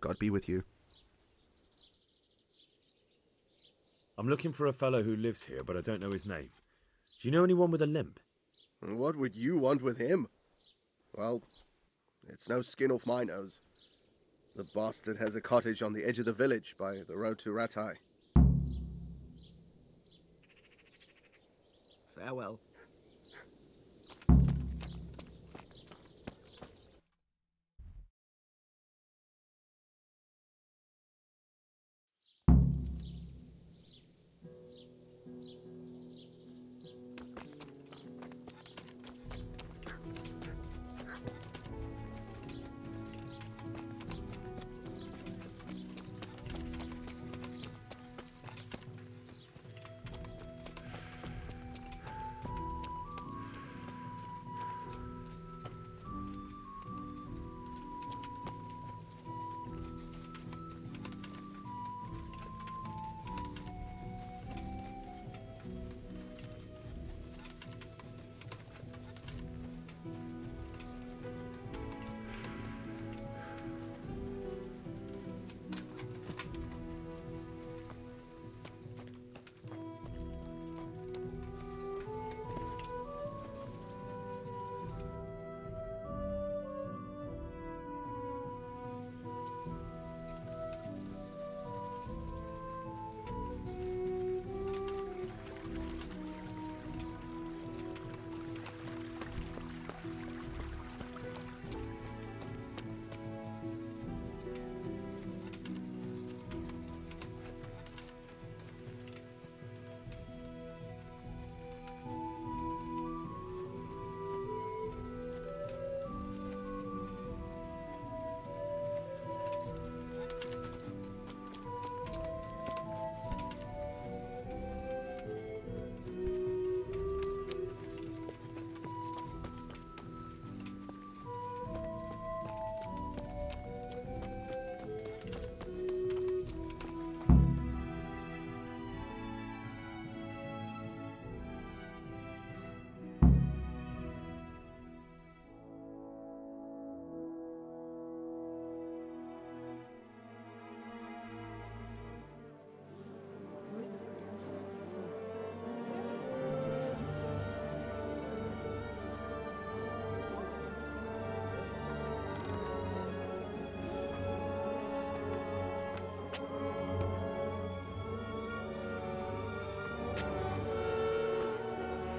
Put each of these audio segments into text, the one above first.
God be with you. I'm looking for a fellow who lives here, but I don't know his name. Do you know anyone with a limp? What would you want with him? Well, it's no skin off my nose. The bastard has a cottage on the edge of the village by the road to Ratai. Farewell.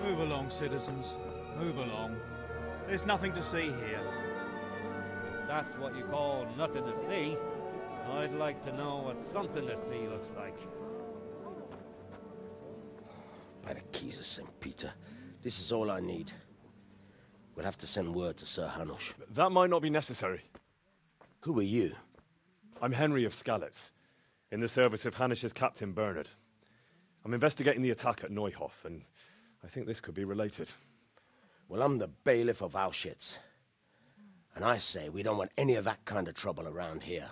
Move along, citizens. Move along. There's nothing to see here. That's what you call nothing to see. I'd like to know what something to see looks like. By the keys of St. Peter, this is all I need. We'll have to send word to Sir Hanush. That might not be necessary. Who are you? I'm Henry of Skalitz, in the service of Hanush's Captain Bernard. I'm investigating the attack at Neuhof, and I think this could be related. Well, I'm the bailiff of Auschwitz. And I say we don't want any of that kind of trouble around here.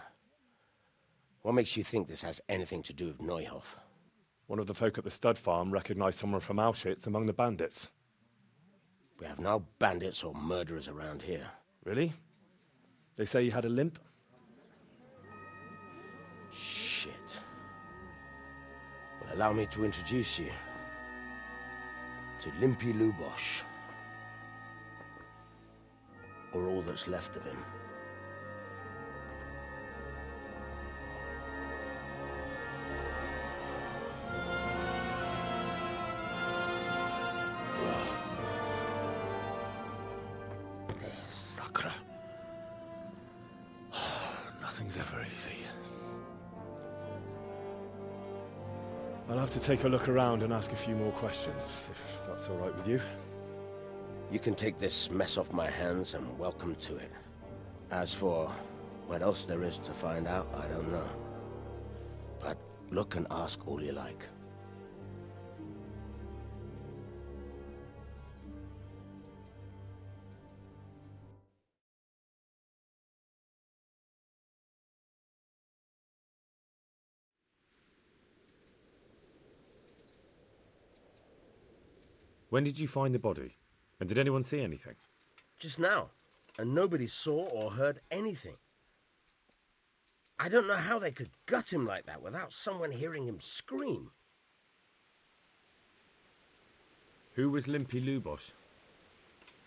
What makes you think this has anything to do with Neuhof? One of the folk at the stud farm recognized someone from Auschwitz among the bandits. We have no bandits or murderers around here. Really? They say he had a limp? Shit. Well, allow me to introduce you to Limpy Lubosh. Or all that's left of him. Sakra. Nothing's ever easy. I'll have to take a look around and ask a few more questions, if that's all right with you. You can take this mess off my hands and welcome to it. As for what else there is to find out, I don't know. But look and ask all you like. When did you find the body? And did anyone see anything? Just now. And nobody saw or heard anything. I don't know how they could gut him like that without someone hearing him scream. Who was Limpy Lubosh?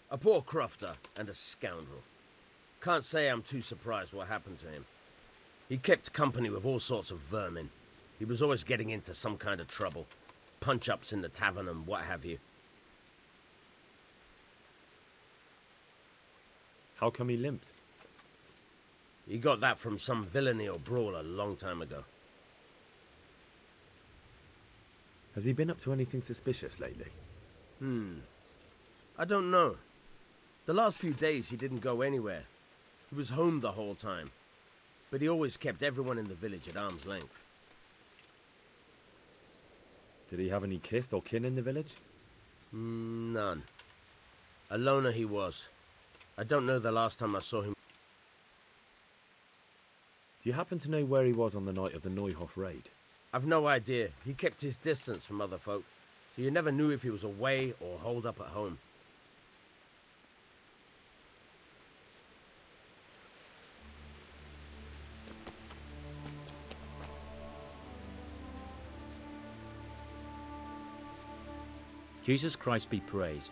A poor crofter and a scoundrel. Can't say I'm too surprised what happened to him. He kept company with all sorts of vermin. He was always getting into some kind of trouble. Punch-ups in the tavern and what have you. How come he limped? He got that from some villainy or brawl a long time ago. Has he been up to anything suspicious lately? I don't know. The last few days he didn't go anywhere. He was home the whole time. But he always kept everyone in the village at arm's length. Did he have any kith or kin in the village? None. A loner he was. I don't know the last time I saw him. Do you happen to know where he was on the night of the Neuhof raid? I've no idea. He kept his distance from other folk, so you never knew if he was away or holed up at home. Jesus Christ be praised.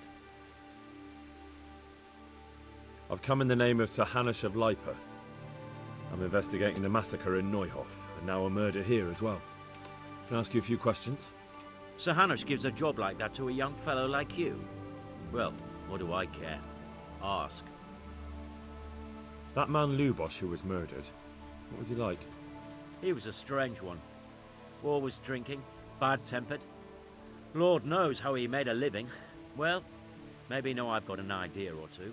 I've come in the name of Sir Hanush of Lipa. I'm investigating the massacre in Neuhof, and now a murder here as well. Can I ask you a few questions? Sir Hanush gives a job like that to a young fellow like you. Well, what do I care? Ask. That man Lubosh who was murdered, what was he like? He was a strange one. Always drinking, bad-tempered. Lord knows how he made a living. Well, maybe now I've got an idea or two.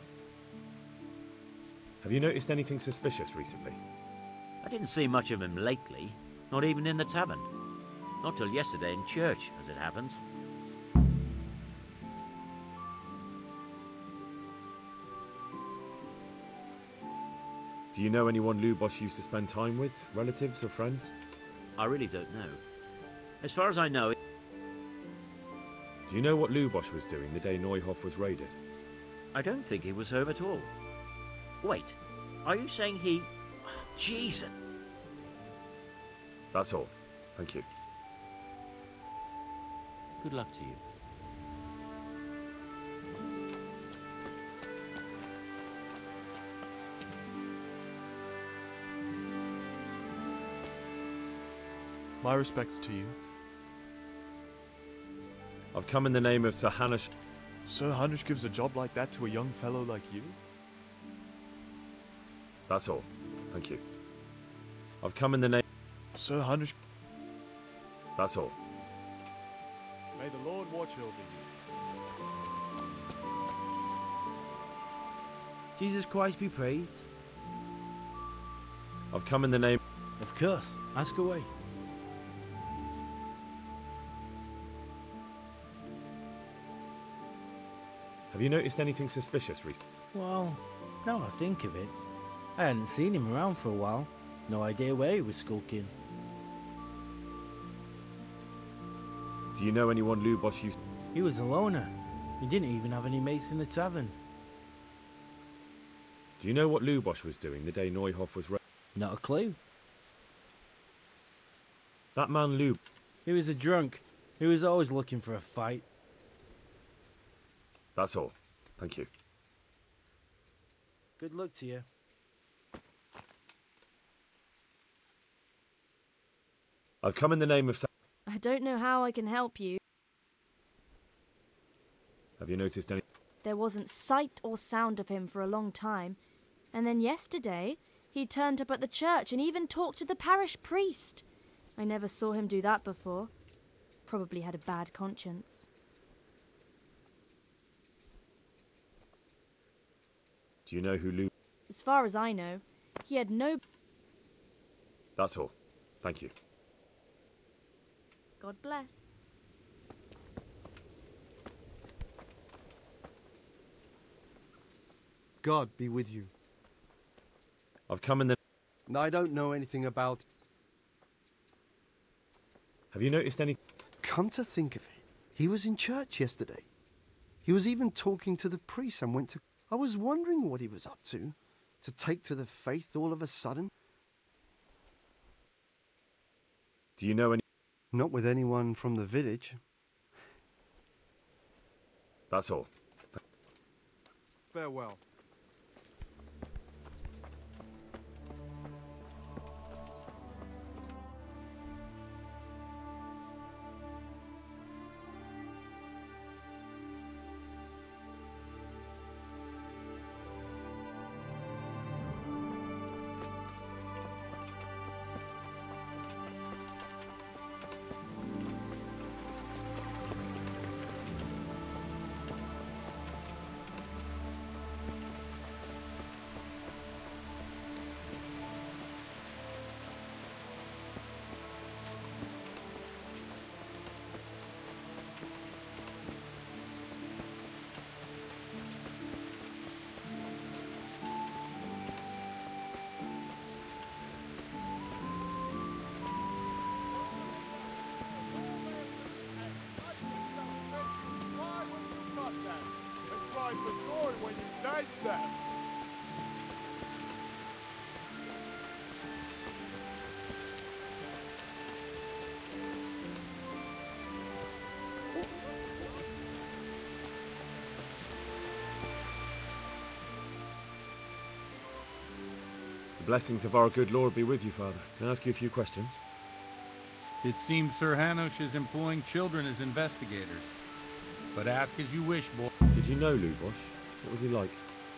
Have you noticed anything suspicious recently? I didn't see much of him lately, not even in the tavern. Not till yesterday in church, as it happens. Do you know anyone Lubosh used to spend time with? Relatives or friends? I really don't know. As far as I know... Do you know what Lubosh was doing the day Neuhof was raided? I don't think he was home at all. Wait, are you saying he... Oh, Jesus! That's all. Thank you. Good luck to you. My respects to you. I've come in the name of Sir Hanush. Sir Hanush gives a job like that to a young fellow like you? That's all. Thank you. I've come in the name... Sir Hanush... That's all. May the Lord watch over you. Jesus Christ be praised. I've come in the name... Of course. Ask away. Have you noticed anything suspicious recently? Well, now I think of it, I hadn't seen him around for a while. No idea where he was skulking. Do you know anyone Lubosh used... He was a loner. He didn't even have any mates in the tavern. Do you know what Lubosh was doing the day Neuhof was raided? Not a clue. That man Lub... He was a drunk. He was always looking for a fight. That's all. Thank you. Good luck to you. I've come in the name of... I don't know how I can help you. Have you noticed any... There wasn't sight or sound of him for a long time. And then yesterday, he turned up at the church and even talked to the parish priest. I never saw him do that before. Probably had a bad conscience. Do you know who Lub... As far as I know, he had no... That's all. Thank you. God bless. God be with you. I've come in the... I don't know anything about... Have you noticed any... Come to think of it, he was in church yesterday. He was even talking to the priest and went to... I was wondering what he was up to take to the faith all of a sudden. Do you know any... Not with anyone from the village. That's all. Farewell. The blessings of our good Lord be with you, Father. Can I ask you a few questions? It seems Sir Hanush is employing children as investigators. But ask as you wish, boy. Did you know Lubosh? What was he like?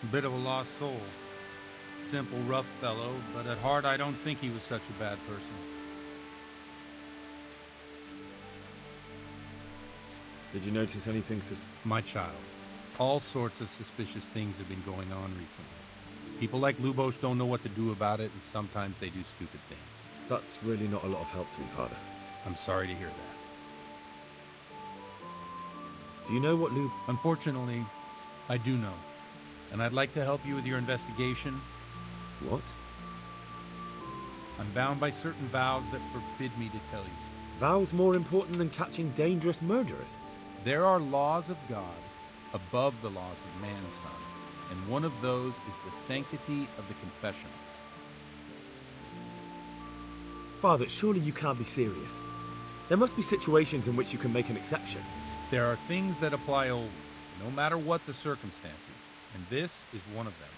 A bit of a lost soul. Simple, rough fellow, but at heart I don't think he was such a bad person. Did you notice anything My child, all sorts of suspicious things have been going on recently. People like Lubosh don't know what to do about it, and sometimes they do stupid things. That's really not a lot of help to me, Father. I'm sorry to hear that. Do you know what Unfortunately, I do know. And I'd like to help you with your investigation. What? I'm bound by certain vows that forbid me to tell you. Vows more important than catching dangerous murderers? There are laws of God above the laws of man, son. And one of those is the sanctity of the confessional. Father, surely you can't be serious. There must be situations in which you can make an exception. There are things that apply always, no matter what the circumstances, and this is one of them.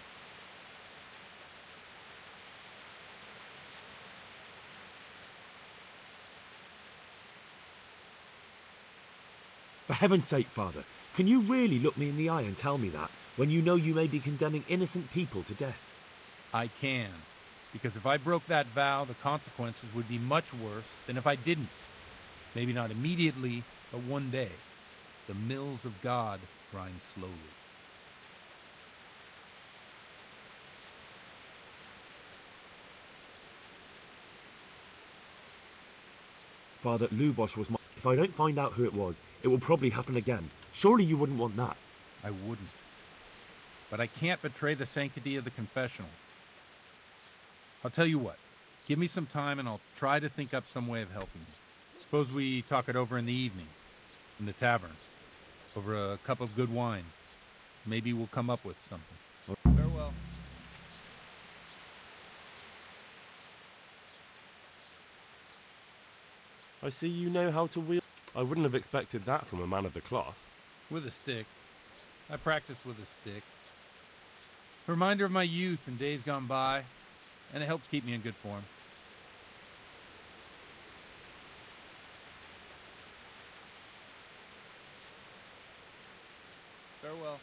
For heaven's sake, Father, can you really look me in the eye and tell me that, when you know you may be condemning innocent people to death? I can, because if I broke that vow, the consequences would be much worse than if I didn't. Maybe not immediately, but one day. The mills of God grind slowly. Father, Lubosh was my... If I don't find out who it was, it will probably happen again. Surely you wouldn't want that. I wouldn't. But I can't betray the sanctity of the confessional. I'll tell you what. Give me some time and I'll try to think up some way of helping you. Suppose we talk it over in the evening, in the tavern, over a cup of good wine. Maybe we'll come up with something. Farewell. I see you know how to wield. I wouldn't have expected that from a man of the cloth. With a stick. I practice with a stick. A reminder of my youth and days gone by, and it helps keep me in good form. Farewell.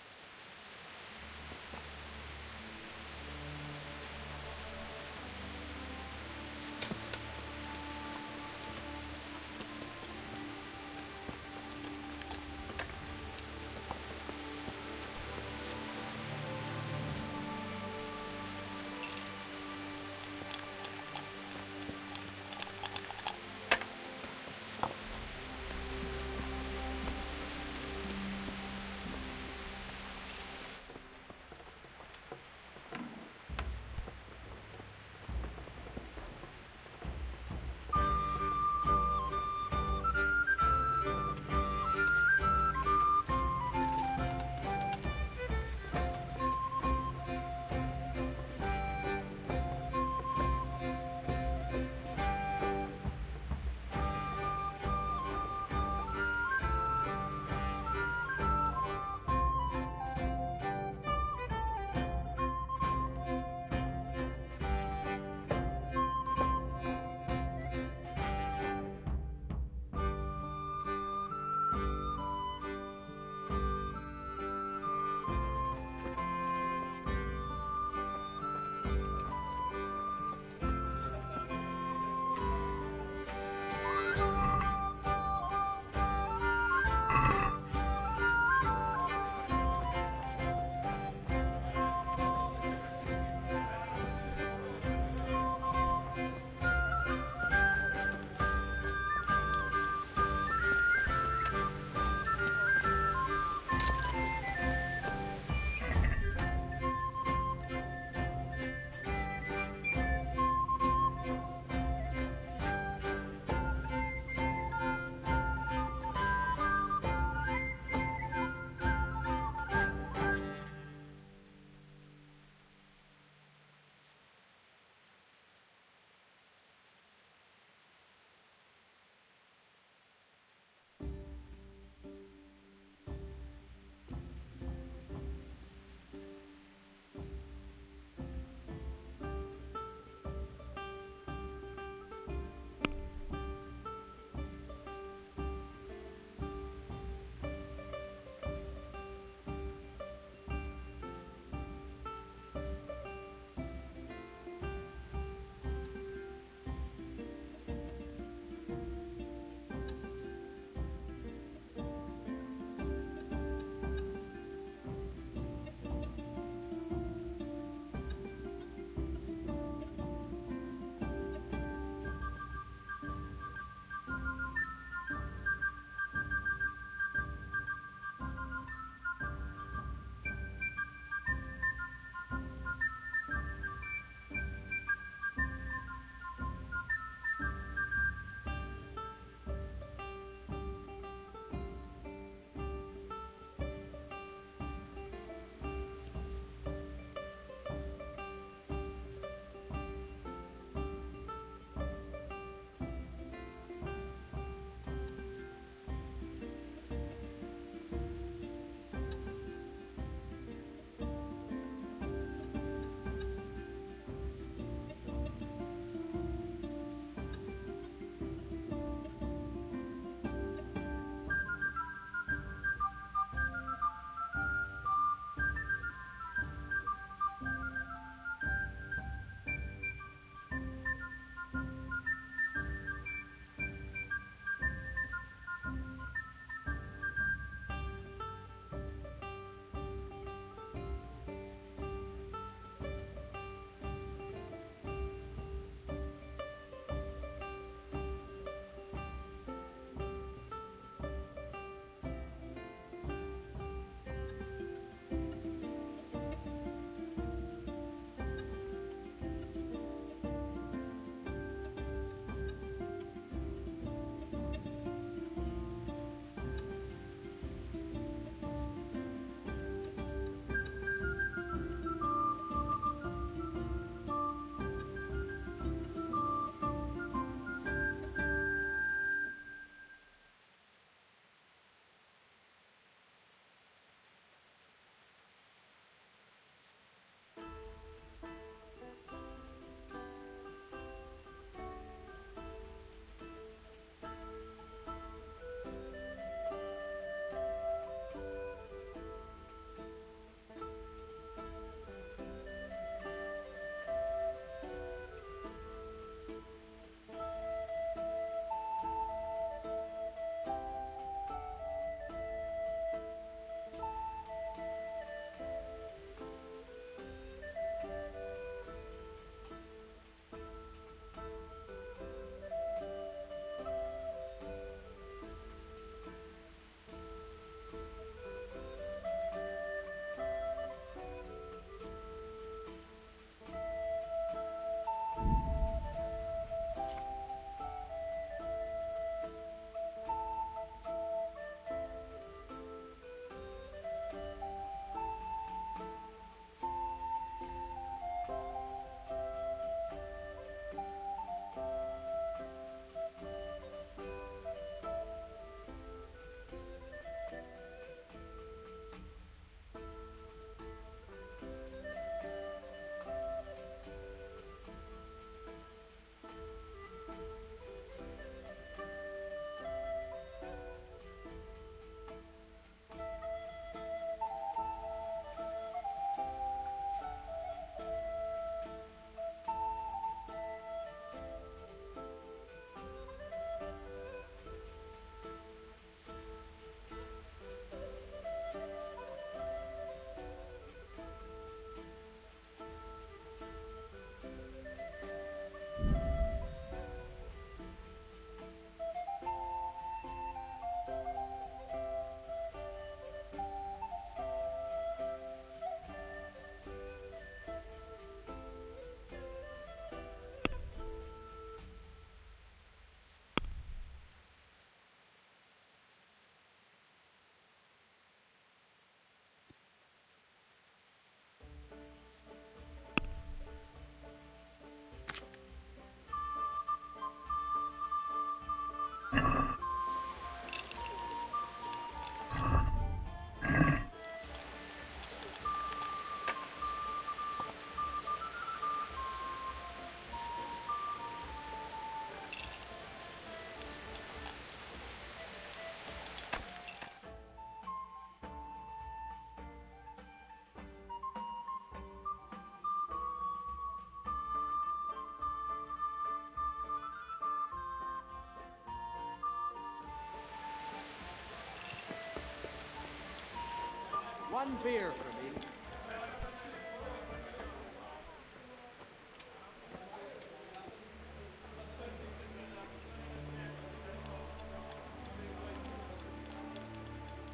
one beer for me.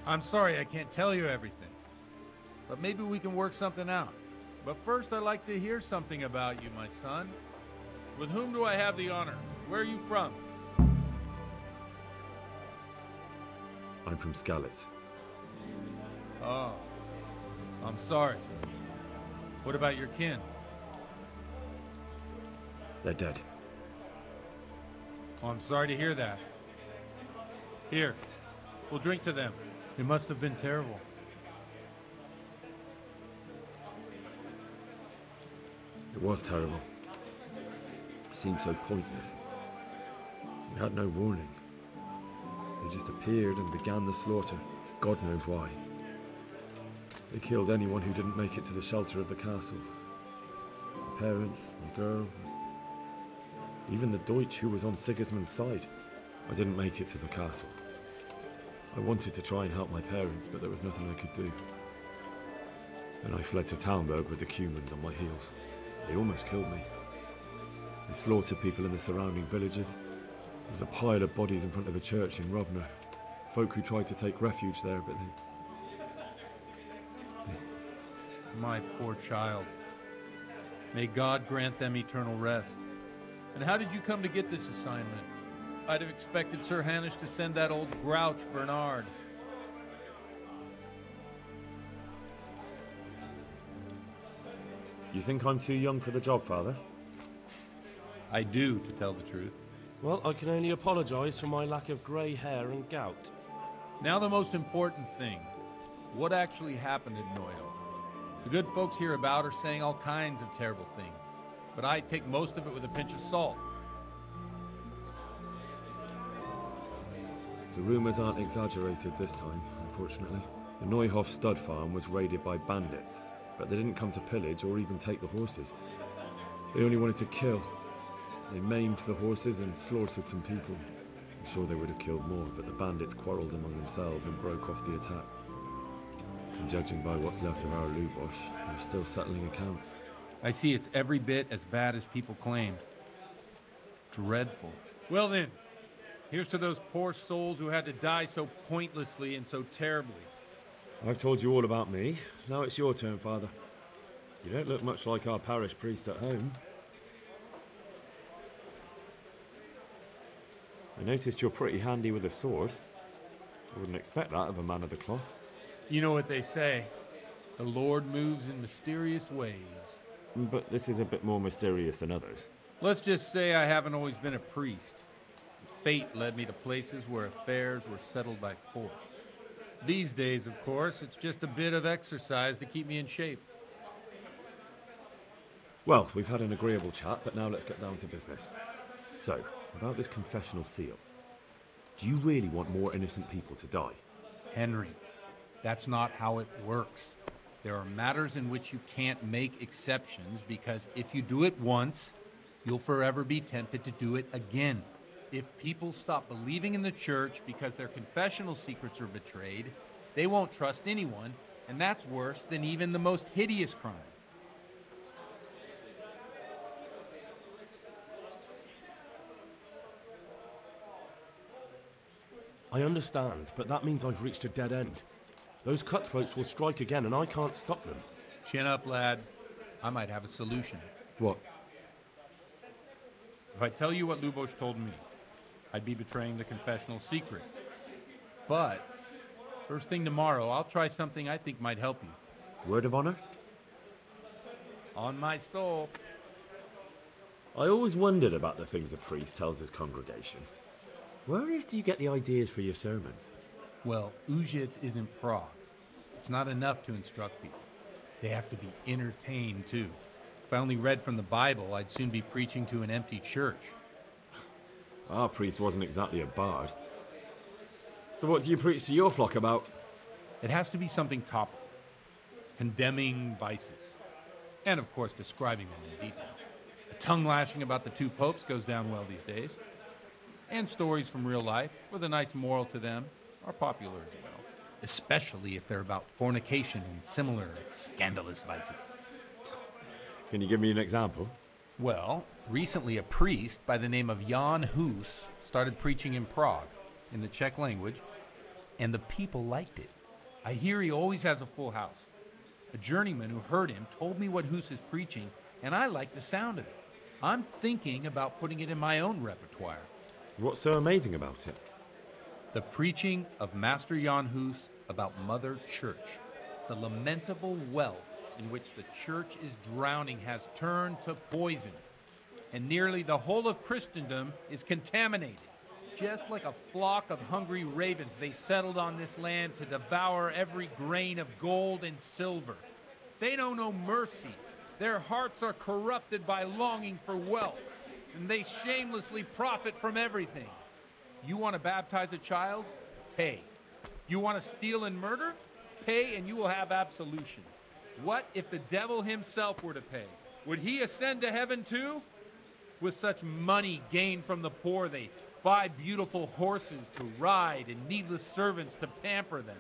I'm sorry I can't tell you everything, but maybe we can work something out. But first, I'd like to hear something about you, my son. With whom do I have the honor? Where are you from? I'm from Skalitz. Oh, I'm sorry. What about your kin? They're dead. Oh, I'm sorry to hear that. Here, we'll drink to them. It must have been terrible. It was terrible. It seemed so pointless. We had no warning. They just appeared and began the slaughter. God knows why. They killed anyone who didn't make it to the shelter of the castle. My parents, my girl, even the Deutsch who was on Sigismund's side. I didn't make it to the castle. I wanted to try and help my parents, but there was nothing I could do. Then I fled to Talmberg with the Cumans on my heels. They almost killed me. They slaughtered people in the surrounding villages. There was a pile of bodies in front of the church in Rovna. Folk who tried to take refuge there, but they... My poor child. May God grant them eternal rest. And how did you come to get this assignment? I'd have expected Sir Hanish to send that old grouch, Bernard. You think I'm too young for the job, Father? I do, to tell the truth. Well, I can only apologise for my lack of grey hair and gout. Now the most important thing. What actually happened in Neuhof? The good folks hereabout are saying all kinds of terrible things, but I take most of it with a pinch of salt. The rumours aren't exaggerated this time, unfortunately. The Neuhof stud farm was raided by bandits, but they didn't come to pillage or even take the horses. They only wanted to kill. They maimed the horses and slaughtered some people. I'm sure they would have killed more, but the bandits quarrelled among themselves and broke off the attack. And judging by what's left of our Lubosh, they're still settling accounts. I see it's every bit as bad as people claimed. Dreadful. Well then, here's to those poor souls who had to die so pointlessly and so terribly. I've told you all about me. Now it's your turn, Father. You don't look much like our parish priest at home. I noticed you're pretty handy with a sword. I wouldn't expect that of a man of the cloth. You know what they say. The Lord moves in mysterious ways. But this is a bit more mysterious than others. Let's just say I haven't always been a priest. Fate led me to places where affairs were settled by force. These days, of course, it's just a bit of exercise to keep me in shape. Well, we've had an agreeable chat, but now let's get down to business. So, about this confessional seal. Do you really want more innocent people to die? Henry, that's not how it works. There are matters in which you can't make exceptions because if you do it once, you'll forever be tempted to do it again. If people stop believing in the church because their confessional secrets are betrayed, they won't trust anyone, and that's worse than even the most hideous crime. I understand, but that means I've reached a dead end. Those cutthroats will strike again, and I can't stop them. Chin up, lad. I might have a solution. What? If I tell you what Lubosh told me, I'd be betraying the confessional secret. But, first thing tomorrow, I'll try something I think might help you. Word of honor? On my soul. I always wondered about the things a priest tells his congregation. Where on earth do you get the ideas for your sermons? Well, Ujits isn't Prague. It's not enough to instruct people. They have to be entertained, too. If I only read from the Bible, I'd soon be preaching to an empty church. Our priest wasn't exactly a bard. So what do you preach to your flock about? It has to be something topical. Condemning vices. And, of course, describing them in detail. A tongue-lashing about the two popes goes down well these days. And stories from real life, with a nice moral to them, are popular as well. especially if they're about fornication and similar scandalous vices. Can you give me an example? Well, recently a priest by the name of Jan Hus started preaching in Prague, in the Czech language, and the people liked it. I hear he always has a full house. A journeyman who heard him told me what Hus is preaching, and I like the sound of it. I'm thinking about putting it in my own repertoire. What's so amazing about it? The preaching of Master Jan Hus about Mother Church. The lamentable wealth in which the church is drowning has turned to poison, and nearly the whole of Christendom is contaminated. Just like a flock of hungry ravens, they settled on this land to devour every grain of gold and silver. They know no mercy. Their hearts are corrupted by longing for wealth, and they shamelessly profit from everything. You want to baptize a child? Pay. You want to steal and murder? Pay and you will have absolution. What if the devil himself were to pay? Would he ascend to heaven too? With such money gained from the poor, they buy beautiful horses to ride and needless servants to pamper them.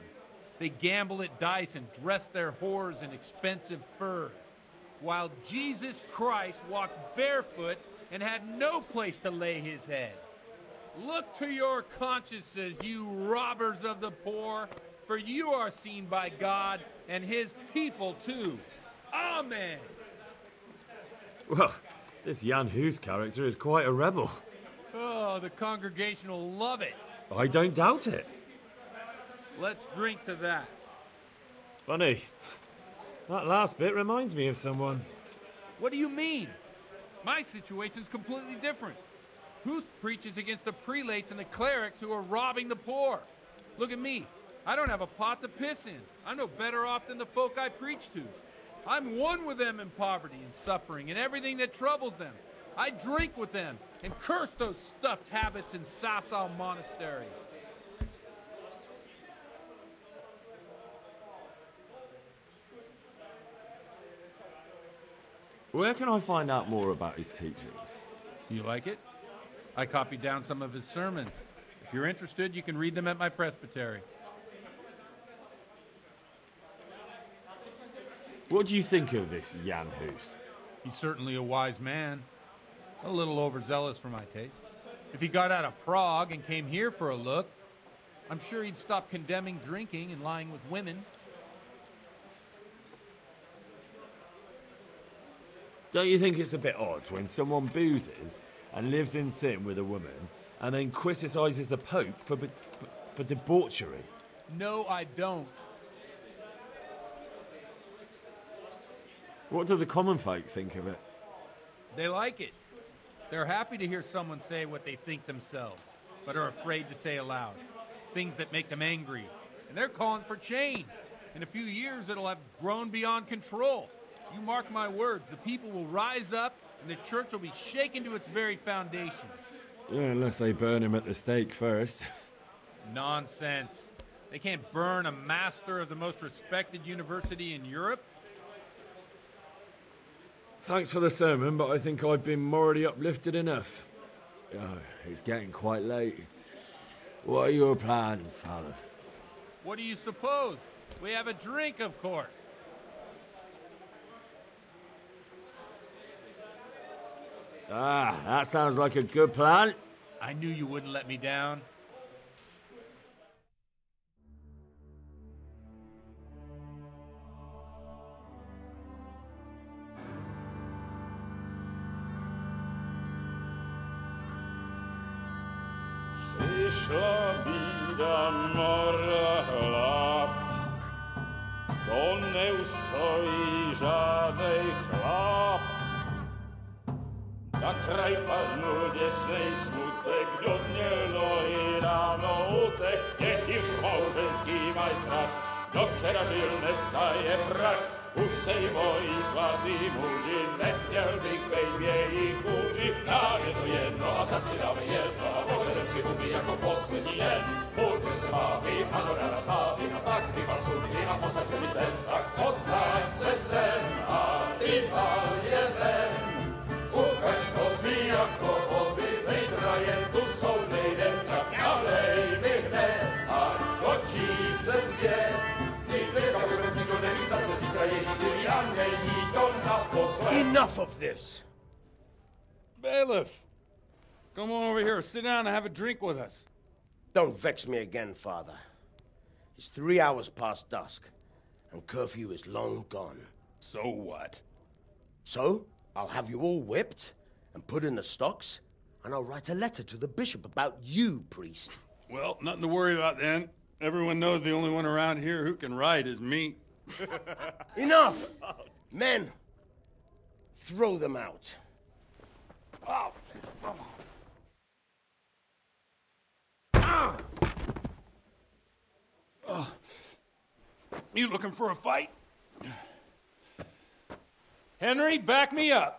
They gamble at dice and dress their whores in expensive furs, while Jesus Christ walked barefoot and had no place to lay his head. Look to your consciences, you robbers of the poor, for you are seen by God and his people too. Amen. Well, this Jan Hus character is quite a rebel. Oh, the congregation will love it. I don't doubt it. Let's drink to that. Funny. That last bit reminds me of someone. What do you mean? My situation's completely different. Huth preaches against the prelates and the clerics who are robbing the poor. Look at me. I don't have a pot to piss in. I'm no better off than the folk I preach to. I'm one with them in poverty and suffering and everything that troubles them. I drink with them and curse those stuffed habits in Sasau Monastery. Where can I find out more about his teachings? You like it? I copied down some of his sermons. If you're interested, you can read them at my presbytery. What do you think of this Jan Hus? He's certainly a wise man. A little overzealous for my taste. If he got out of Prague and came here for a look, I'm sure he'd stop condemning drinking and lying with women. Don't you think it's a bit odd when someone boozes and lives in sin with a woman and then criticises the Pope for debauchery? No, I don't. What do the common folk think of it? They like it. They're happy to hear someone say what they think themselves, but are afraid to say aloud. Things that make them angry. And they're calling for change. In a few years, it'll have grown beyond control. You mark my words, the people will rise up and the church will be shaken to its very foundations. Yeah, unless they burn him at the stake first. Nonsense. They can't burn a master of the most respected university in Europe. Thanks for the sermon, but I think I've been morally uplifted enough. Oh, it's getting quite late. What are your plans, Father? What do you suppose? We have a drink, of course. Ah, that sounds like a good plan. I knew you wouldn't let me down. Przyszła bida mora lat, to nie ustoi żadnej chlap. Na kraj padł dziesnej smutek, dodnielno i rano utek, niech małżeński majstrat, do wczera żylne staje prak. Už sejmoj svatý muži, nechtěl bych bejbě i kůži. Nám je to jedno a tak si dáme jedno a požadem si huby jako poslední den. Burger se baví, panorama slávy a tak vypal sudky a posaď se mi sem. Tak posaď se sem a vypal je ven. Ukaž kozy jako vozy, zítra jen tu soudnej den, tak nalej mi hned, ať točí se ze svět. Ty dneska vůbec nikdo neví, zase zítra Ježíši a není to naposled. Enough of this! Bailiff! Come on over here, sit down and have a drink with us. Don't vex me again, Father. It's 3 hours past dusk, and curfew is long gone. So what? So, I'll have you all whipped and put in the stocks, and I'll write a letter to the bishop about you, priest. Well, nothing to worry about then. Everyone knows the only one around here who can ride is me. Enough! Men, throw them out. Oh. You looking for a fight? Henry, back me up.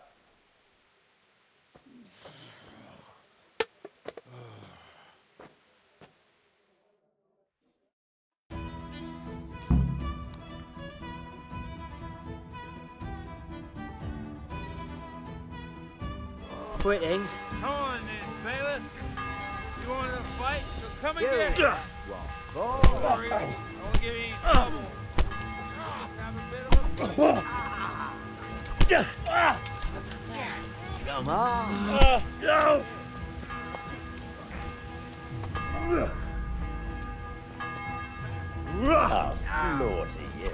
Quitting. Come on then, bailiff. You want to fight? So come and get it. Sorry, I won't give you any trouble. Just have a bit of a fight. Come on. No! How naughty you.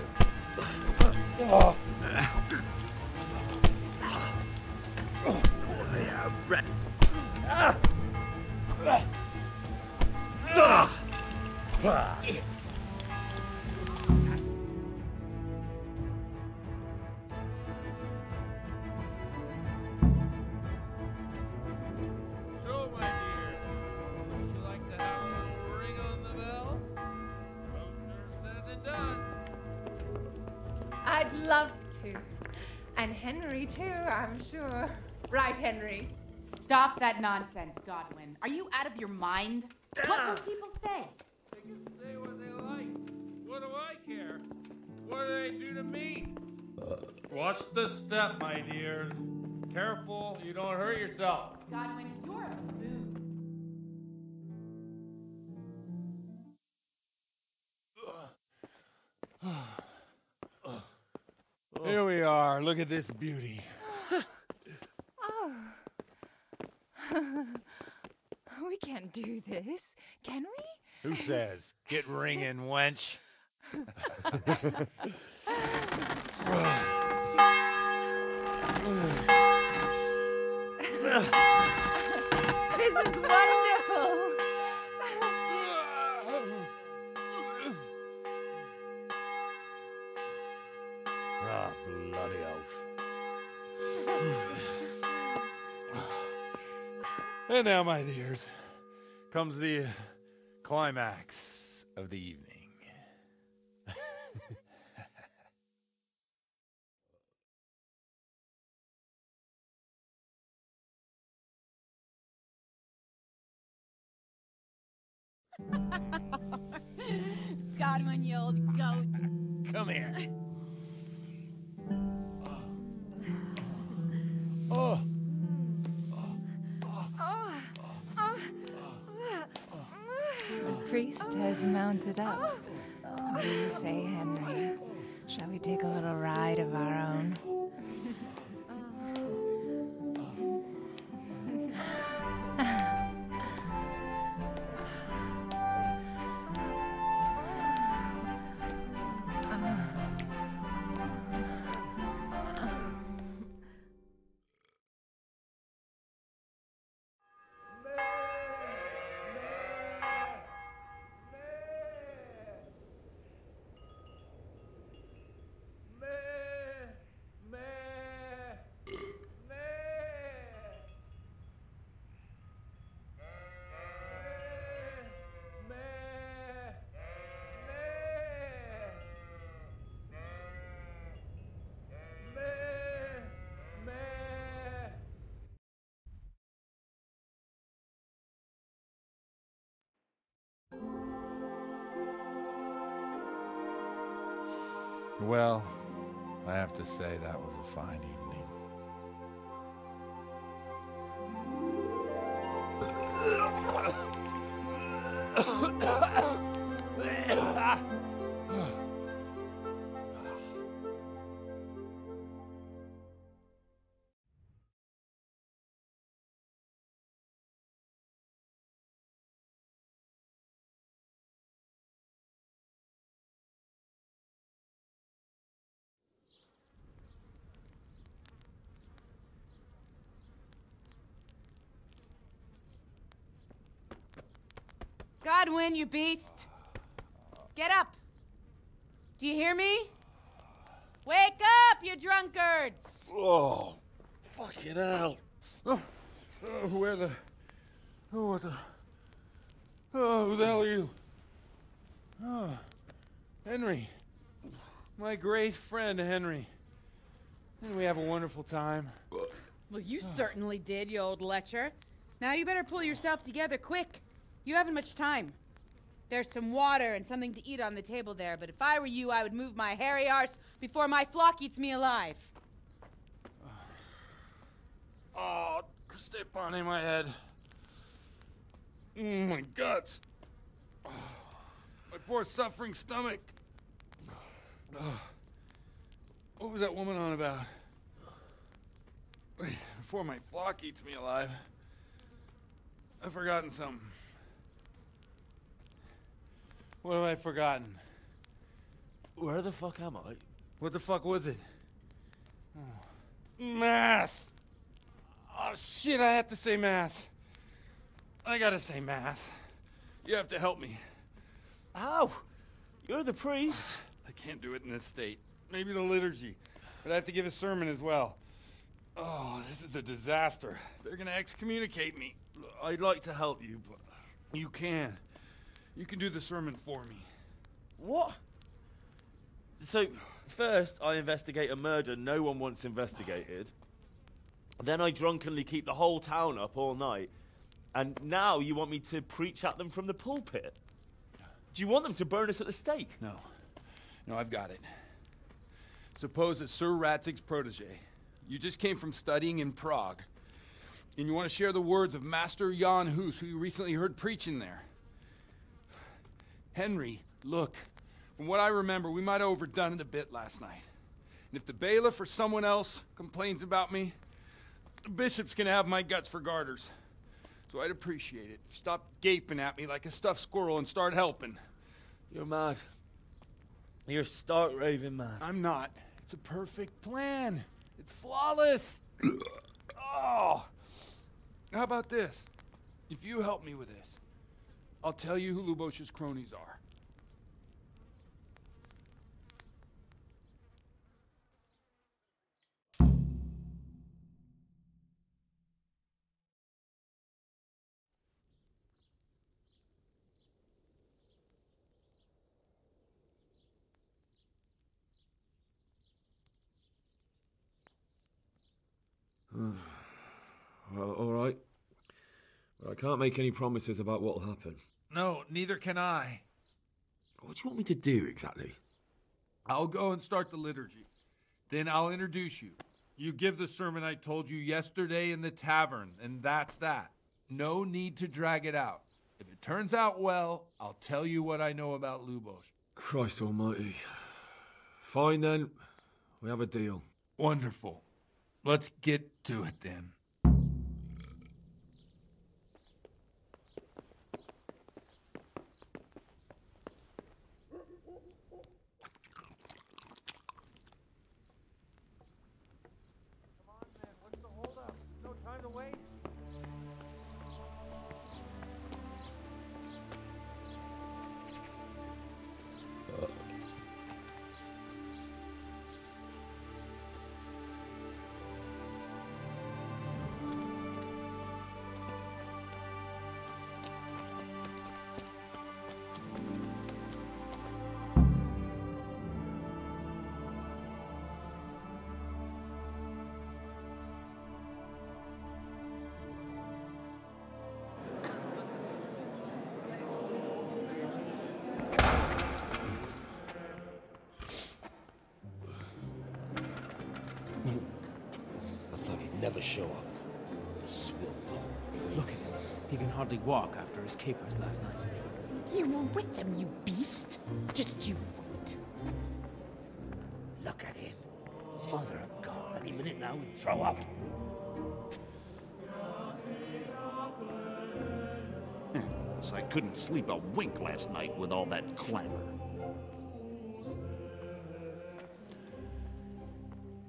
So, my dear, would you like to have a little ring on the bell? Closer said than done. I'd love to. And Henry, too, I'm sure. Right, Henry? Stop that nonsense, Godwin. Are you out of your mind? What will people say? They can say what they like. What do I care? What do they do to me? Watch the step, my dear. Careful, you don't hurt yourself. Godwin, you're a buffoon. Here we are. Look at this beauty. Oh. We can't do this, can we? Who says? Get ringing, wench. This is wonderful. Ah, bloody oath. And now, my dears, comes the climax of the evening. Godwin, you old goat. Come here. Oh. The priest has mounted up. What do you say, Henry? Shall we take a little ride of our own? Well, I have to say that was a fine evening. Godwin, you beast! Get up! Do you hear me? Wake up, you drunkards! Oh, fucking hell. Where the... Oh, what the... Oh, who the hell are you? Oh, Henry. My great friend, Henry. Didn't we have a wonderful time? Well, you certainly did, you old lecher. Now you better pull yourself together quick. You haven't much time. There's some water and something to eat on the table there, but if I were you, I would move my hairy arse before my flock eats me alive. Oh, step on in my head. My guts. Oh, my poor suffering stomach. Oh, what was that woman on about? Before my flock eats me alive. I've forgotten something. What have I forgotten? Where the fuck am I? What the fuck was it? Oh. Mass! Oh shit, I have to say mass. I gotta say mass. You have to help me. How? You're the priest. I can't do it in this state. Maybe the liturgy. But I have to give a sermon as well. Oh, this is a disaster. They're gonna excommunicate me. I'd like to help you, but... You can. You can do the sermon for me. What? So, first I investigate a murder no one wants investigated. Then I drunkenly keep the whole town up all night. And now you want me to preach at them from the pulpit? Do you want them to burn us at the stake? No. No, I've got it. Suppose that Sir Ratzig's protege. You just came from studying in Prague. And you want to share the words of Master Jan Hus, who you recently heard preaching there. Henry, look. From what I remember, we might have overdone it a bit last night. And if the bailiff or someone else complains about me, the bishop's gonna have my guts for garters. So I'd appreciate it. Stop gaping at me like a stuffed squirrel and start helping. You're mad. You're stark raving mad. I'm not. It's a perfect plan. It's flawless. Oh. How about this? If you help me with this, I'll tell you who Lubosh's cronies are. Well, all right. But I can't make any promises about what'll happen. No, neither can I. What do you want me to do exactly? I'll go and start the liturgy. Then I'll introduce you. You give the sermon I told you yesterday in the tavern, and that's that. No need to drag it out. If it turns out well, I'll tell you what I know about Lubosh. Christ almighty. Fine then. We have a deal. Wonderful. Let's get to it then. Never show up. The swill. Look at him. He can hardly walk after his capers last night. You were with them, you beast. Just you wait. Look at him. Mother of God, any minute now he'll throw up. So I couldn't sleep a wink last night with all that clamor.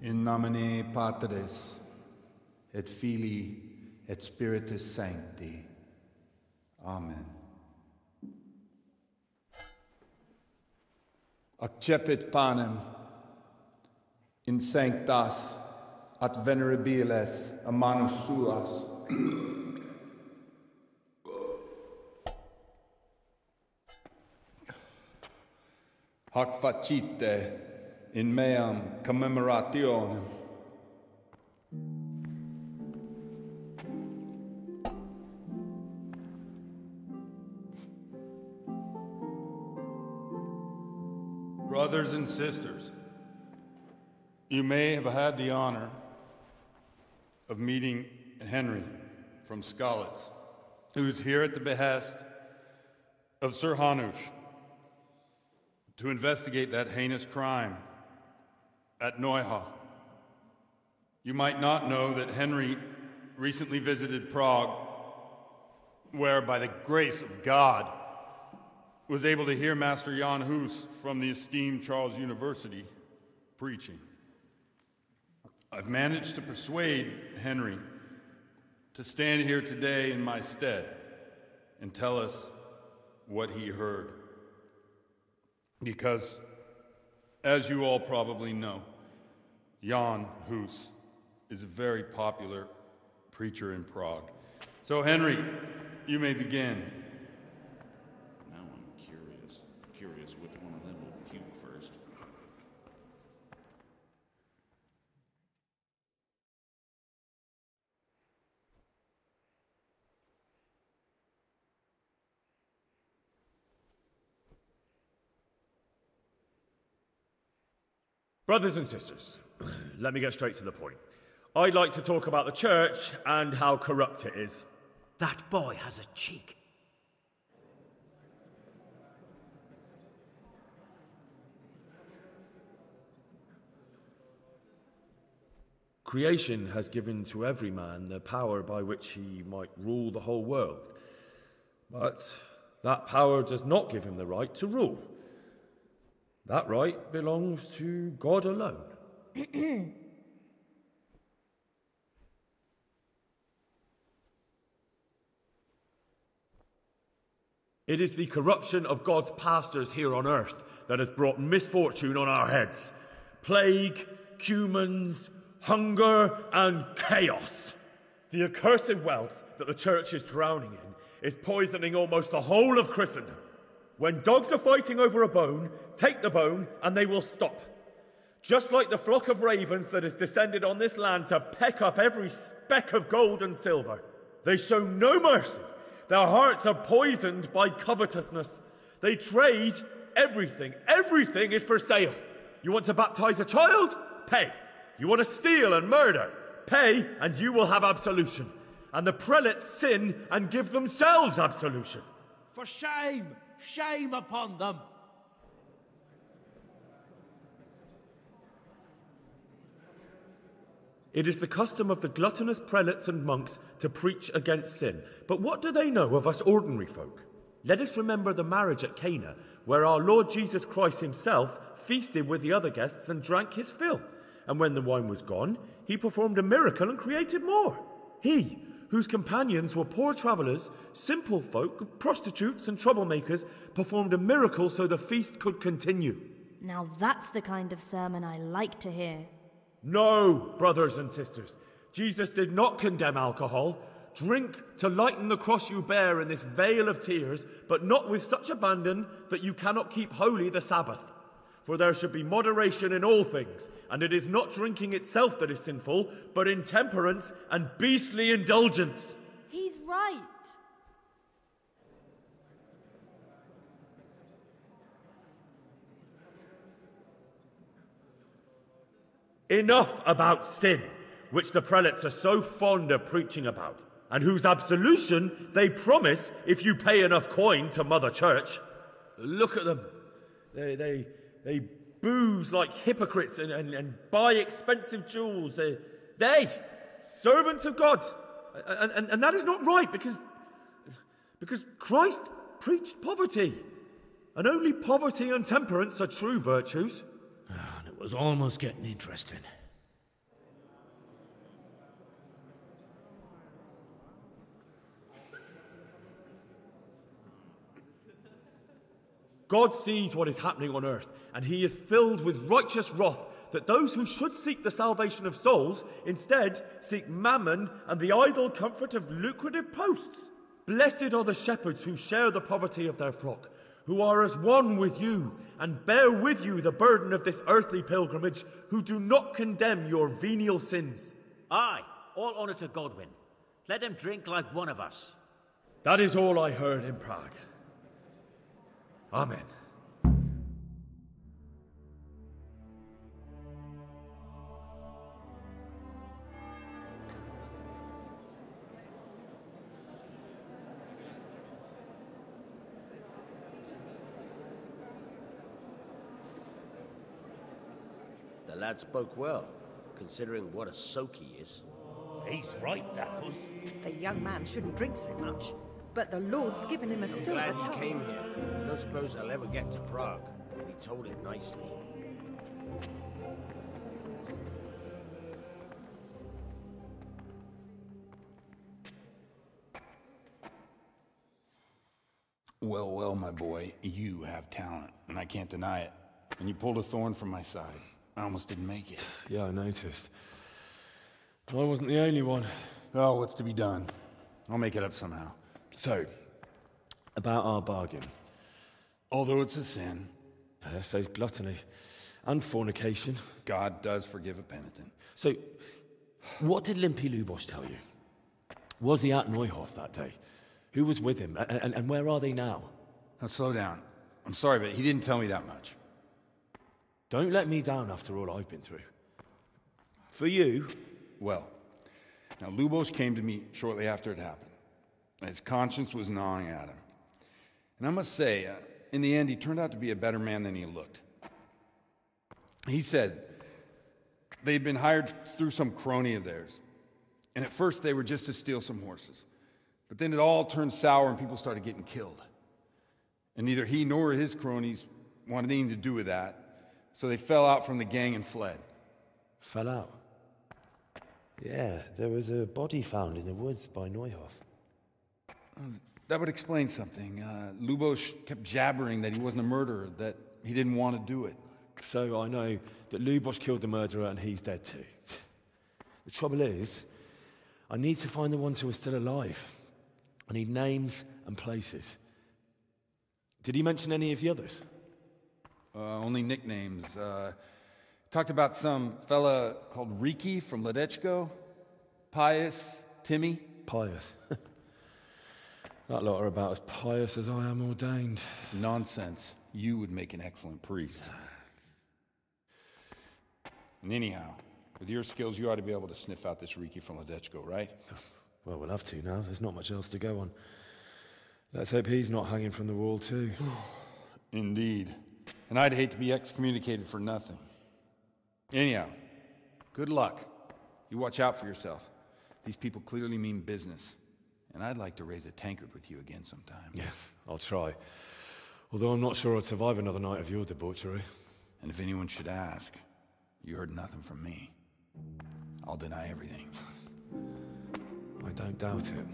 In nomine Patris, et Filii, et Spiritus Sancti. Amen. Accepit panem in sanctas at venerabiles a manus suas. Hac facite in meam commemorationem. Brothers and sisters, you may have had the honor of meeting Henry from Skalitz, who is here at the behest of Sir Hanush to investigate that heinous crime at Neuhof. You might not know that Henry recently visited Prague, where, by the grace of God, was able to hear Master Jan Hus from the esteemed Charles University preaching. I've managed to persuade Henry to stand here today in my stead and tell us what he heard. Because, as you all probably know, Jan Hus is a very popular preacher in Prague. So, Henry, you may begin. Now I'm curious which one of them will puke first. Brothers and sisters, let me get straight to the point. I'd like to talk about the church and how corrupt it is. That boy has a cheek. Creation has given to every man the power by which he might rule the whole world. But that power does not give him the right to rule. That right belongs to God alone. It is the corruption of God's pastors here on earth that has brought misfortune on our heads. Plague, cumens, hunger, and chaos. The accursed wealth that the church is drowning in is poisoning almost the whole of Christendom. When dogs are fighting over a bone, take the bone and they will stop. Just like the flock of ravens that has descended on this land to peck up every speck of gold and silver. They show no mercy. Their hearts are poisoned by covetousness. They trade everything. Everything is for sale. You want to baptize a child? Pay. You want to steal and murder? Pay, and you will have absolution. And the prelates sin and give themselves absolution. For shame! Shame upon them! It is the custom of the gluttonous prelates and monks to preach against sin. But what do they know of us ordinary folk? Let us remember the marriage at Cana, where our Lord Jesus Christ himself feasted with the other guests and drank his fill. And when the wine was gone, he performed a miracle and created more. He, whose companions were poor travellers, simple folk, prostitutes and troublemakers, performed a miracle so the feast could continue. Now that's the kind of sermon I like to hear. No, brothers and sisters, Jesus did not condemn alcohol. Drink to lighten the cross you bear in this vale of tears, but not with such abandon that you cannot keep holy the Sabbath. For there should be moderation in all things, and it is not drinking itself that is sinful, but intemperance and beastly indulgence. He's right. Enough about sin, which the prelates are so fond of preaching about. and whose absolution they promise if you pay enough coin to Mother Church. Look at them. They booze like hypocrites and buy expensive jewels. They servants of God. And that is not right because Christ preached poverty. And only poverty and temperance are true virtues. And it was almost getting interesting. God sees what is happening on earth, and he is filled with righteous wrath that those who should seek the salvation of souls instead seek mammon and the idle comfort of lucrative posts. Blessed are the shepherds who share the poverty of their flock, who are as one with you and bear with you the burden of this earthly pilgrimage, who do not condemn your venial sins. Aye, all honour to Godwin. Let him drink like one of us. That is all I heard in Prague. Amen. The lad spoke well, considering what a soak he is. He's right, that was. The young man shouldn't drink so much, but the Lord's given him a silver Glad he tongue. came here. I don't suppose I'll ever get to Prague, but he told it nicely. Well, well, my boy, you have talent, and I can't deny it. And you pulled a thorn from my side. I almost didn't make it. Yeah, I noticed. I wasn't the only one. Oh, what's to be done? I'll make it up somehow. So, about our bargain. Although it's a sin. So gluttony and fornication. God does forgive a penitent. So, what did Limpy Lubos tell you? Was he at Neuhof that day? Who was with him? And where are they now? Now, slow down. I'm sorry, but he didn't tell me that much. Don't let me down after all I've been through. For you... Well, now Lubos came to me shortly after it happened. His conscience was gnawing at him. And I must say, in the end, he turned out to be a better man than he looked. He said they'd been hired through some crony of theirs. And at first they were just to steal some horses. But then it all turned sour and people started getting killed. And neither he nor his cronies wanted anything to do with that. So they fell out from the gang and fled. Fell out? Yeah, there was a body found in the woods by Neuhof. That would explain something. Lubos kept jabbering that he wasn't a murderer, that he didn't want to do it. So I know that Lubos killed the murderer and he's dead too. The trouble is, I need to find the ones who are still alive. I need names and places. Did he mention any of the others? Only nicknames. Talked about some fella called Riki from Ledechko, Pius, Timmy. Pius. That lot are about as pious as I am ordained. Nonsense. You would make an excellent priest. And anyhow, with your skills, you ought to be able to sniff out this Riki from Ledechko, right? Well, we'll have to now. There's not much else to go on. Let's hope he's not hanging from the wall too. Indeed. And I'd hate to be excommunicated for nothing. Anyhow, good luck. You watch out for yourself. These people clearly mean business. And I'd like to raise a tankard with you again sometime. Yeah, I'll try. Although I'm not sure I'd survive another night of your debauchery. And if anyone should ask, you heard nothing from me. I'll deny everything. I don't doubt it.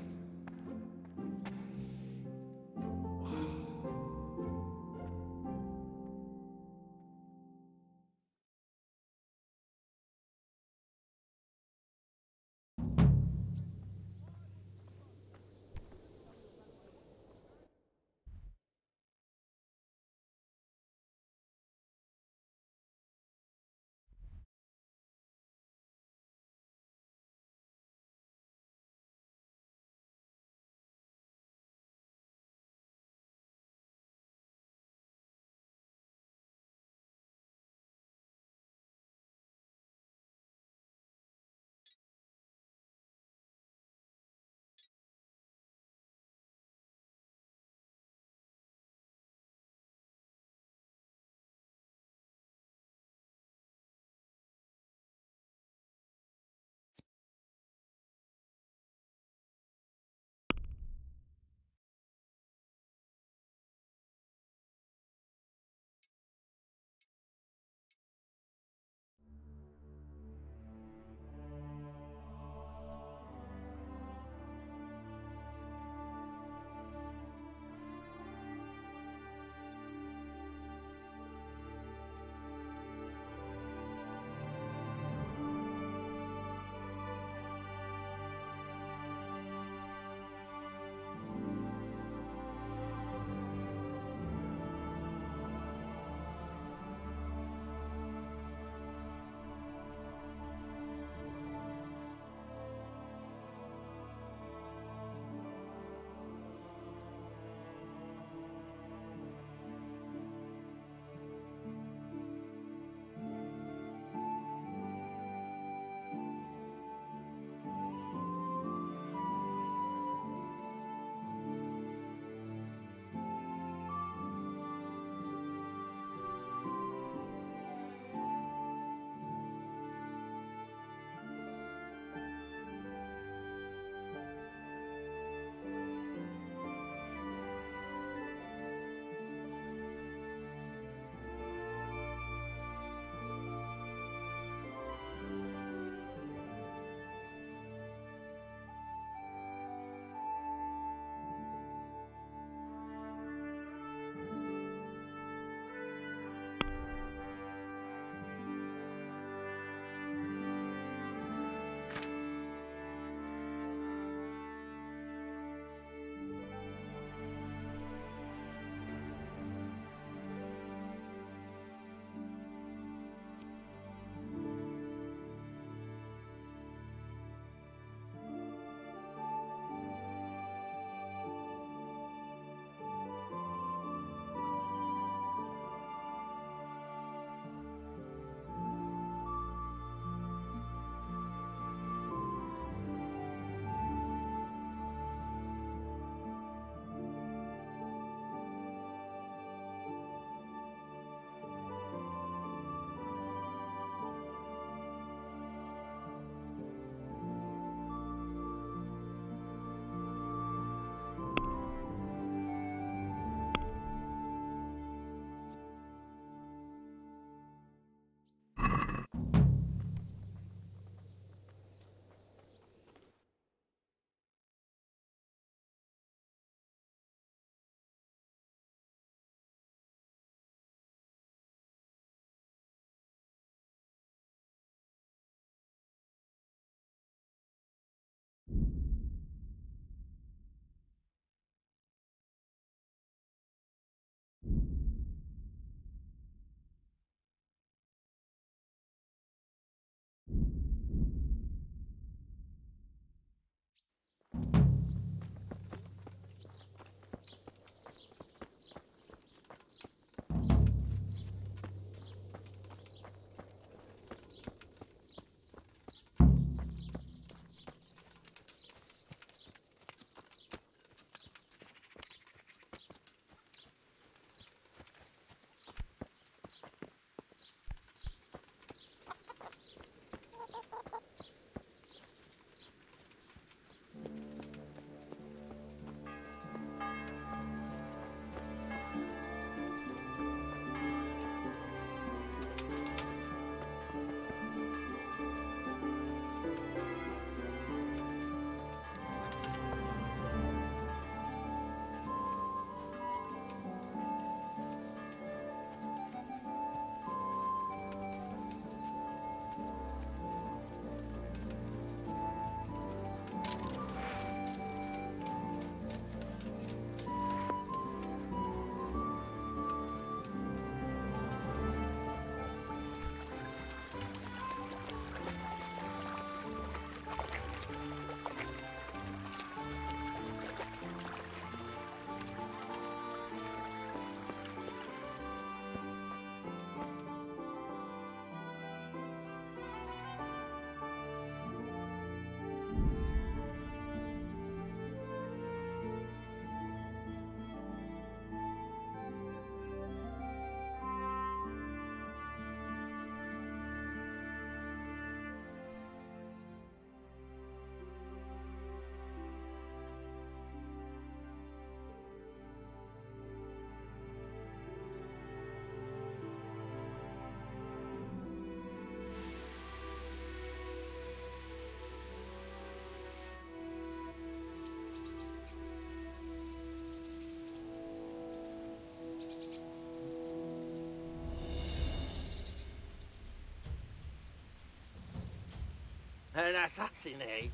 An assassin, eh?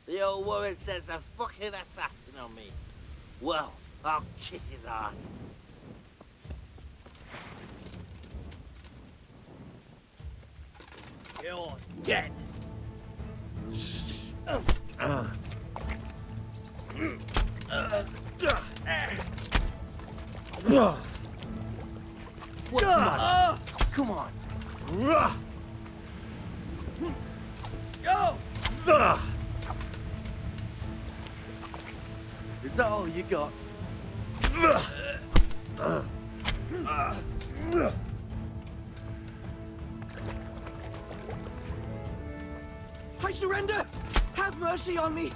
The old woman says a fucking assassin on me. Well, I'll kick his ass. You're dead. What's the matter? Come on. Is that all you got? I surrender! Have mercy on me!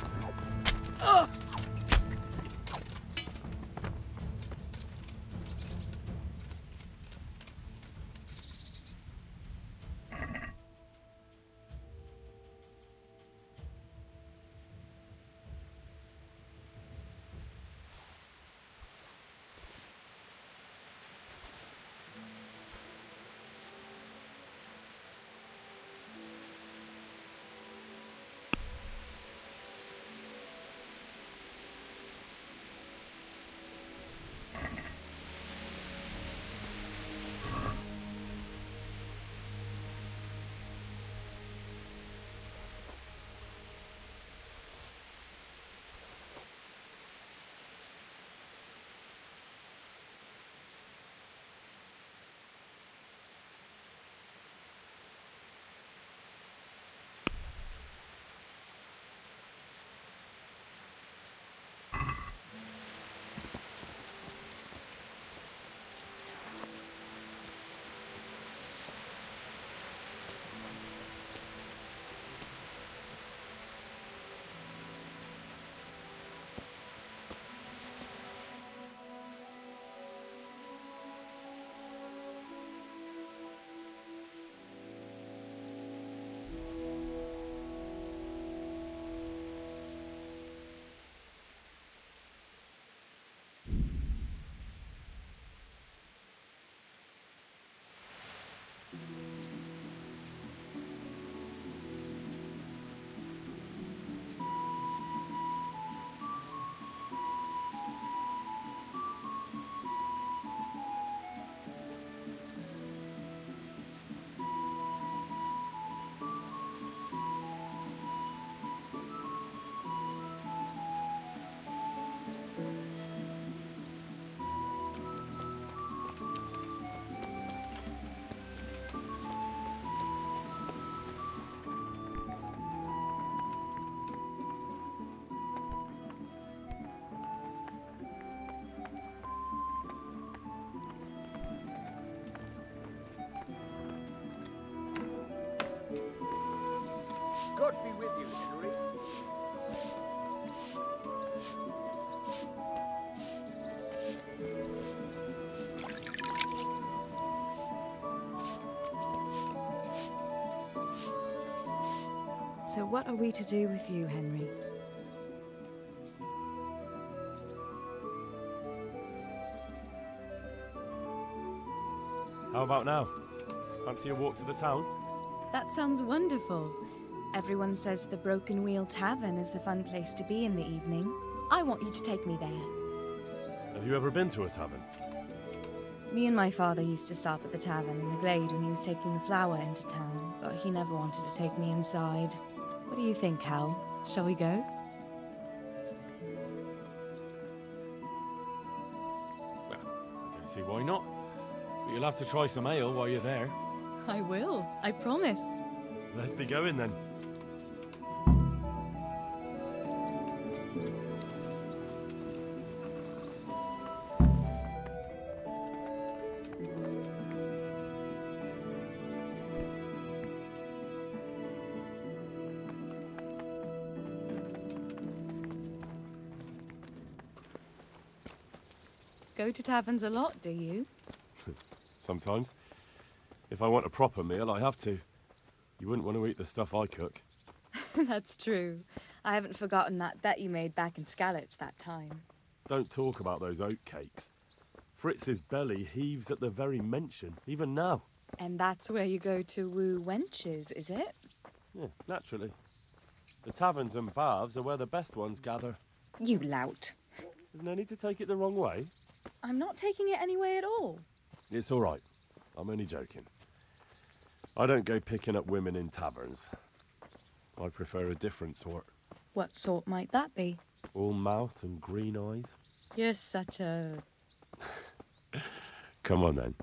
God be with you, Henry. So what are we to do with you, Henry? How about now? Fancy a walk to the town? That sounds wonderful. Everyone says the Broken Wheel Tavern is the fun place to be in the evening. I want you to take me there. Have you ever been to a tavern? Me and my father used to stop at the tavern in the glade when he was taking the flour into town, but he never wanted to take me inside. What do you think, Hal? Shall we go? Well, I don't see why not. But you'll have to try some ale while you're there. I will, I promise. Let's be going then. Go to taverns a lot, do you? Sometimes. If I want a proper meal, I have to. You wouldn't want to eat the stuff I cook. That's true. I haven't forgotten that bet you made back in Skalitz that time. Don't talk about those oat cakes. Fritz's belly heaves at the very mention, even now. And that's where you go to woo wenches, is it? Yeah, naturally. The taverns and baths are where the best ones gather. You lout. There's no need to take it the wrong way. I'm not taking it any way at all. It's all right. I'm only joking. I don't go picking up women in taverns. I prefer a different sort. What sort might that be? All mouth and green eyes. You're such a... Come on then.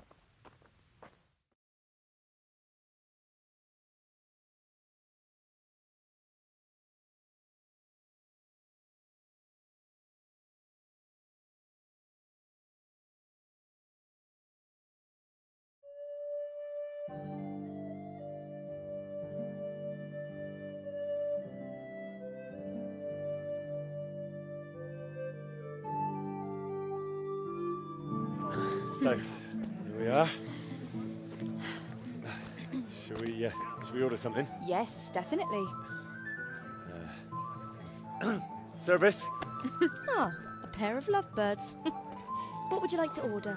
So, here we are. Shall we order something? Yes, definitely. Service? Ah, a pair of lovebirds. What would you like to order?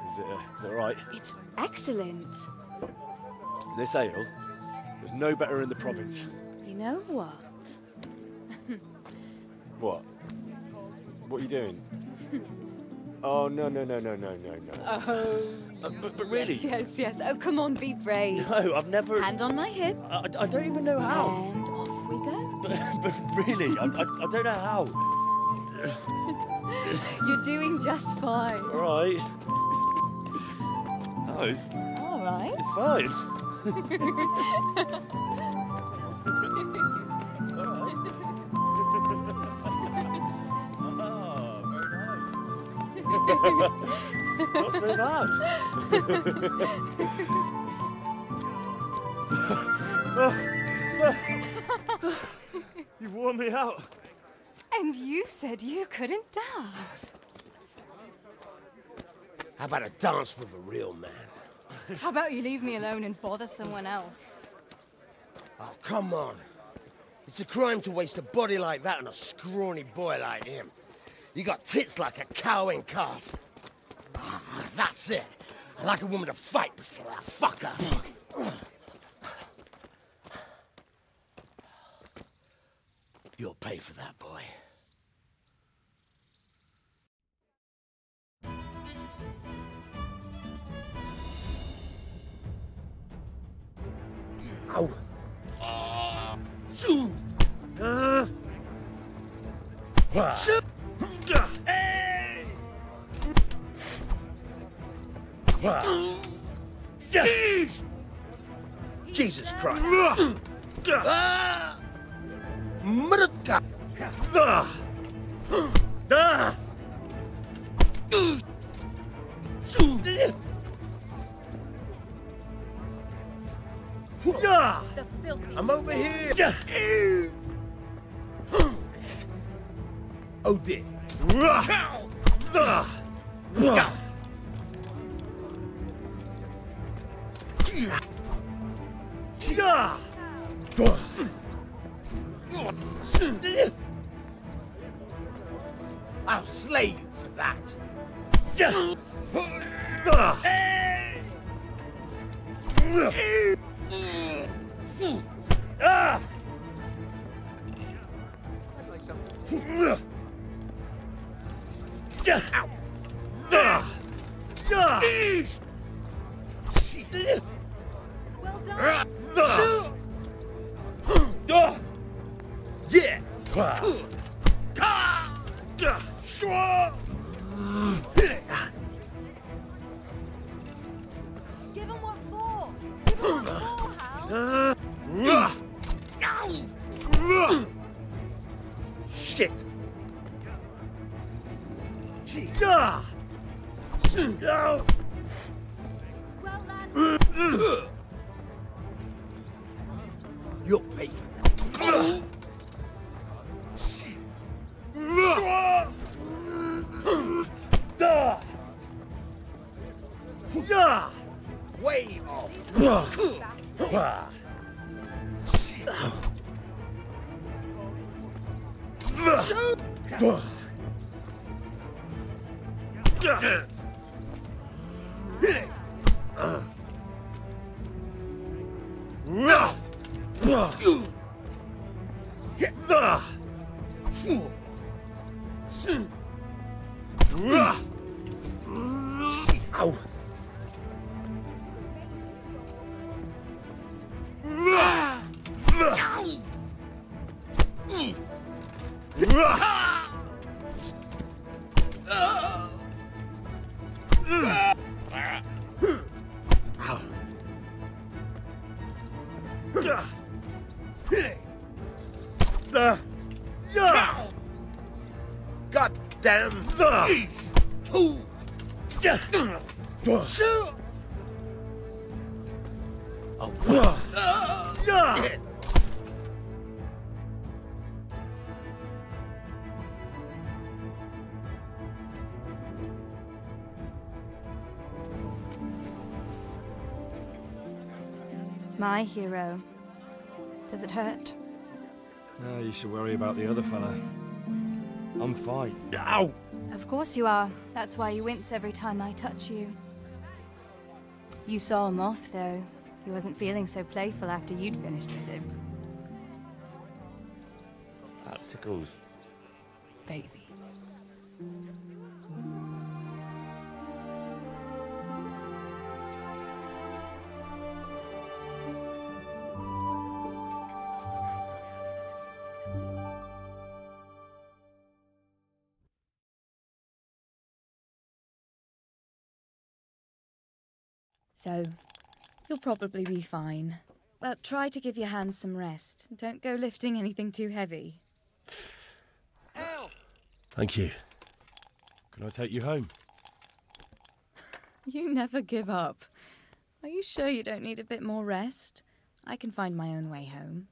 Is it all right? It's excellent. This ale, there's no better in the province. You know what? What? What are you doing? Oh, no. Oh. But really? Yes. Oh, come on, be brave. No, I've never... Hand on my hip. I don't even know how. And off we go. But really, I don't know how. You're doing just fine. All right. Oh, it's... All right. It's fine. Not so bad. You've worn me out. And you said you couldn't dance. How about a dance with a real man? How about you leave me alone and bother someone else? Oh, come on. It's a crime to waste a body like that on a scrawny boy like him. You got tits like a cow in calf. That's it. I like a woman to fight before I fuck her. You'll pay for that, boy. Ow. Jesus Christ. The filthy I'm over here. Oh dear. I'll slay you for that. Give him what for? Give him what for, Hal? Shit. You'll pay for that. Way off. Ow! God damn! My hero. Does it hurt? You should worry about the other fella. I'm fine. Ow! Of course you are. That's why you wince every time I touch you. You saw him off, though. He wasn't feeling so playful after you'd finished with him. That tickles. Baby. So, you'll probably be fine. But try to give your hands some rest. Don't go lifting anything too heavy. Thank you. Can I take you home? You never give up. Are you sure you don't need a bit more rest? I can find my own way home.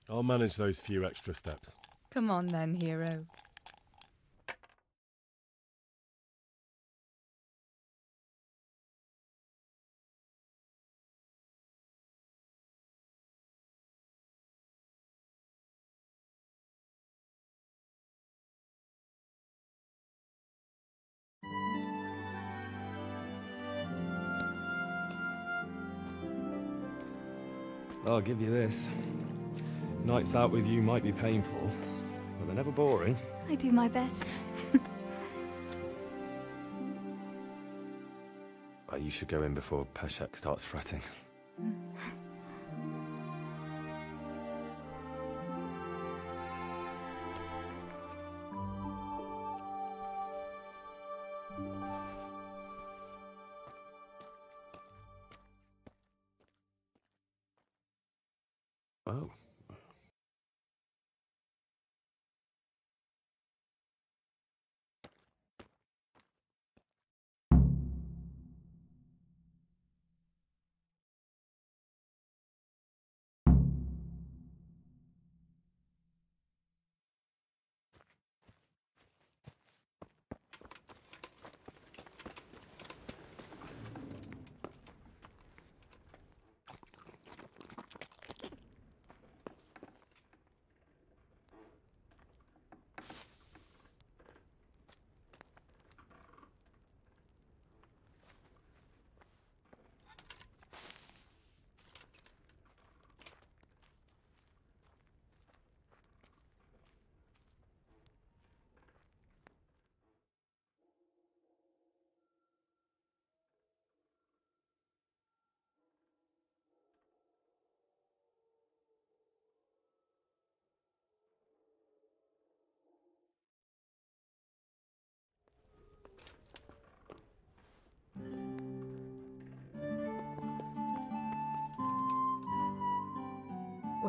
I'll manage those few extra steps. Come on then, hero. I'll give you this. Nights out with you might be painful, but they're never boring. I do my best. You should go in before Peshek starts fretting. Oh.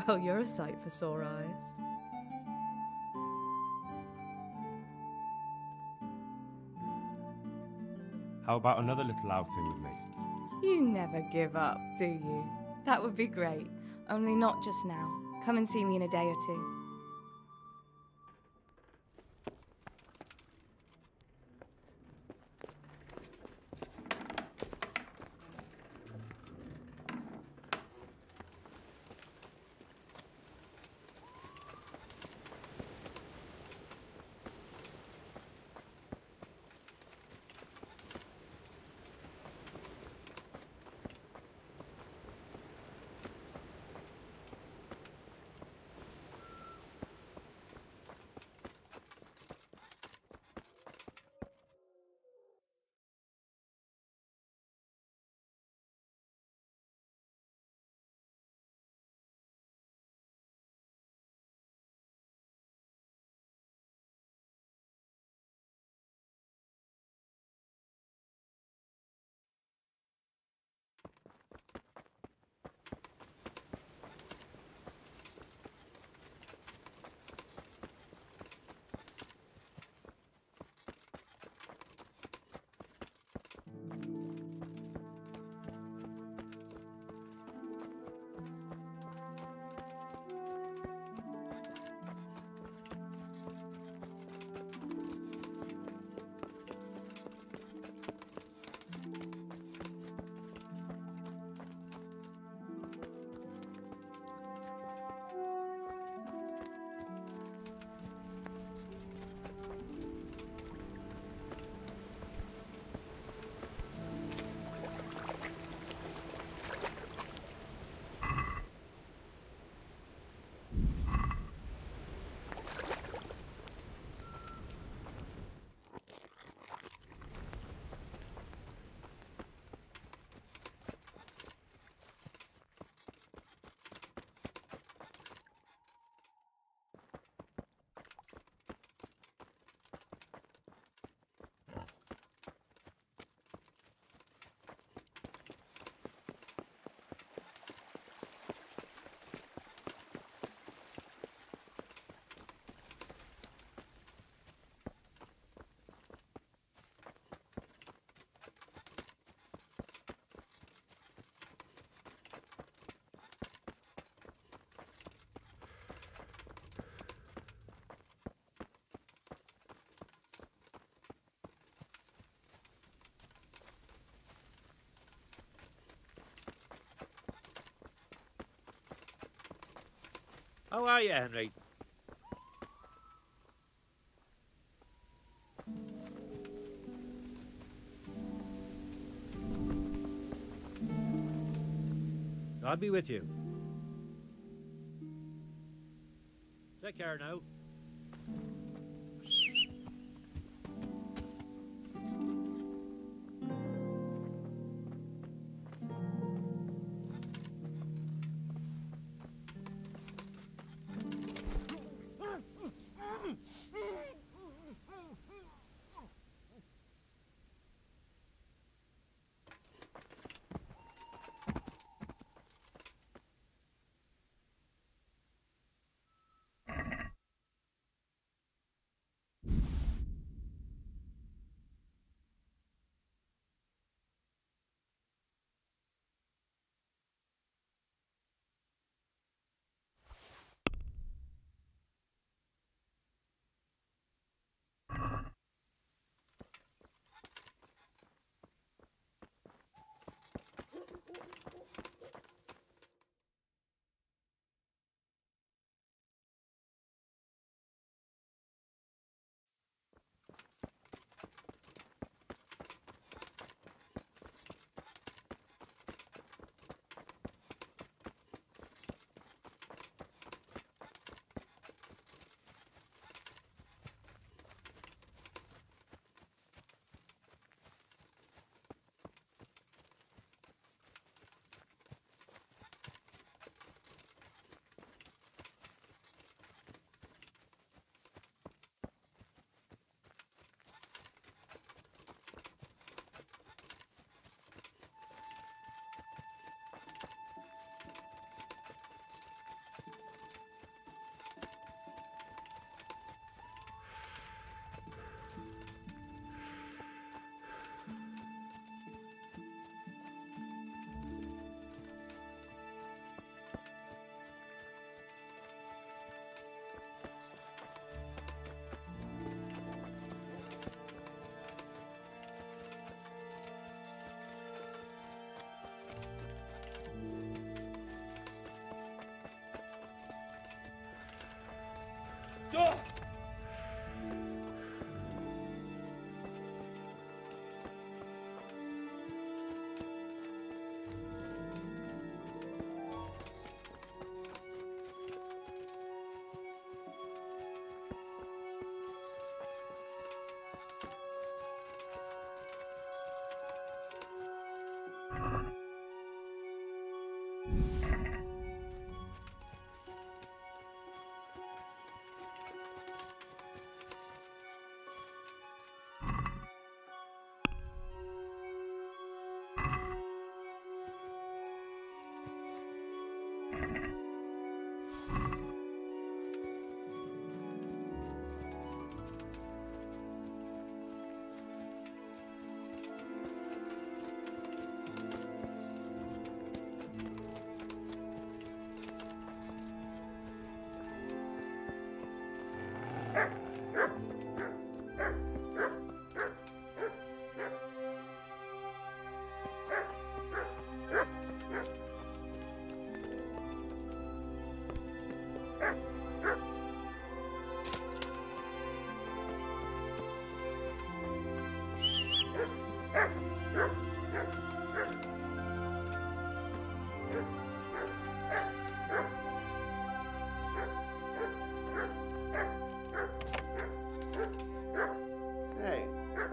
Well, you're a sight for sore eyes. How about another little outing with me? You never give up, do you? That would be great. Only not just now. Come and see me in a day or two. How are you, Henry? I'll be with you. Take care now.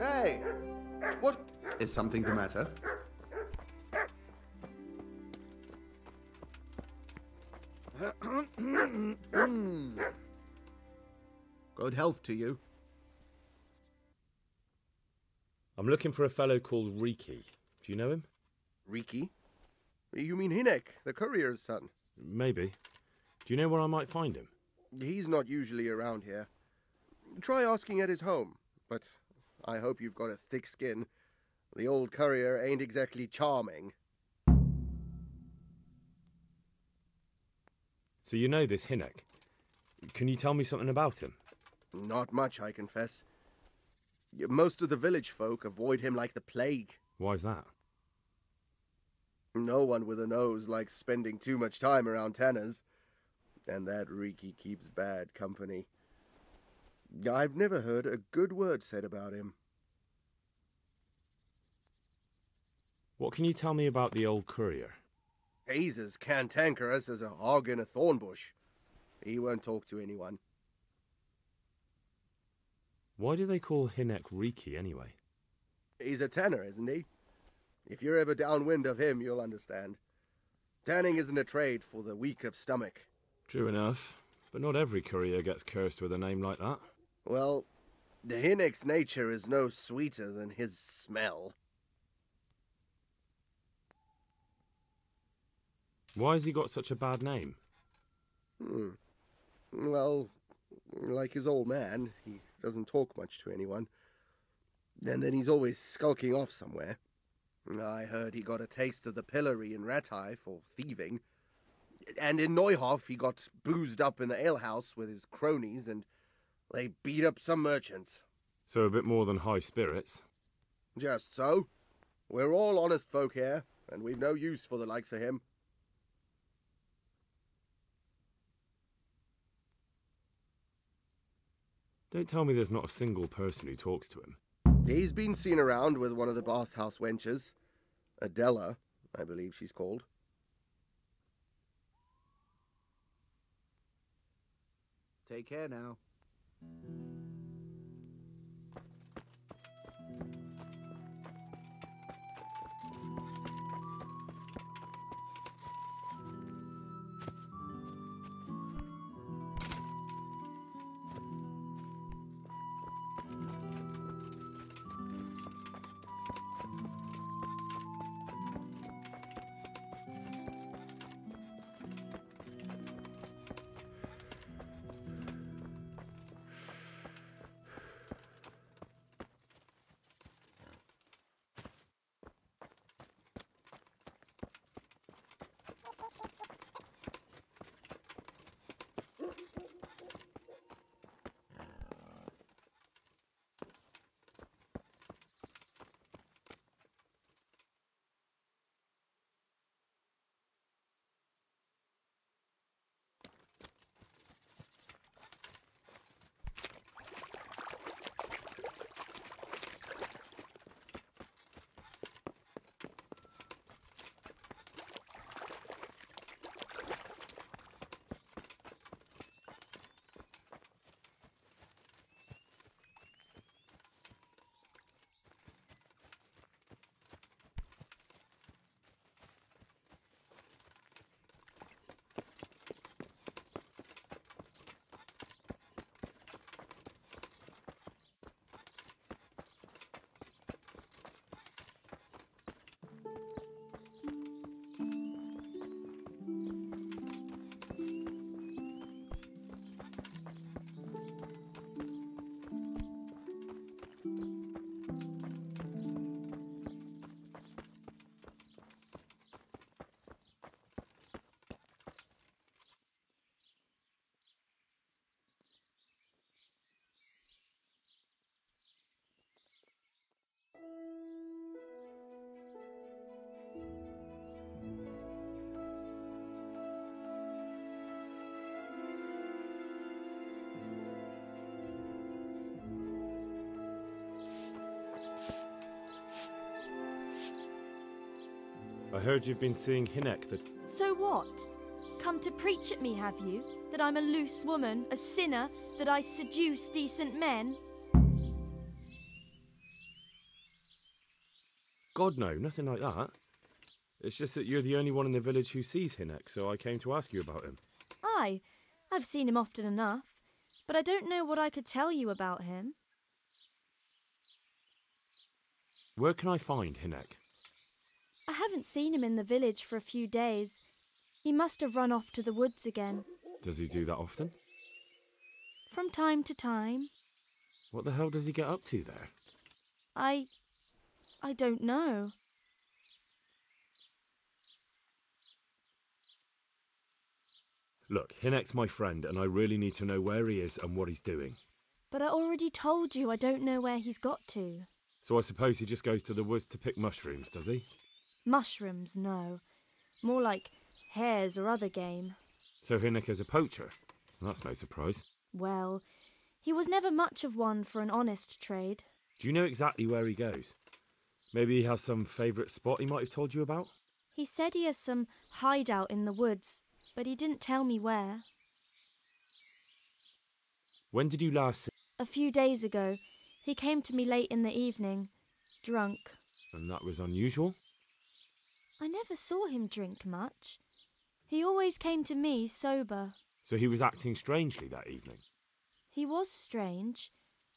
Hey! What? Is something the matter? Good health to you. I'm looking for a fellow called Riki. Do you know him? Riki? You mean Hinek, the courier's son? Maybe. Do you know where I might find him? He's not usually around here. Try asking at his home, but I hope you've got a thick skin. The old courier ain't exactly charming. So you know this Hinek. Can you tell me something about him? Not much, I confess. Most of the village folk avoid him like the plague. Why's that? No one with a nose likes spending too much time around tanners. And that Riki keeps bad company. I've never heard a good word said about him. What can you tell me about the old courier? He's as cantankerous as a hog in a thorn bush. He won't talk to anyone. Why do they call Hinek Riki anyway? He's a tanner, isn't he? If you're ever downwind of him, you'll understand. Tanning isn't a trade for the weak of stomach. True enough, but not every courier gets cursed with a name like that. Well, the Hinek's nature is no sweeter than his smell. Why has he got such a bad name? Well, like his old man, he doesn't talk much to anyone. And then he's always skulking off somewhere. I heard he got a taste of the pillory in Ratai for thieving. And in Neuhof, he got boozed up in the alehouse with his cronies, and they beat up some merchants. So a bit more than high spirits. Just so. We're all honest folk here, and we've no use for the likes of him. Don't tell me there's not a single person who talks to him. He's been seen around with one of the bathhouse wenches. Adela, I believe she's called. Take care now. I heard you've been seeing Hinek the... So what? Come to preach at me, have you? That I'm a loose woman, a sinner, that I seduce decent men? God, no, nothing like that. It's just that you're the only one in the village who sees Hinek, so I came to ask you about him. Aye, I've seen him often enough, but I don't know what I could tell you about him. Where can I find Hinek? I haven't seen him in the village for a few days. He must have run off to the woods again. Does he do that often? From time to time. What the hell does he get up to there? I don't know. Look, Hinek's my friend, and I really need to know where he is and what he's doing. But I already told you I don't know where he's got to. So I suppose he just goes to the woods to pick mushrooms, does he? Mushrooms, no. More like hares or other game. So Hinnick is a poacher? That's no surprise. Well, he was never much of one for an honest trade. Do you know exactly where he goes? Maybe he has some favourite spot he might have told you about? He said he has some hideout in the woods, but he didn't tell me where. When did you last see? A few days ago. He came to me late in the evening, drunk. And that was unusual? I never saw him drink much. He always came to me sober. So he was acting strangely that evening? He was strange.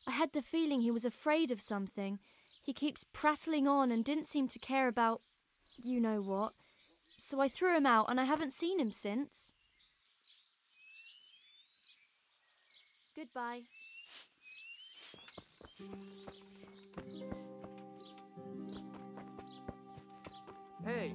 I had the feeling he was afraid of something. He keeps prattling on and didn't seem to care about you know what. So I threw him out and I haven't seen him since. Goodbye. Hey,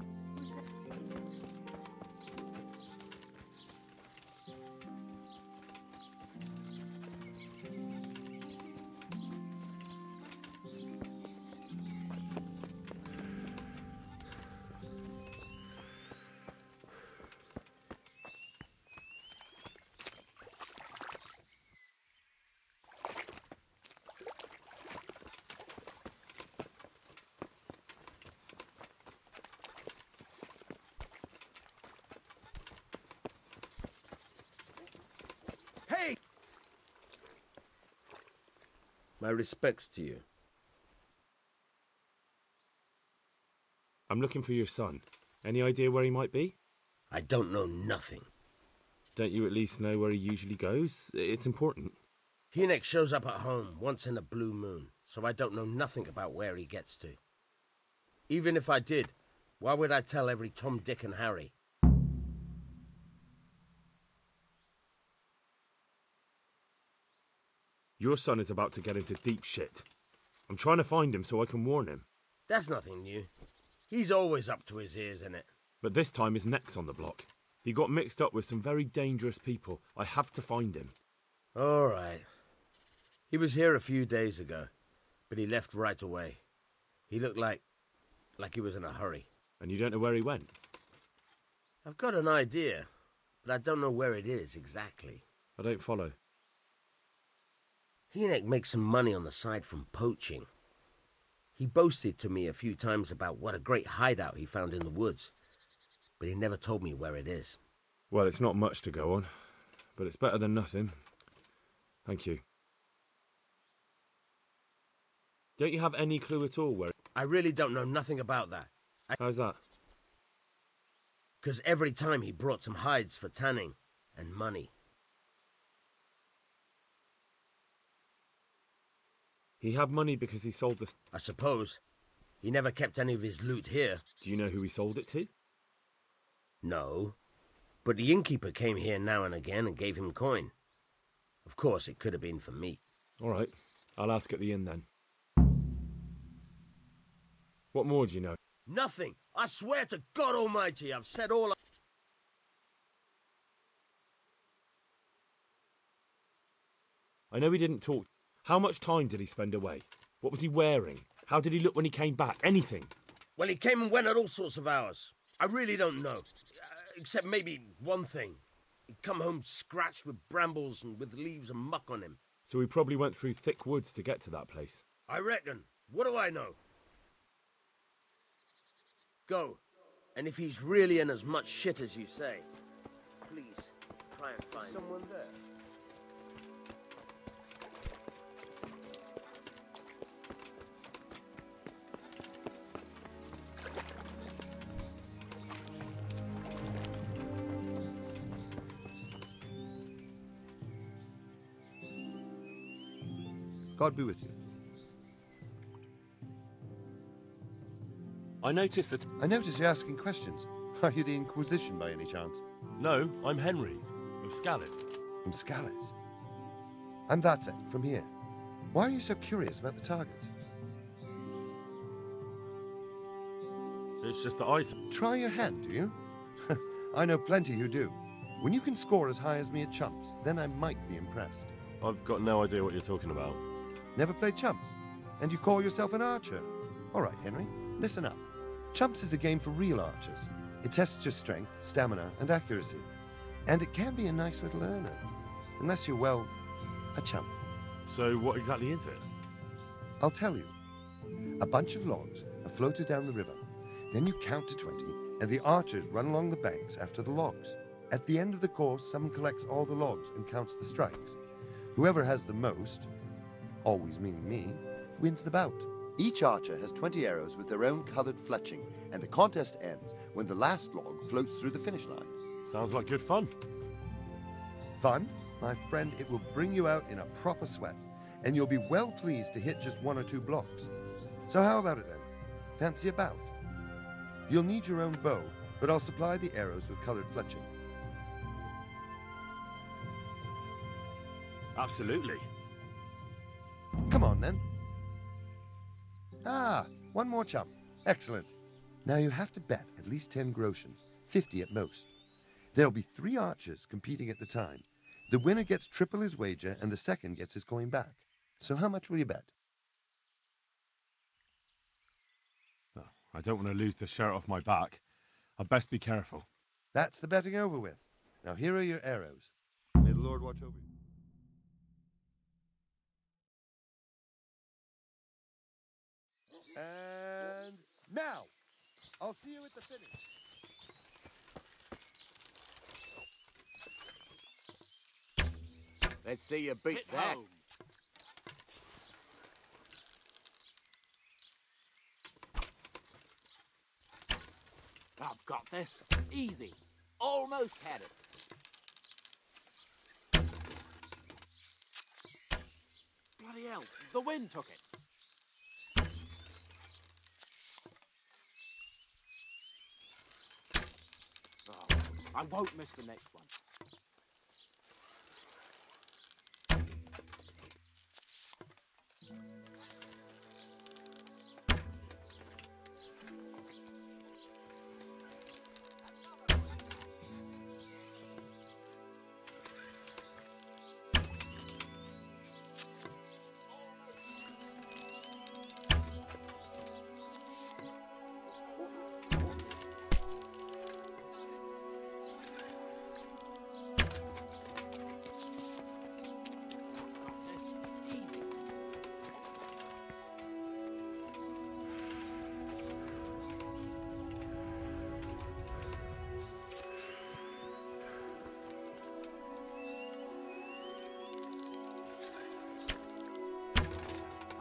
Hey! My respects to you. I'm looking for your son. Any idea where he might be? I don't know nothing. Don't you at least know where he usually goes? It's important. Hinnick shows up at home once in a blue moon, so I don't know nothing about where he gets to. Even if I did, why would I tell every Tom, Dick and Harry? Your son is about to get into deep shit. I'm trying to find him so I can warn him. That's nothing new. He's always up to his ears in it. But this time his neck's on the block. He got mixed up with some very dangerous people. I have to find him. All right. He was here a few days ago, but he left right away. He looked like he was in a hurry. And you don't know where he went? I've got an idea, but I don't know where it is exactly. I don't follow. Hinnick makes some money on the side from poaching. He boasted to me a few times about what a great hideout he found in the woods, but he never told me where it is. Well, it's not much to go on, but it's better than nothing. Thank you. Don't you have any clue at all where... I really don't know nothing about that. How's that? Because every time he brought some hides for tanning and money. He had money because he sold the... I suppose. He never kept any of his loot here. Do you know who he sold it to? No. But the innkeeper came here now and again and gave him coin. Of course, it could have been for me. All right. I'll ask at the inn then. What more do you know? Nothing. I swear to God Almighty, I've said all I know he didn't talk. How much time did he spend away? What was he wearing? How did he look when he came back? Anything? Well, he came and went at all sorts of hours. I really don't know. Except maybe one thing. He'd come home scratched with brambles and with leaves and muck on him. So he probably went through thick woods to get to that place. I reckon. What do I know? Go. And if he's really in as much shit as you say, please try and find someone there. God be with you. I noticed that... I notice you're asking questions. Are you the Inquisition by any chance? No, I'm Henry, of Scalitz. From Scalitz? I'm Vatek, from here. Why are you so curious about the targets? It's just that I... Try your hand, do you? I know plenty who do. When you can score as high as me at chumps, then I might be impressed. I've got no idea what you're talking about. Never played chumps? And you call yourself an archer? All right, Henry, listen up. Chumps is a game for real archers. It tests your strength, stamina, and accuracy. And it can be a nice little earner. Unless you're, well, a chump. So what exactly is it? I'll tell you. A bunch of logs are floated down the river. Then you count to 20, and the archers run along the banks after the logs. At the end of the course, someone collects all the logs and counts the strikes. Whoever has the most, always meaning me, wins the bout. Each archer has 20 arrows with their own coloured fletching, and the contest ends when the last log floats through the finish line. Sounds like good fun. Fun? My friend, it will bring you out in a proper sweat, and you'll be well pleased to hit just 1 or 2 blocks. So how about it then? Fancy a bout? You'll need your own bow, but I'll supply the arrows with coloured fletching. Absolutely. Come on, then. Ah, 1 more chump. Excellent. Now you have to bet at least 10 groschen, 50 at most. There'll be 3 archers competing at the time. The winner gets triple his wager, and the second gets his coin back. So how much will you bet? Oh, I don't want to lose the shirt off my back. I'd best be careful. That's the betting over with. Now here are your arrows. May the Lord watch over you. And now, I'll see you at the finish. Let's see you beat that. Home. I've got this. Easy. Almost had it. Bloody hell, the wind took it. Oh, I won't miss the next one.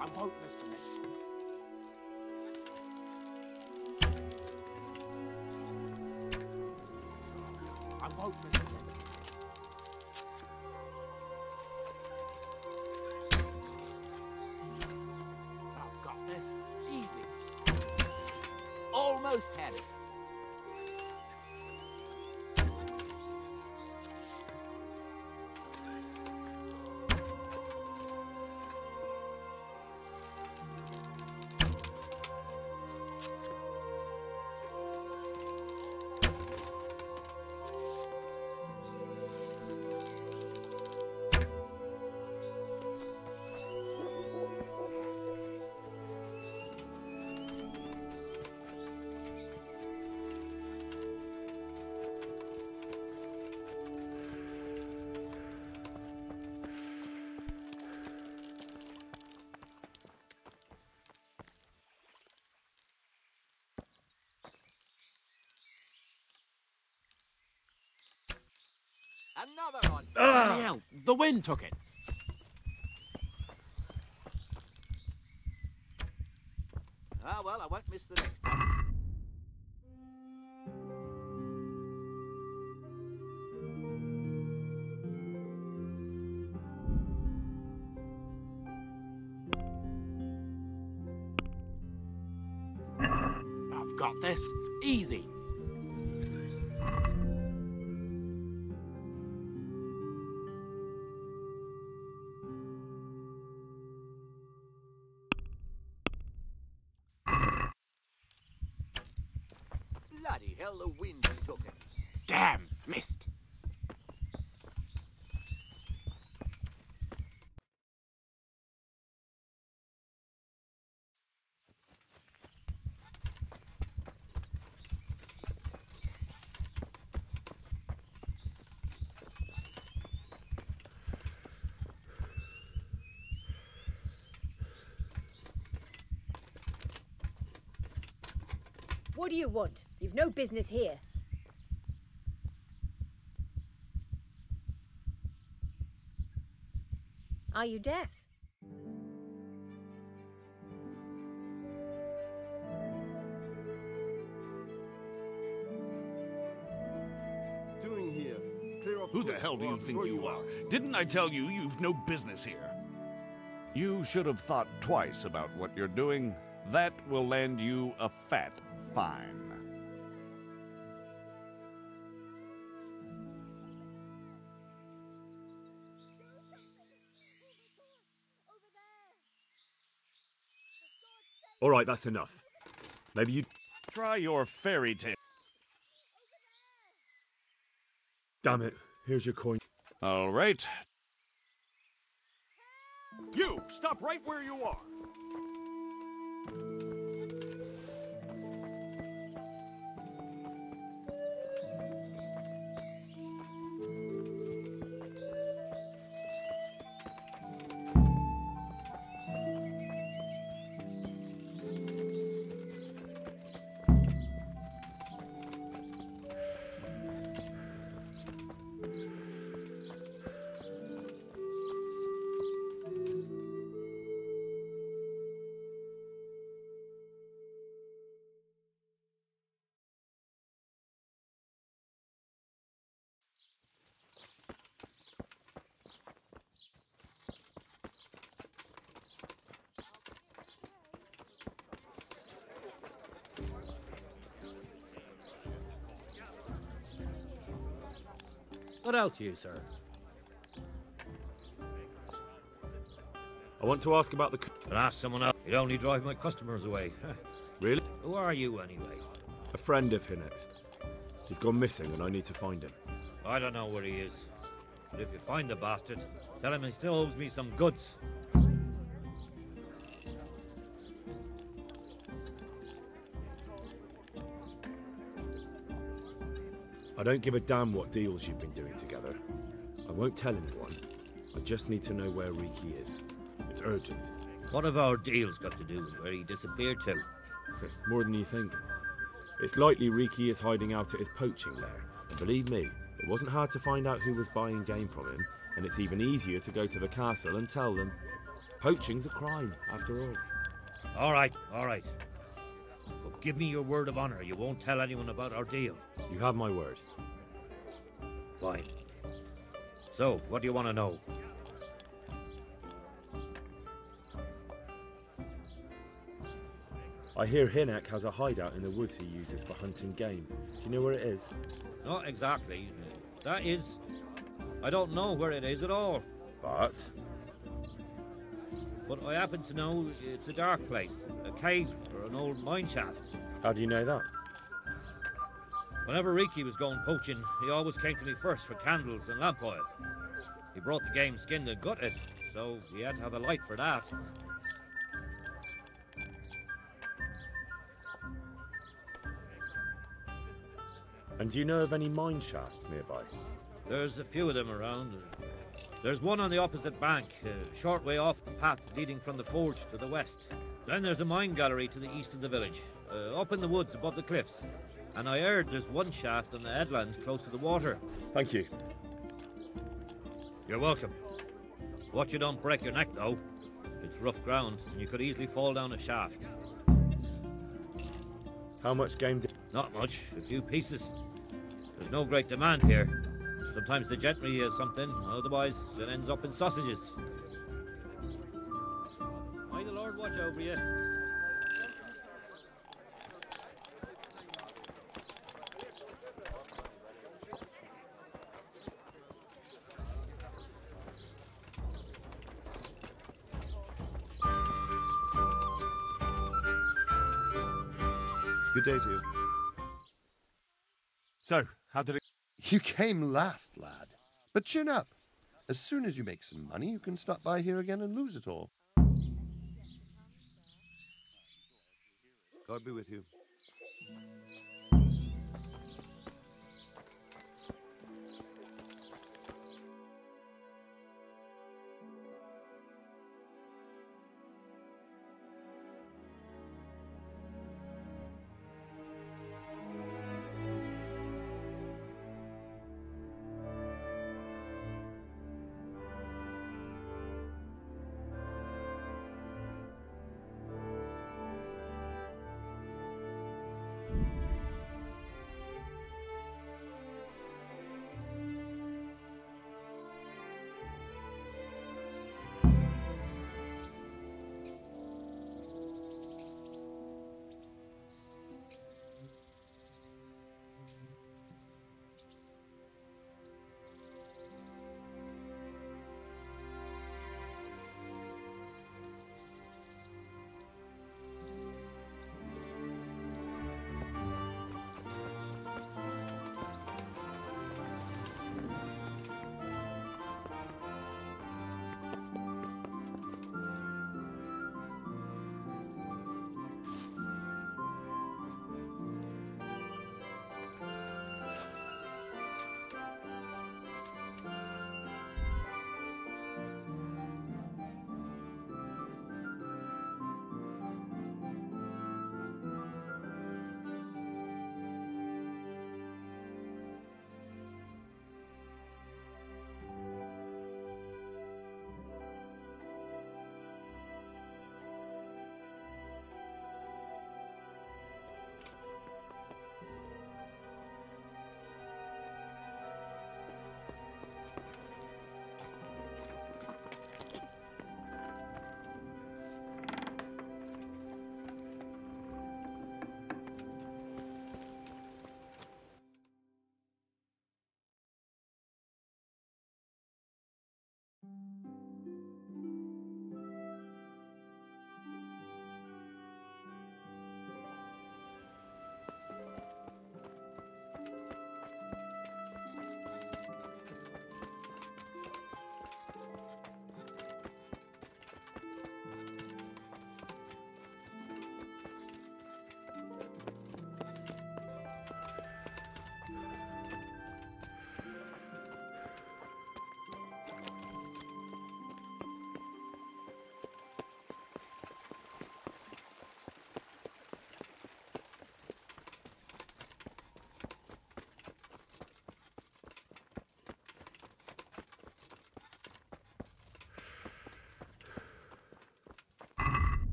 I won't miss the next one. I won't miss the next one. I've got this. Easy. Almost had it. Another one. Bloody hell, the wind took it. Ah, well, I won't miss the next one. I've got this. Easy. Bloody hell, the wind took it. Damn, missed. What do you want? You've no business here. Are you deaf? Doing here? Clear off. Who the hell do you think you are? Didn't I tell you you've no business here? You should have thought twice about what you're doing. That will land you a fat fine. All right, that's enough. Maybe you... Try your fairy tale. Damn it. Here's your coin. All right. You! Stop right where you are! What else, you, sir? I want to ask about the... Ask someone else. You'd only drive my customers away. Really? Who are you, anyway? A friend of Hinek's. He's gone missing and I need to find him. I don't know where he is. But if you find the bastard, tell him he still owes me some goods. I don't give a damn what deals you've been doing together. I won't tell anyone. I just need to know where Riki is. It's urgent. What have our deals got to do with where he disappeared to? More than you think. It's likely Riki is hiding out at his poaching lair. And believe me, it wasn't hard to find out who was buying game from him, and it's even easier to go to the castle and tell them. Poaching's a crime, after all. All right, all right. But give me your word of honor you won't tell anyone about our deal. You have my word. Fine. So, what do you want to know? I hear Hinek has a hideout in the woods he uses for hunting game. Do you know where it is? Not exactly. That is... I don't know where it is at all. But I happen to know it's a dark place. A cave or an old mine shaft. How do you know that? Whenever Riki was going poaching, he always came to me first for candles and lamp oil. He brought the game skinned and gutted, so he had to have a light for that. And do you know of any mine shafts nearby? There's a few of them around. There's one on the opposite bank, a short way off the path leading from the forge to the west. Then there's a mine gallery to the east of the village, up in the woods above the cliffs. And I heard there's one shaft on the headlands close to the water. Thank you. You're welcome. Watch you don't break your neck, though. It's rough ground, and you could easily fall down a shaft. How much game did... Not much, a few pieces. There's no great demand here. Sometimes the gentry has something, otherwise it ends up in sausages. May the Lord watch over you. Good day to you. So, how did it... You came last, lad. But chin up. As soon as you make some money, you can stop by here again and lose it all. God be with you.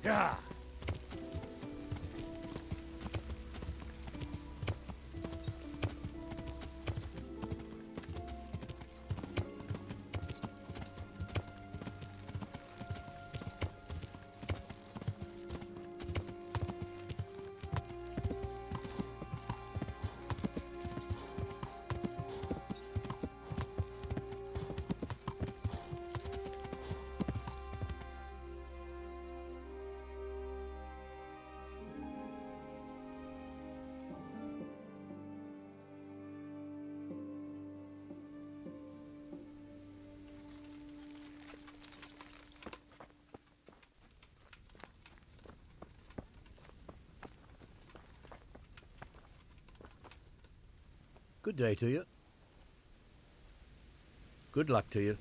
Yeah. Good day to you. Good luck to you.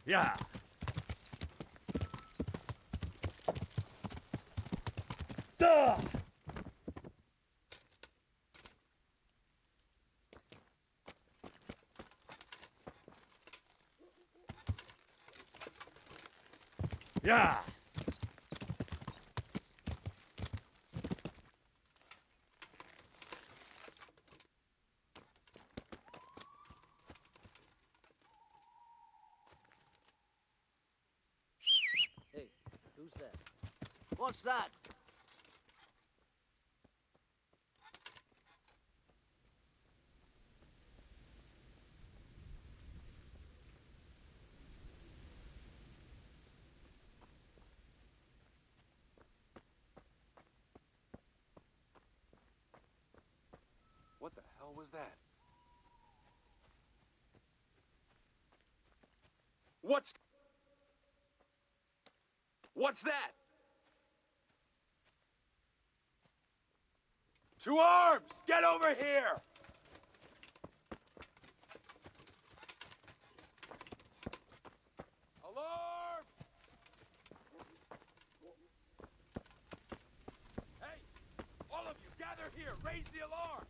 Yeah. Duh! Yeah. Hey, who's that? What's that? What the hell was that? What's that? To arms! Get over here! Alarm! Hey! All of you, gather here! Raise the alarm!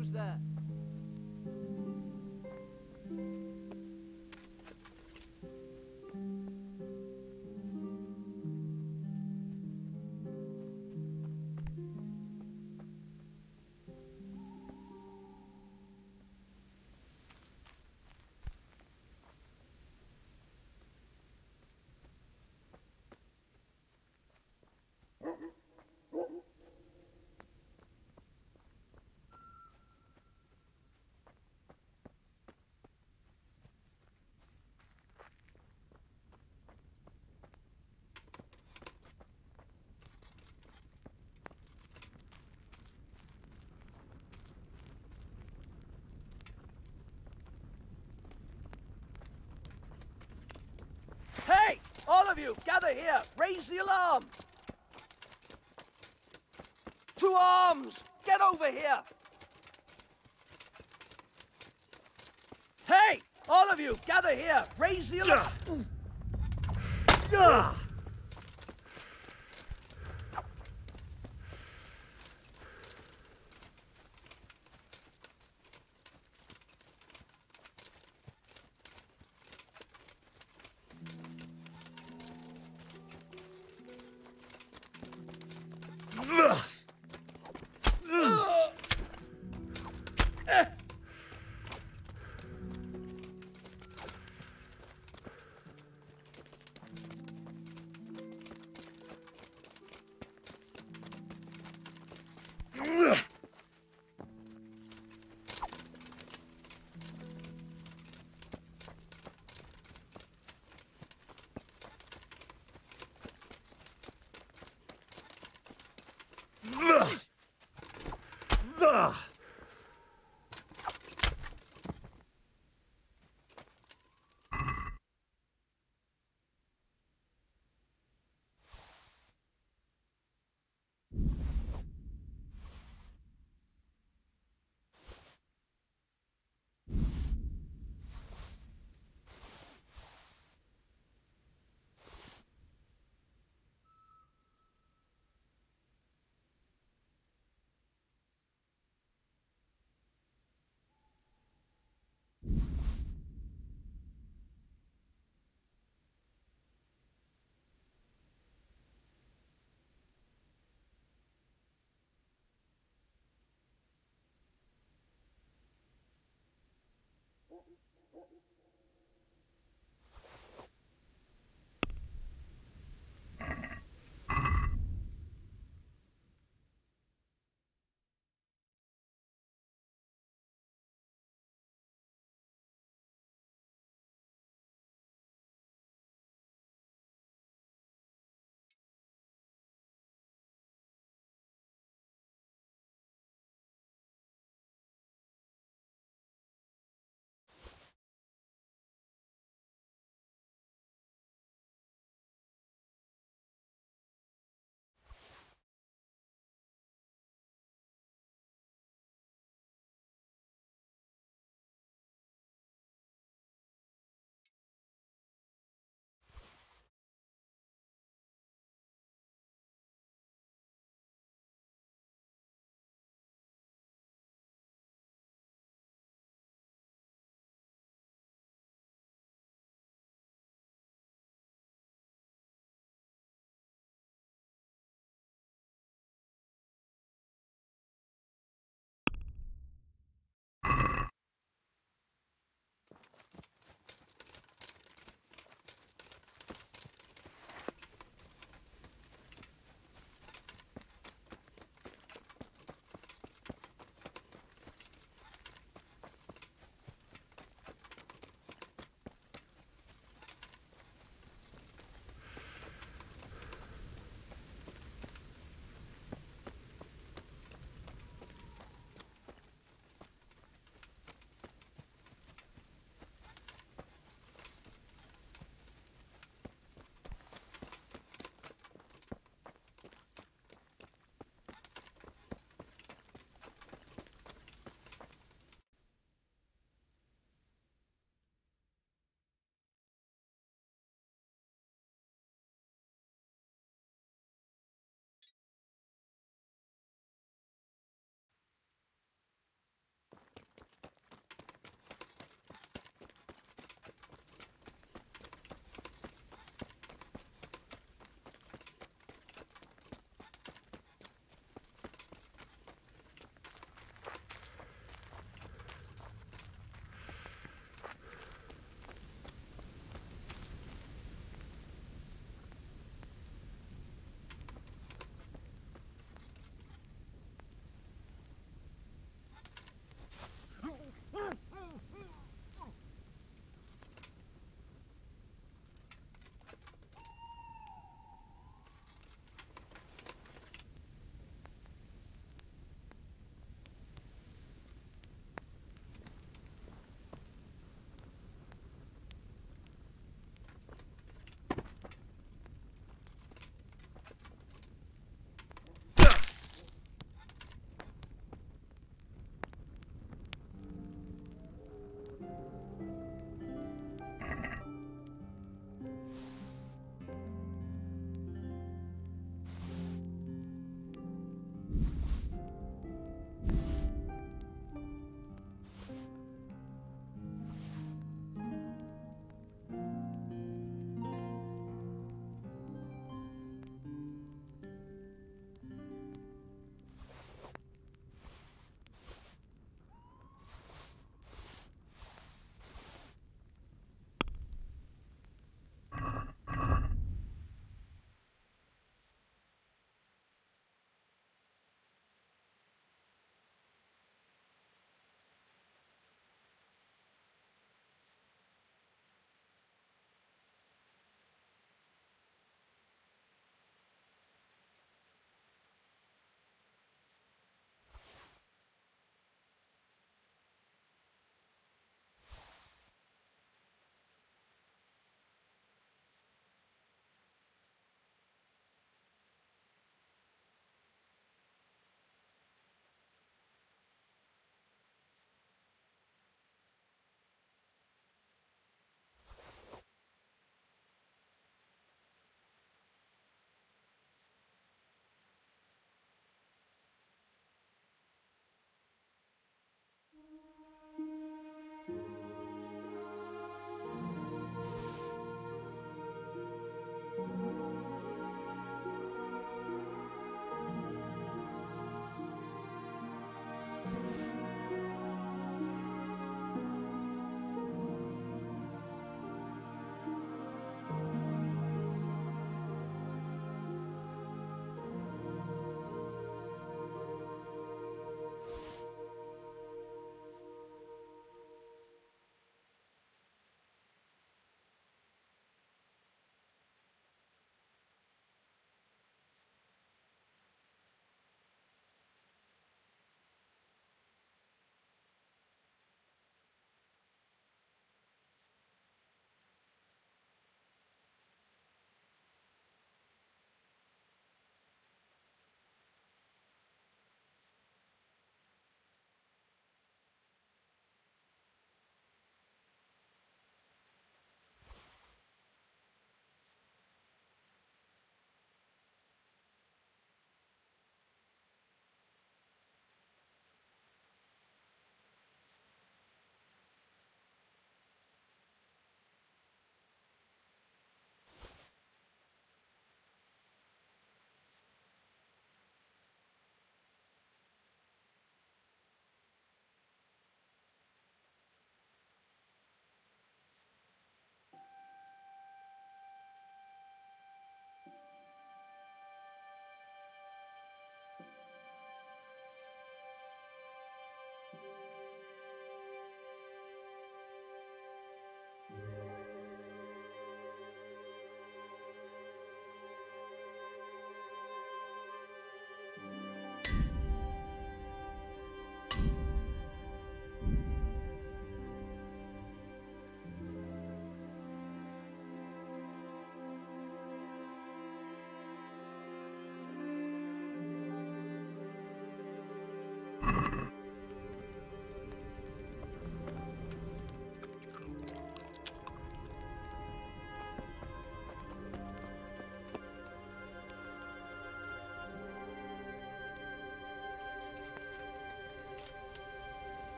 Who's there? Hey! All of you, gather here! Raise the alarm! To arms! Get over here! Hey! All of you, gather here! Raise the alarm!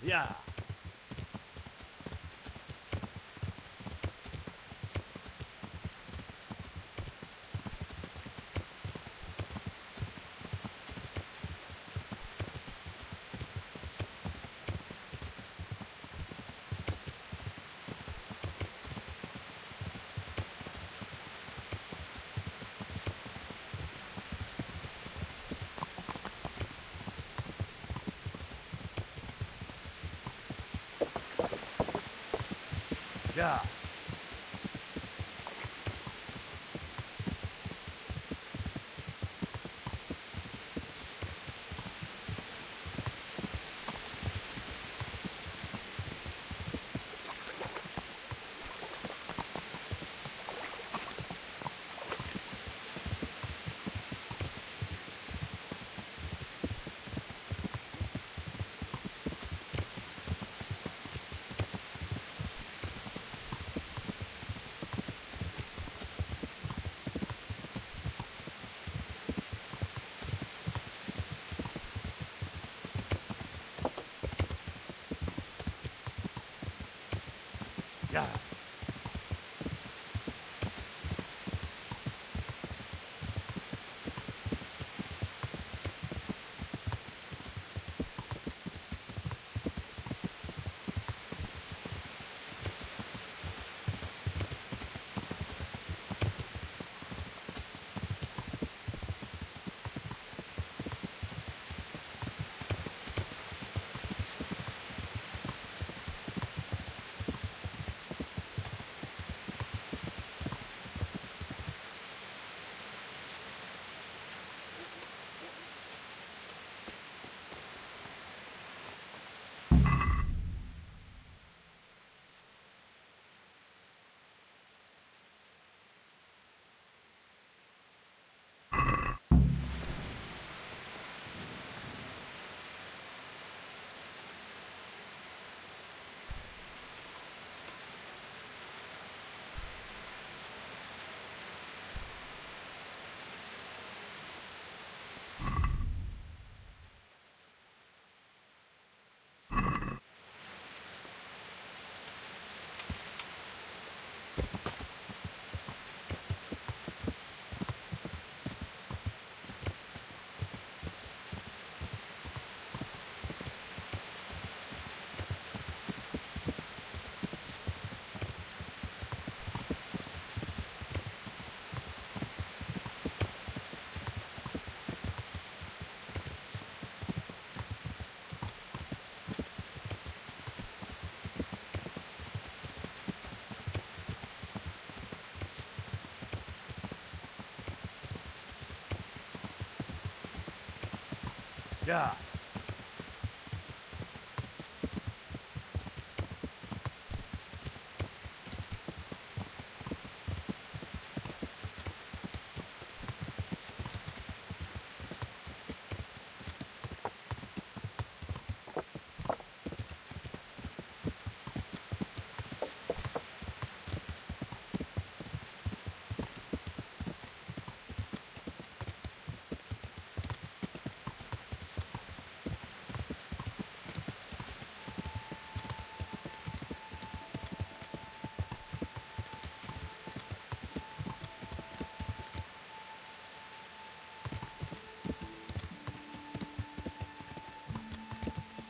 Yeah. Yeah. Yeah. Yeah.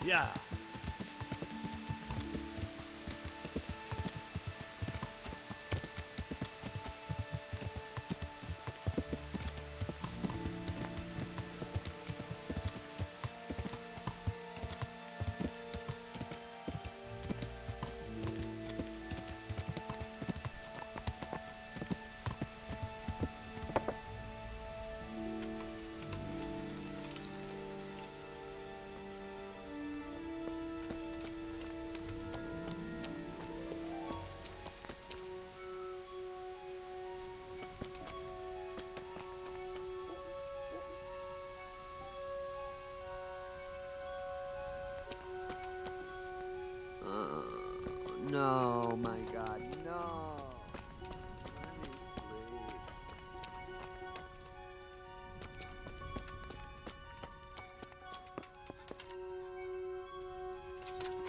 Yeah. No, my God, no. Let me sleep.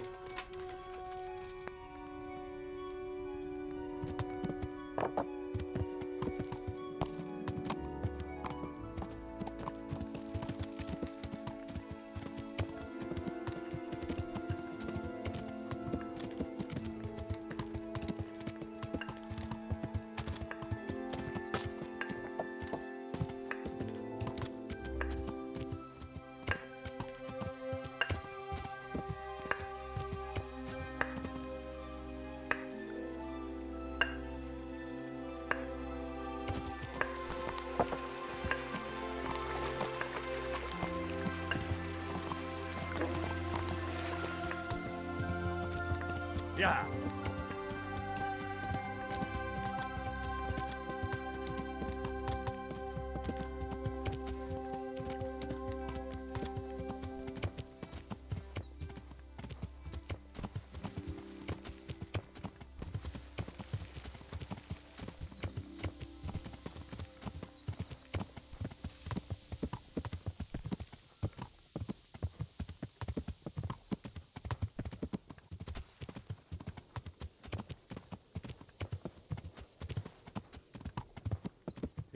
Yeah.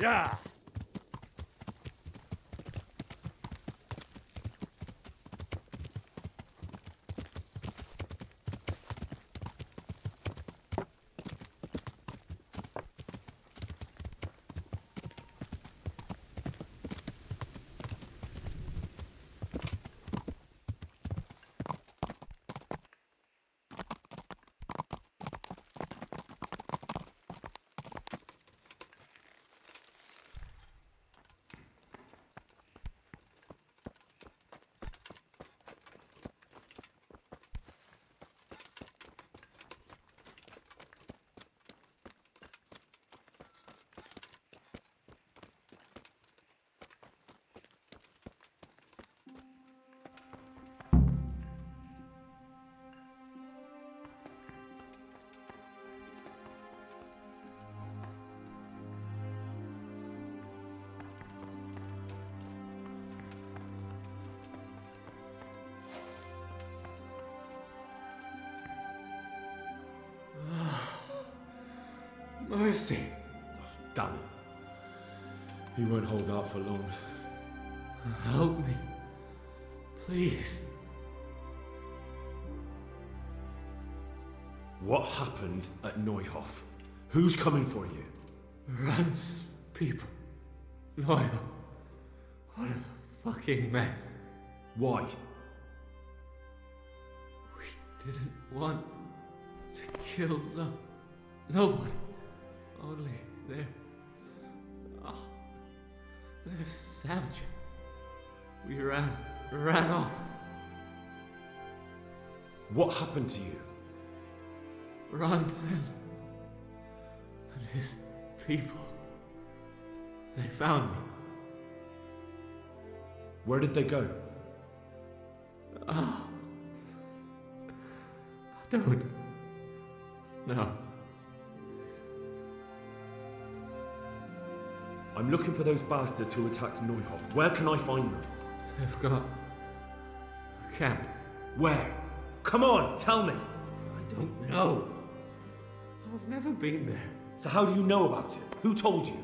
Yeah. Mercy. Damn it. He won't hold out for long. Help me. Please. What happened at Neuhof? Who's coming for you? Rance people. Loyal. What a fucking mess. Why? We didn't want to kill nobody. Only they're savages. We ran off. What happened to you? Rance and his people. They found me. Where did they go? Oh. I don't know. I'm looking for those bastards who attacked Neuhof. Where can I find them? They've got a camp. Where? Come on, tell me. I don't know. I've never been there. So how do you know about it? Who told you?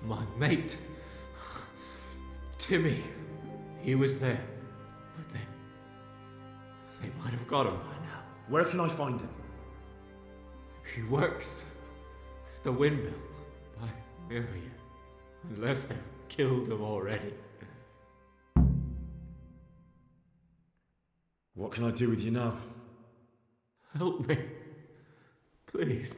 My mate. Timmy. He was there. But they might have got him by now. Where can I find him? He works at the windmill by Miriam. Unless they've killed him already. What can I do with you now? Help me. Please.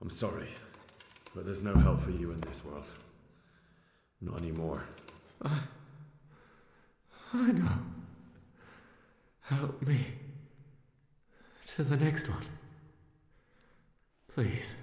I'm sorry, but there's no help for you in this world. Not anymore. I know. Help me. To the next one. Please.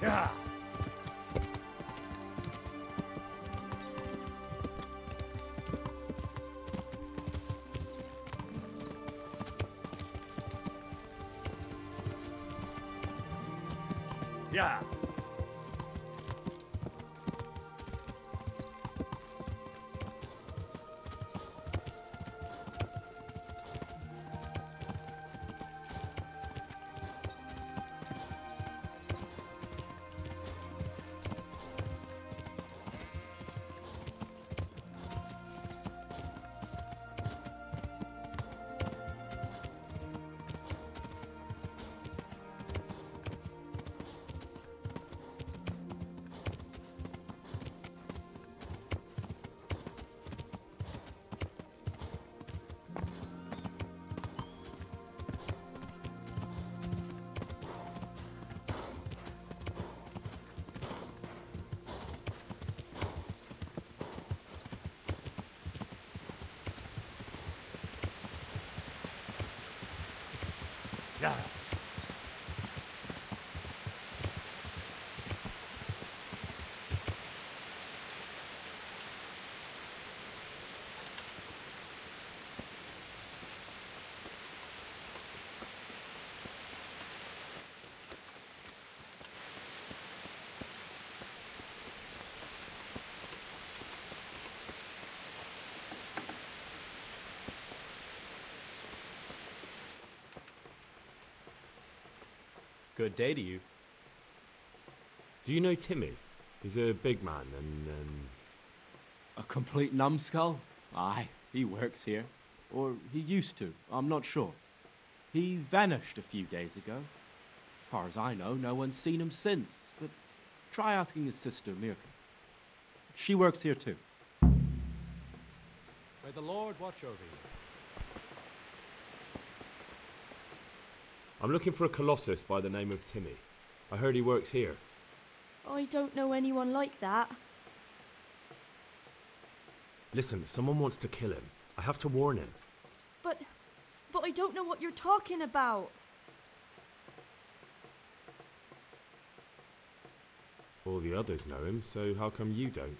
Yeah. Yeah. Yeah. Good day to you. Do you know Timmy? He's a big man and, A complete numbskull? Aye, he works here. Or he used to, I'm not sure. He vanished a few days ago. Far as I know, no one's seen him since, but try asking his sister, Mirka. She works here too. May the Lord watch over you. I'm looking for a colossus by the name of Timmy. I heard he works here. I don't know anyone like that. Listen, someone wants to kill him. I have to warn him. But I don't know what you're talking about. All the others know him, so how come you don't?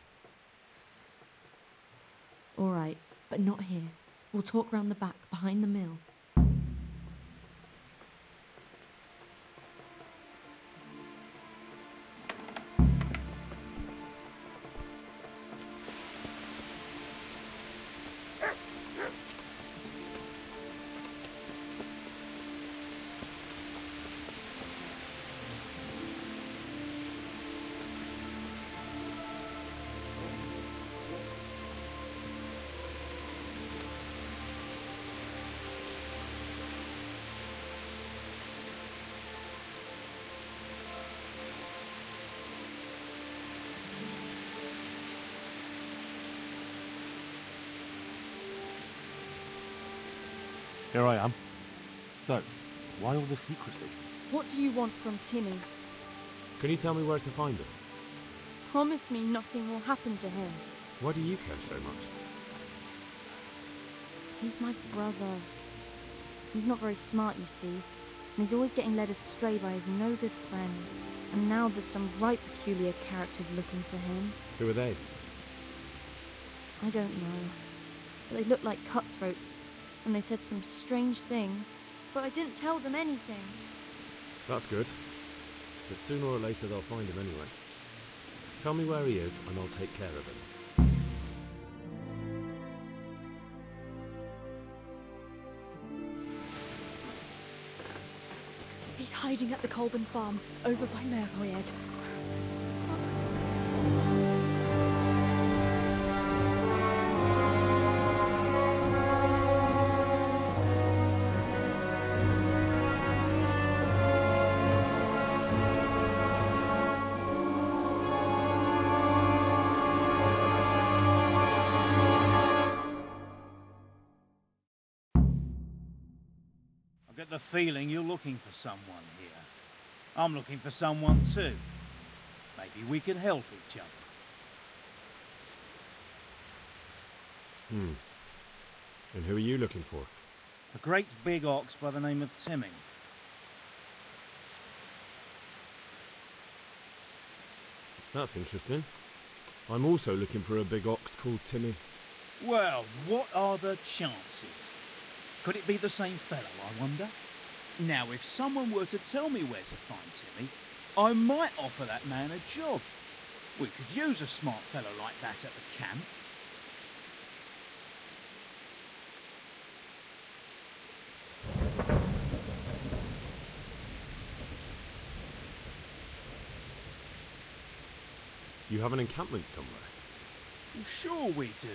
All right, but not here. We'll talk round the back, behind the mill. Here I am. So, why all the secrecy? What do you want from Timmy? Can you tell me where to find him? Promise me nothing will happen to him. Why do you care so much? He's my brother. He's not very smart, you see, and he's always getting led astray by his no-good friends. And now there's some right peculiar characters looking for him. Who are they? I don't know. But they look like cutthroats, and they said some strange things, but I didn't tell them anything. That's good. But sooner or later they'll find him anyway. Tell me where he is, and I'll take care of him. He's hiding at the Colburn farm, over by Merhoyed. I get the feeling you're looking for someone here. I'm looking for someone too. Maybe we can help each other. And who are you looking for? A great big ox by the name of Timmy. That's interesting. I'm also looking for a big ox called Timmy. Well, what are the chances? Could it be the same fellow, I wonder? Now, if someone were to tell me where to find Timmy, I might offer that man a job. We could use a smart fellow like that at the camp. You have an encampment somewhere? Well, sure we do.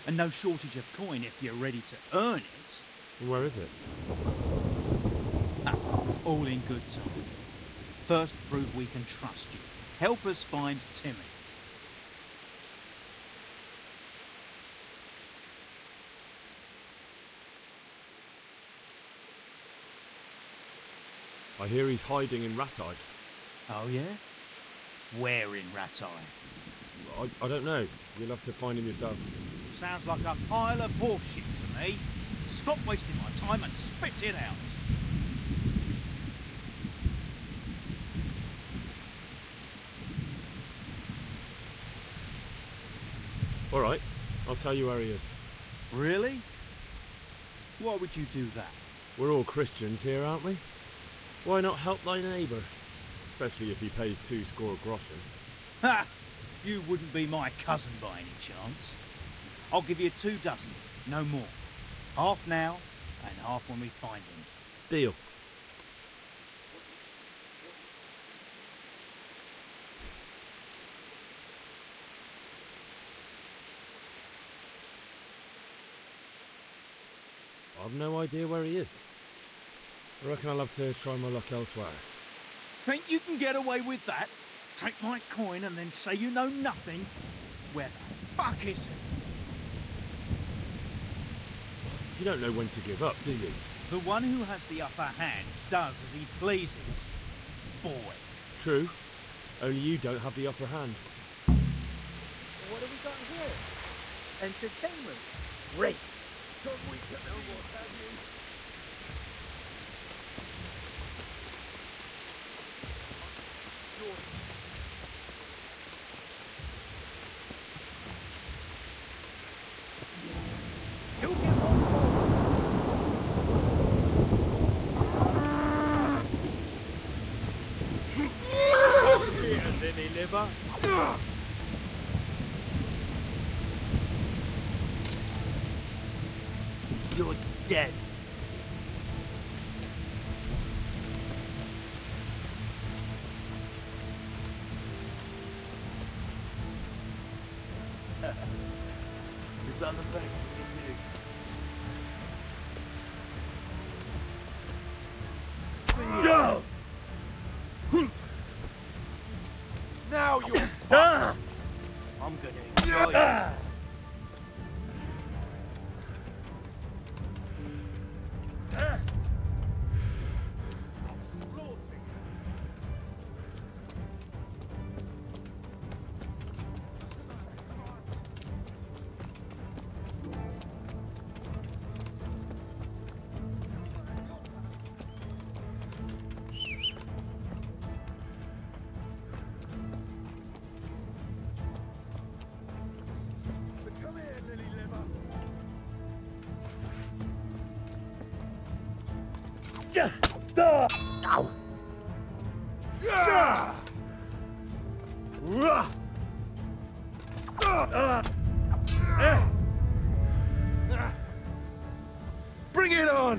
And no shortage of coin if you're ready to earn it. Where is it? Ah, all in good time. First, prove we can trust you. Help us find Timmy. I hear he's hiding in Ratai. Oh, yeah? Where in Ratai? I don't know. You'll have to find him yourself. Sounds like a pile of horseshit to me. Stop wasting my time and spit it out. All right, I'll tell you where he is. Really? Why would you do that? We're all Christians here, aren't we? Why not help thy neighbour? Especially if he pays 2 score groschen. Ha! You wouldn't be my cousin by any chance. I'll give you 2 dozen, no more. Half now, and half when we find him. Deal. I've no idea where he is. I reckon I'll have to try my luck elsewhere. Think you can get away with that? Take my coin and then say you know nothing? Where the fuck is he? You don't know when to give up, do you? The one who has the upper hand does as he pleases. Boy. True. Only you don't have the upper hand. What have we got here? Entertainment. Great. Come we can almost have you. You get on Here, Lily Liver. You're dead. Is that the best we can do? Go! Now you're fucked. I'm gonna enjoy this. Come here, Lily Liver. Ow! Bring it on!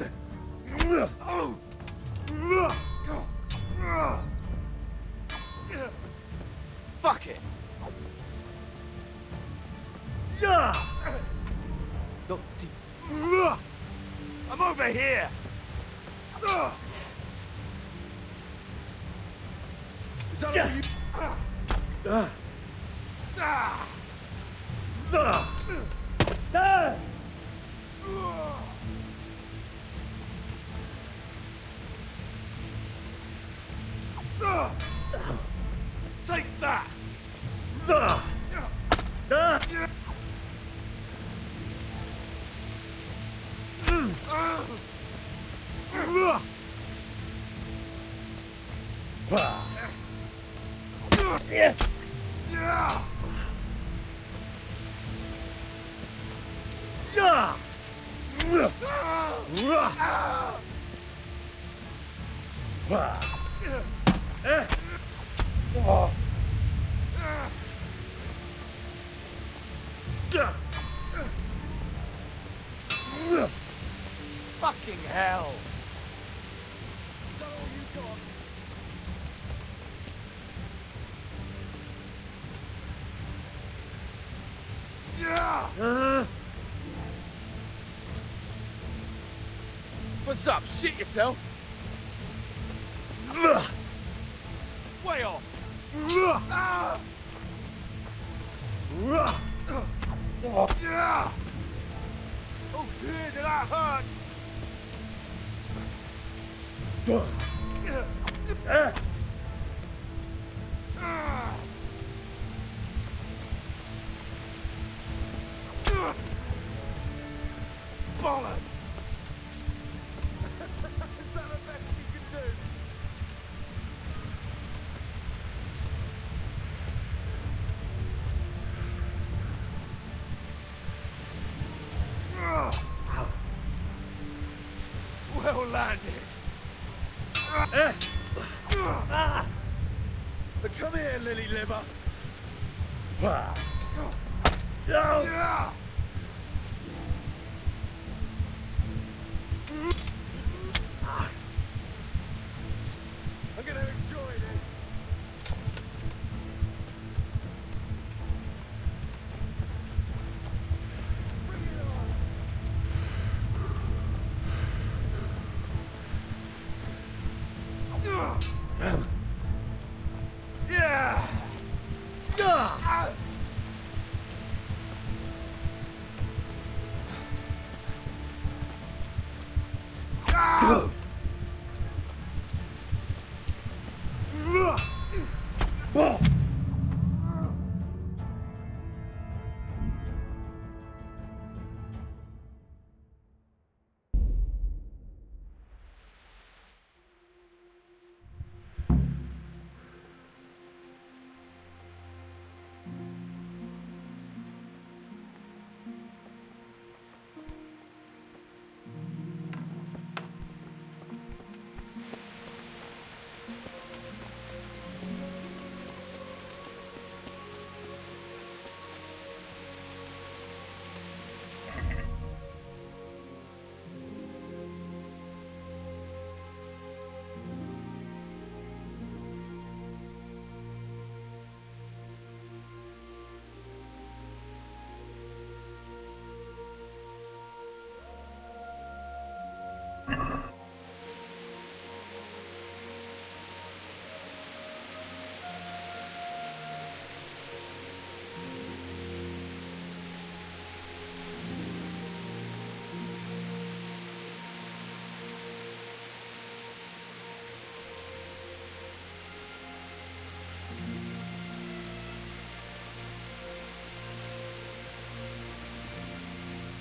Fuck it! Don't see. I'm over here! Is that all you... Take that! Fucking hell! Is that all you got? Yeah! What's up? Shit yourself? Way off! Oh dear, that hurts! Bollocks! Is that the best you can do? Well landed. But come here, lily liver. Yeah. I'm gonna enjoy this. Yeah!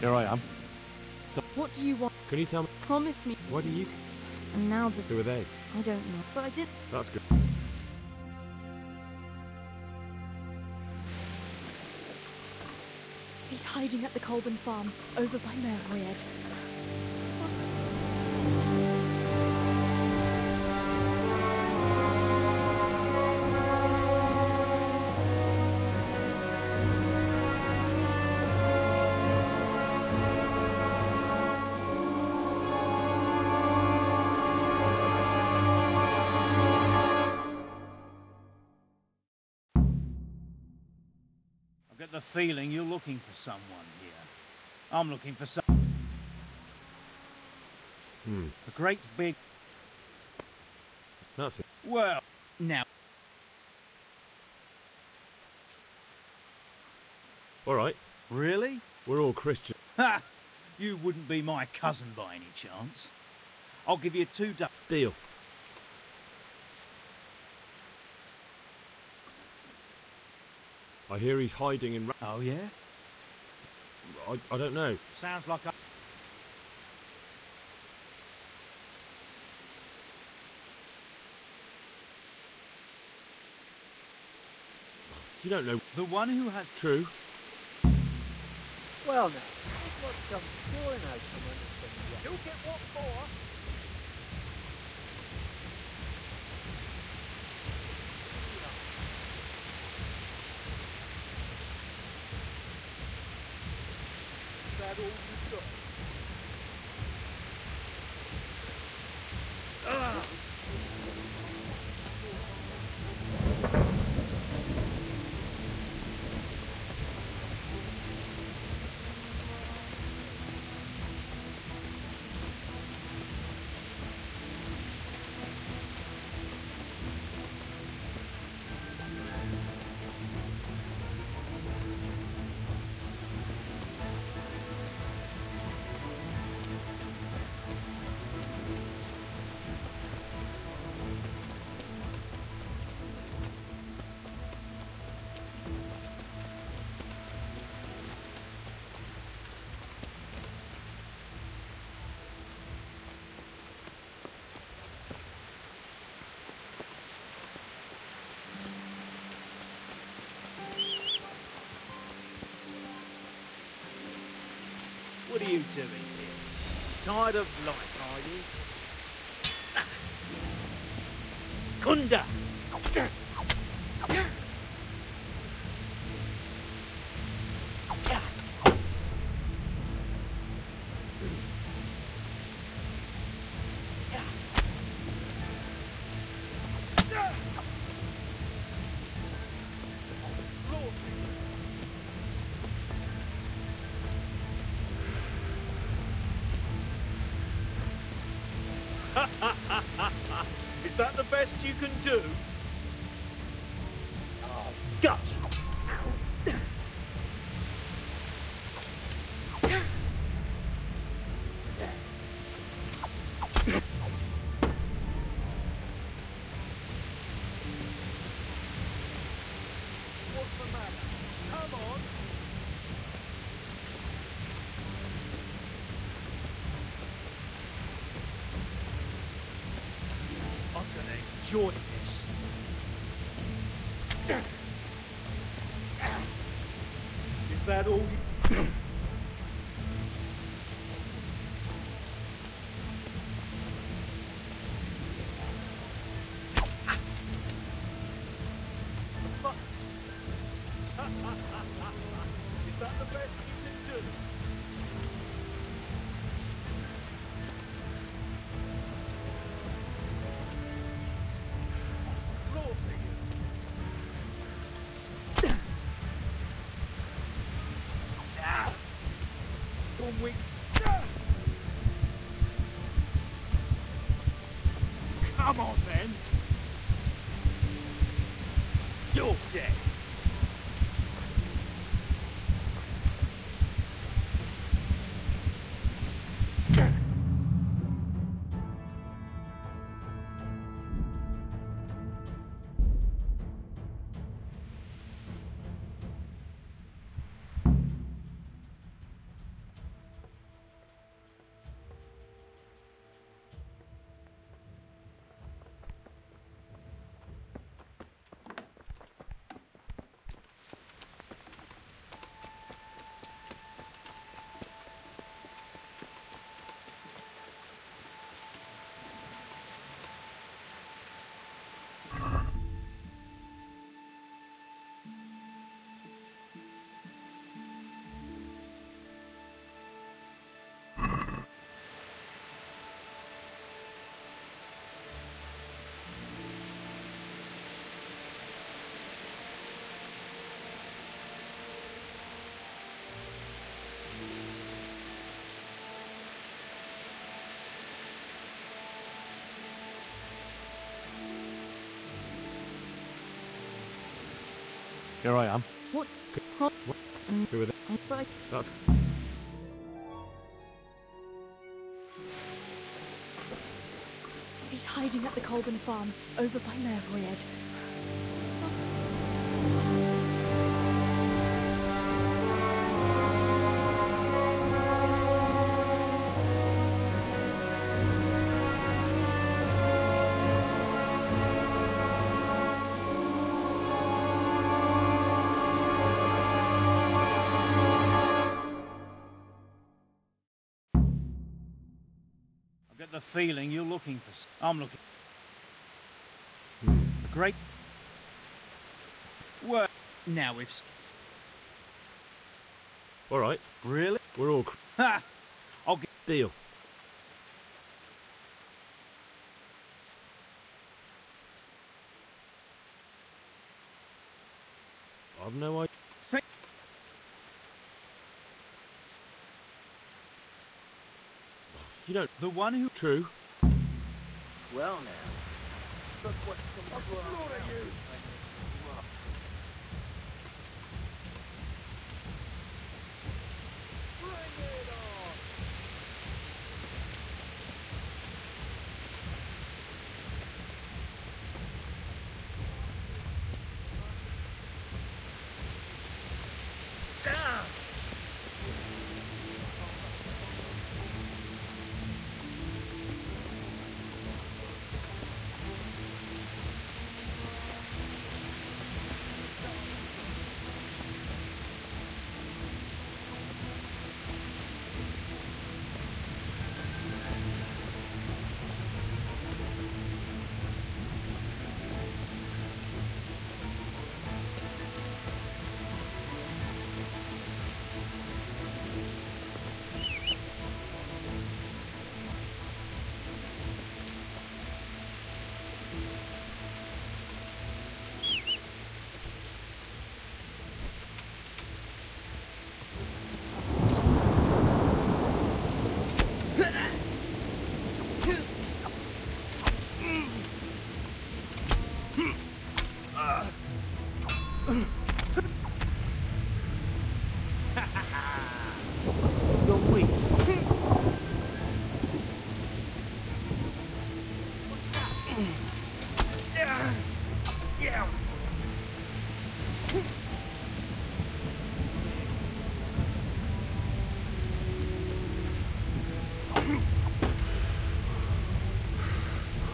Here I am. So, What do you want? can you tell me? Promise me. What do you? And now the... Who are they? I don't know. But I did... That's good. He's hiding at the Colburn farm, over by Merryhead. I get the feeling you're looking for someone here. I'm looking for some... A great big... That's it. Well, now... All right. Really? We're all Christian. Ha! You wouldn't be my cousin by any chance. I'll give you 2 ducks. Deal. I hear he's hiding in... Oh, yeah? I don't know. Sounds like a... You don't know. The one who has... True. Well, now, this was some pouring out from understanding. You get what for? Is that all you've got? What are you doing here? Tired of life, are you? Kunda! Is that the best you can do? Oh, gotcha! What's the matter? Come on! I'm gonna enjoy this. Is that all you... Is that the best you can do? Come on, then. You're dead. Here I am. What? What? Who are they? But That's... he's hiding at the Colburn farm, over by Merried. the feeling you're looking for. I'm looking. Great. Well, now we've. All right. Really? We're all. Ha! I'll get. Deal. I've no idea. You don't. The one who. True. Well now, look what's come slaughter you! Bring it on! Down! You're weak. Yeah.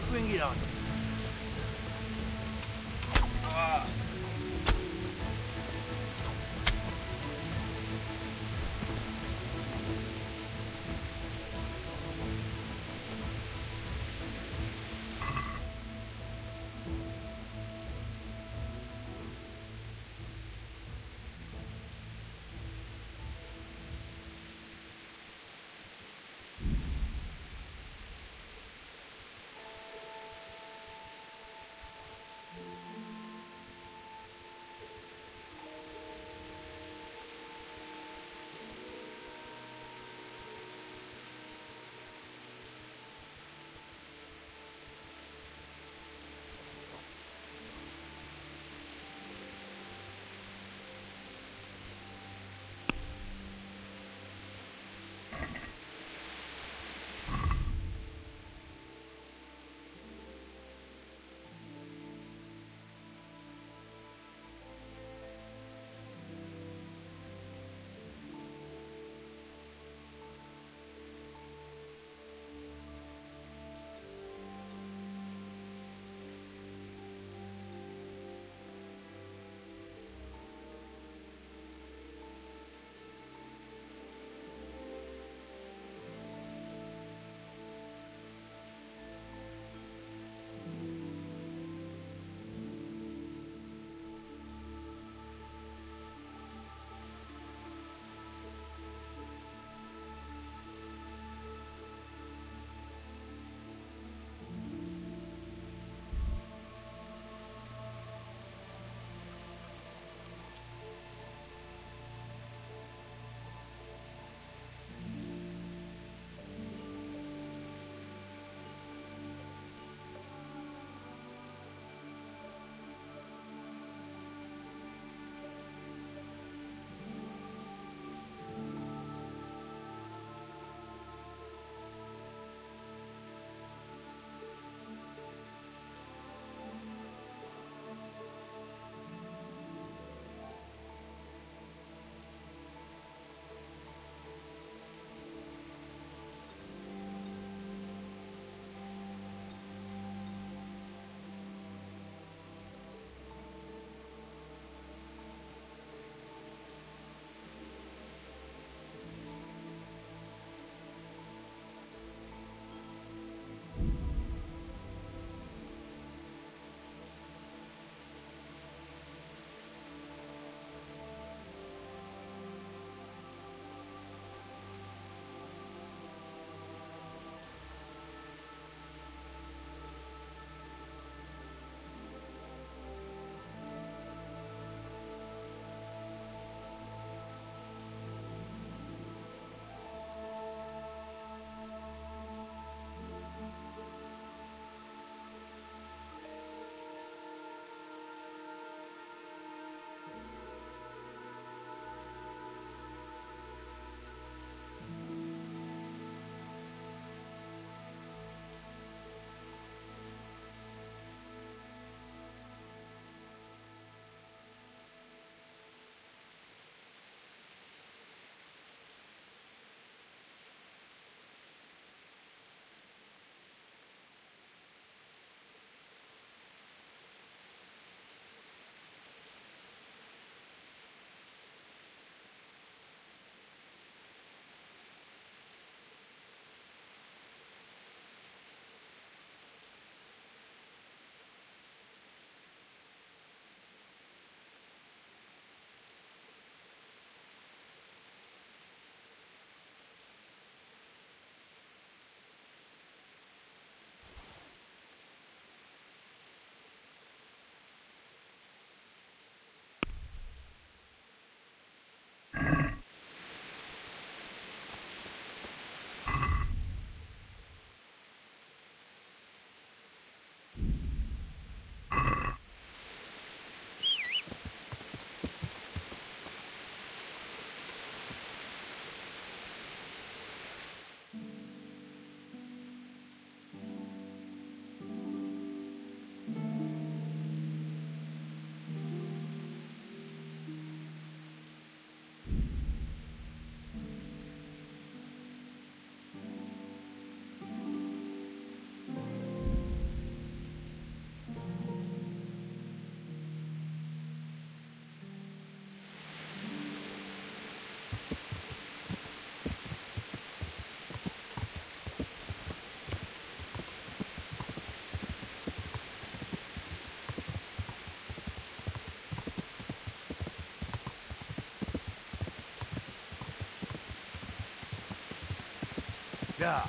Bring it on. Yeah.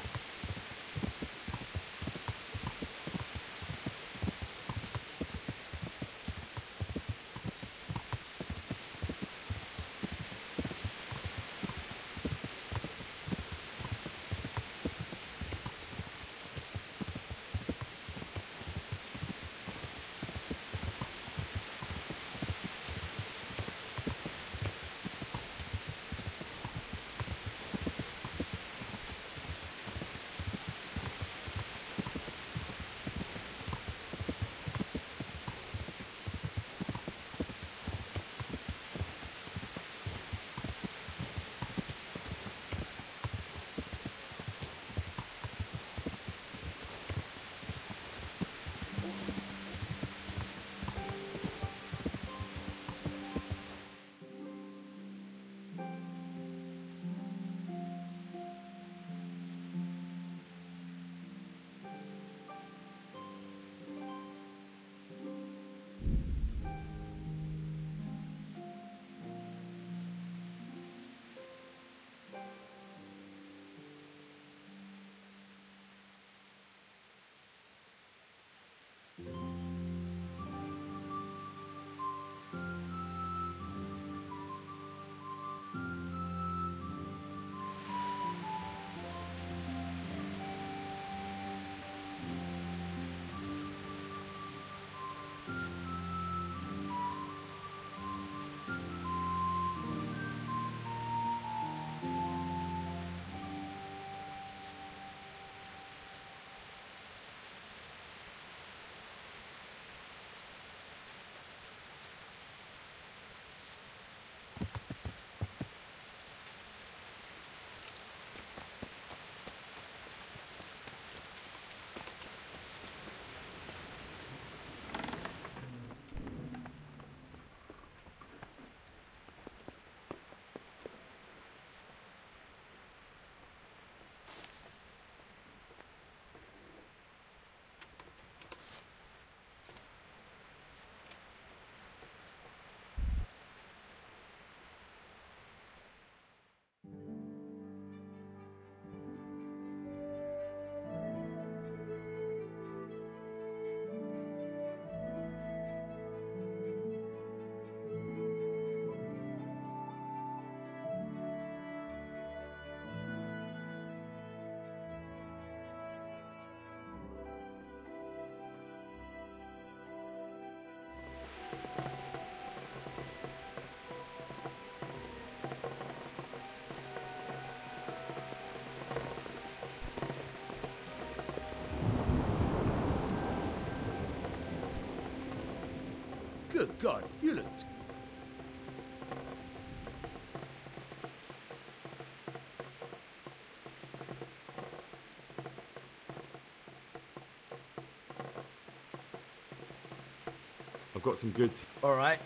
Good God, you look... I've got some goods. All right.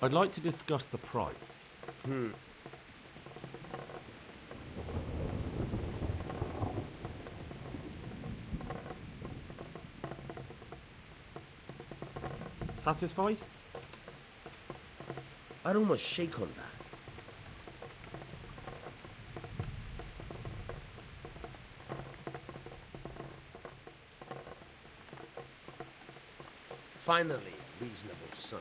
I'd like to discuss the price. Satisfied? I'd almost shake on that. Finally, reasonable sum.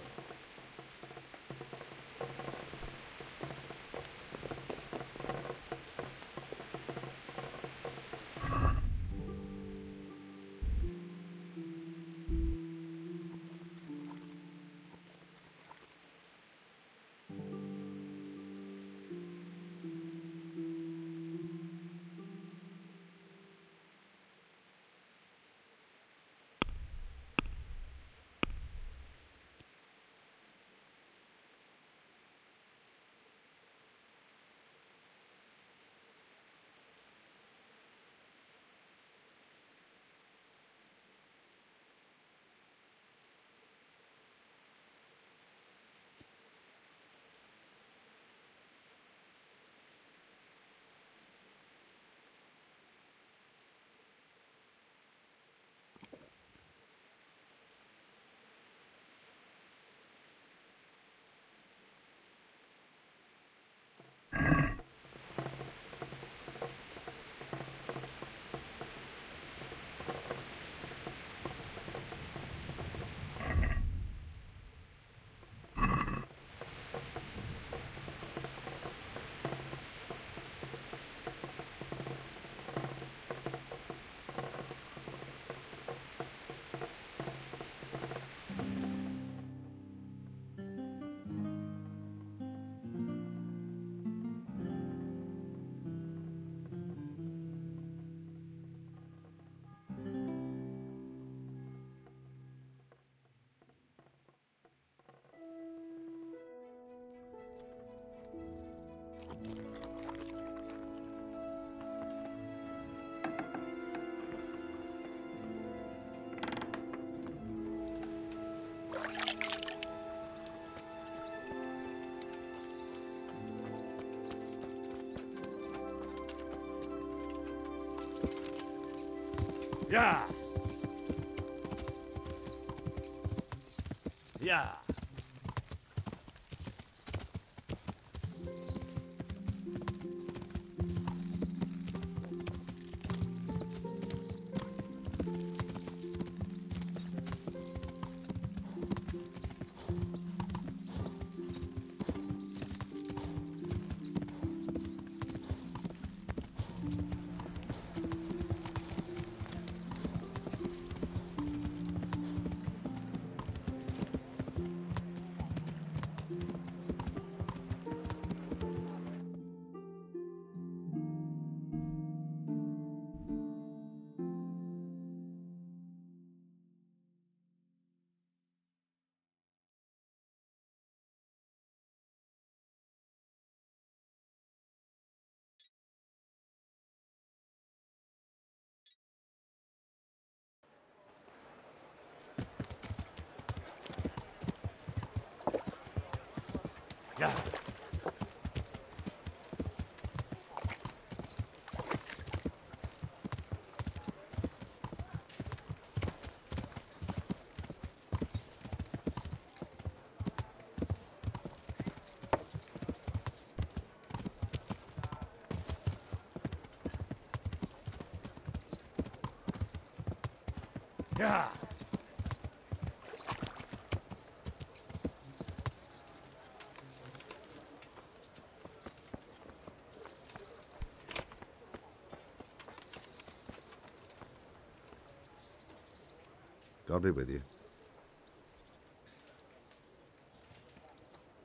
Yeah. Yeah. Yeah. Yeah. God be with you.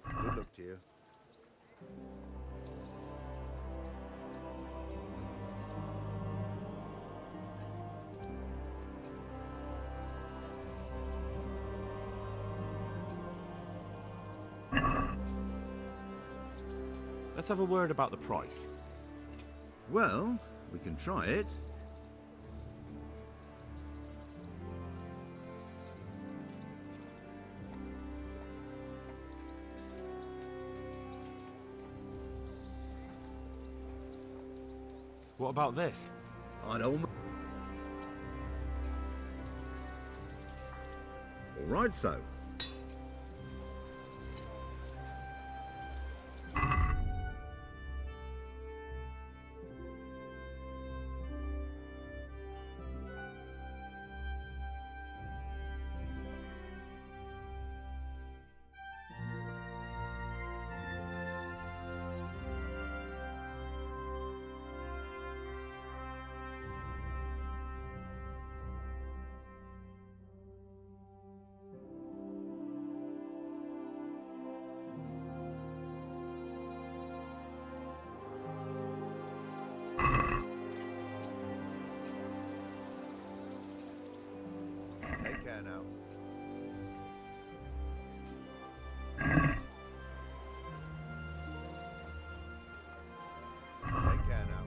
Good luck to you. Let's have a word about the price. Well, we can try it. What about this? I'd almost... All right, so. Take care now. Take care now.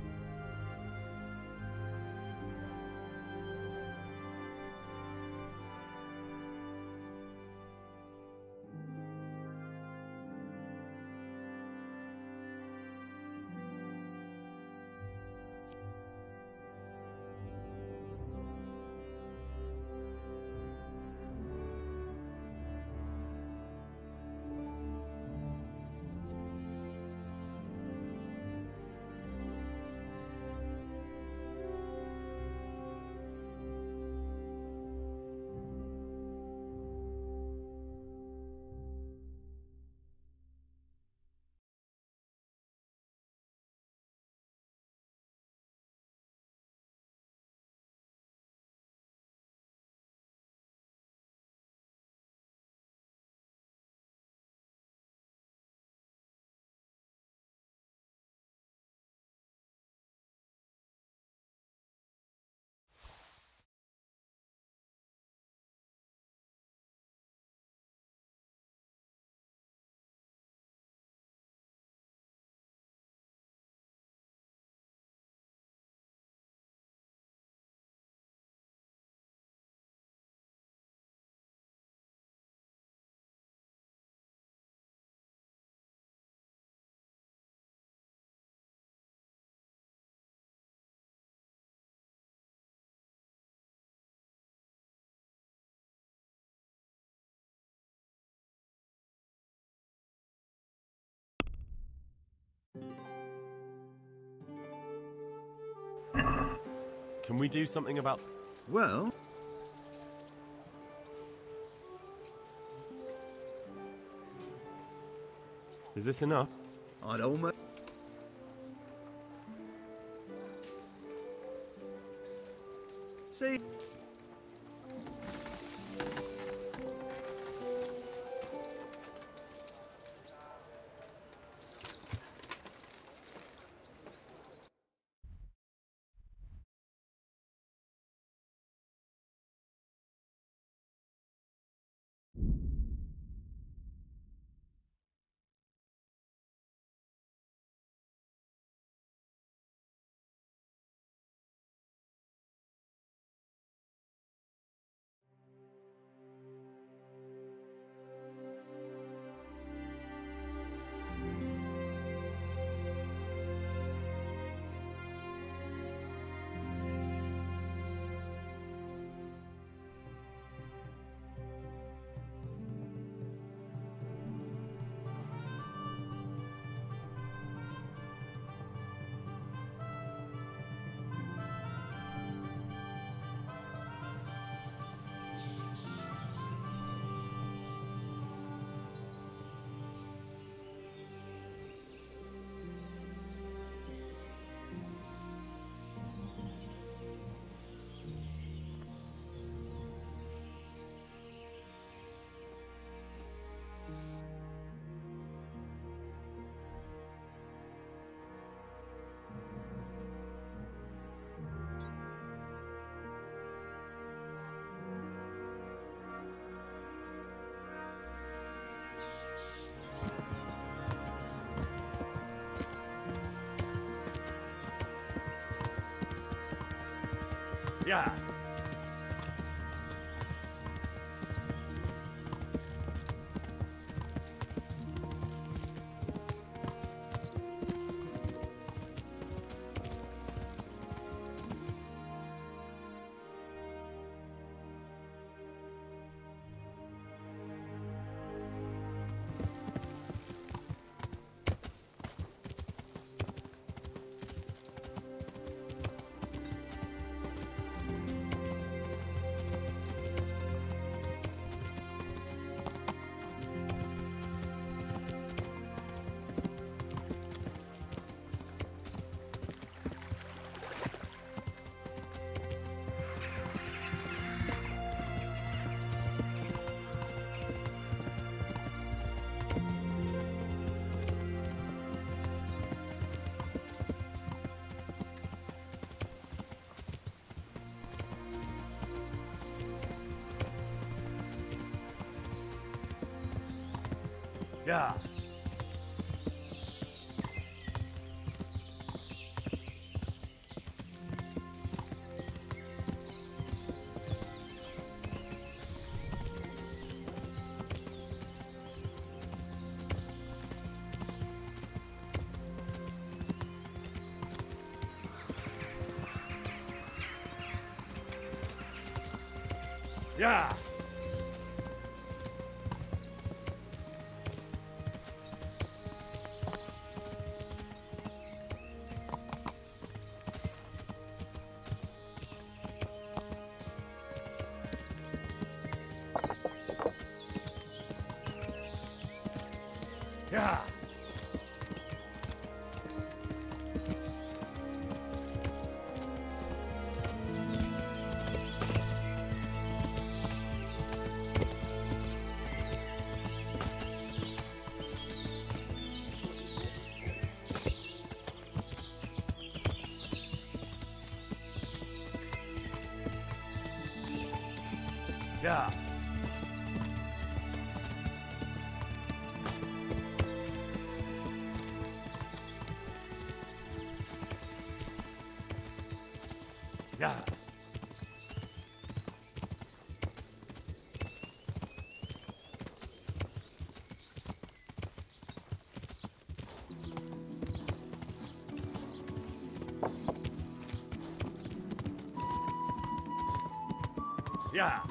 Can we do something about... Well... Is this enough? I'd almost... See... Yeah. Yeah. Yeah. Yeah. Yeah. Yeah. Yeah.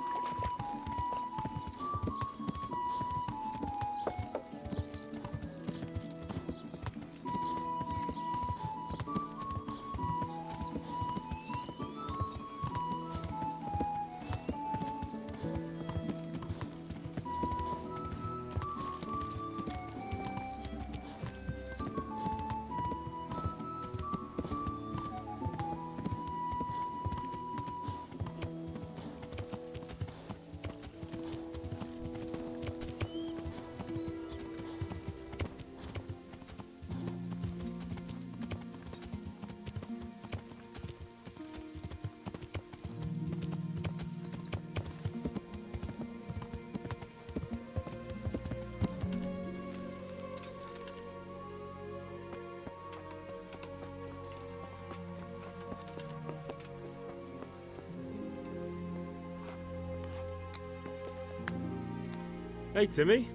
Hey, Timmy.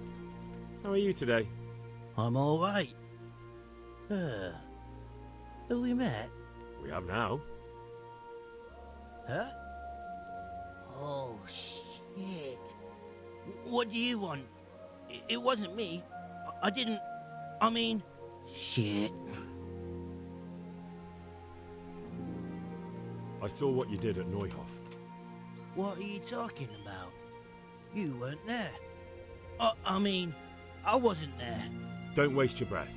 How are you today? I'm all right. Have we met? We have now. Huh? Oh, shit. What do you want? It wasn't me. I didn't... I mean... Shit. I saw what you did at Neuhof. What are you talking about? You weren't there. I mean, I wasn't there. Don't waste your breath.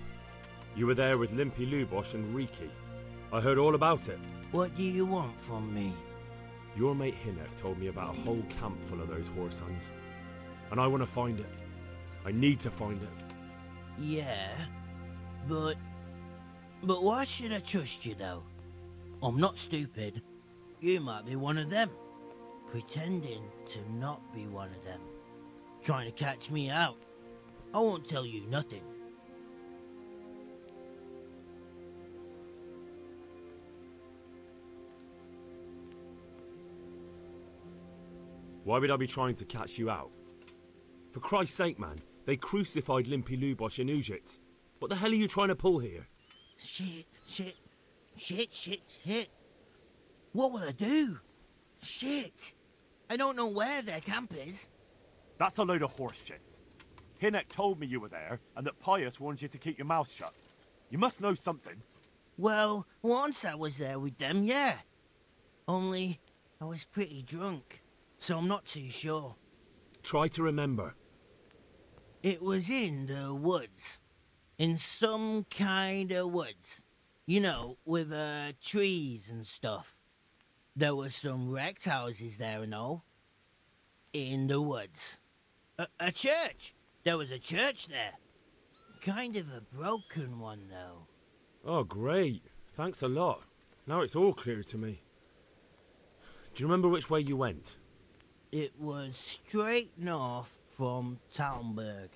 You were there with Limpy Lubosh and Riki. I heard all about it. What do you want from me? Your mate Hinek told me about a whole camp full of those horse hunts. And I want to find it. I need to find it. Yeah, but why should I trust you, though? I'm not stupid. You might be one of them. Pretending to not be one of them. Trying to catch me out. I won't tell you nothing. Why would I be trying to catch you out? For Christ's sake, man, they crucified Limpy Lubosh in Ujits. What the hell are you trying to pull here? Shit. What will I do? Shit. I don't know where their camp is. That's a load of horse shit. Hinek told me you were there, and that Pius warned you to keep your mouth shut. You must know something. Well, once I was there with them, yeah. Only, I was pretty drunk, so I'm not too sure. Try to remember. It was in the woods. In some kind of woods. You know, with trees and stuff. There were some wrecked houses there and all. In the woods. A church! There was a church there. Kind of a broken one, though. Oh, great. Thanks a lot. Now it's all clear to me. Do you remember which way you went? It was straight north from Talmberg.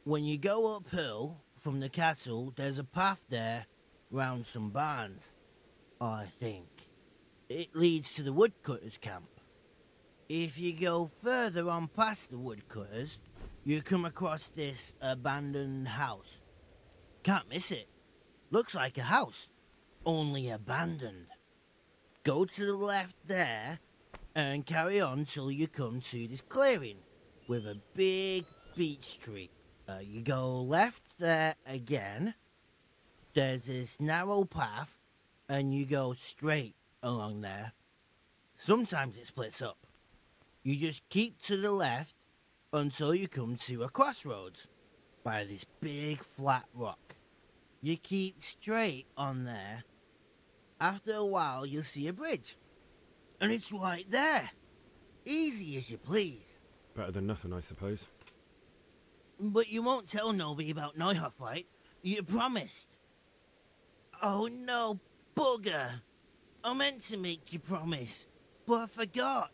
When you go uphill from the castle, there's a path there round some barns, I think. It leads to the woodcutters' camp. If you go further on past the woodcutters, you come across this abandoned house. Can't miss it. Looks like a house, only abandoned. Go to the left there and carry on till you come to this clearing with a big beech tree. You go left there again. There's this narrow path and you go straight along there. Sometimes it splits up. You just keep to the left until you come to a crossroads by this big flat rock. You keep straight on there. After a while, you'll see a bridge. And it's right there. Easy as you please. Better than nothing, I suppose. But you won't tell nobody about Neuhoff, right? You promised. Oh no, bugger. I meant to make you promise, but I forgot.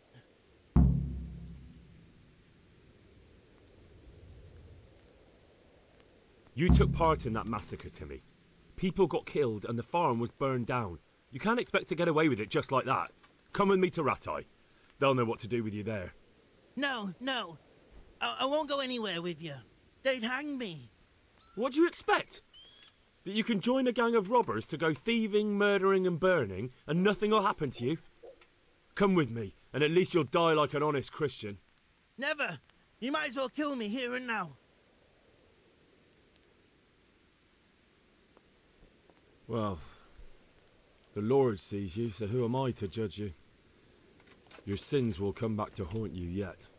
You took part in that massacre, Timmy. People got killed and the farm was burned down. You can't expect to get away with it just like that. Come with me to Rattay. They'll know what to do with you there. No. I won't go anywhere with you. They'd hang me. What do you expect? That you can join a gang of robbers to go thieving, murdering and burning and nothing will happen to you? Come with me, and at least you'll die like an honest Christian. Never. You might as well kill me here and now. Well, the Lord sees you, so who am I to judge you? Your sins will come back to haunt you yet.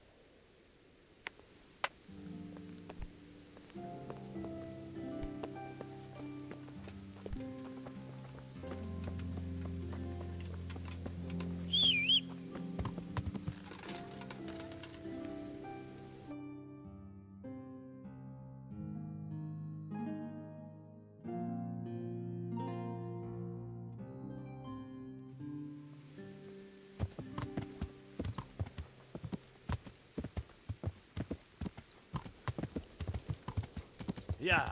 Yeah.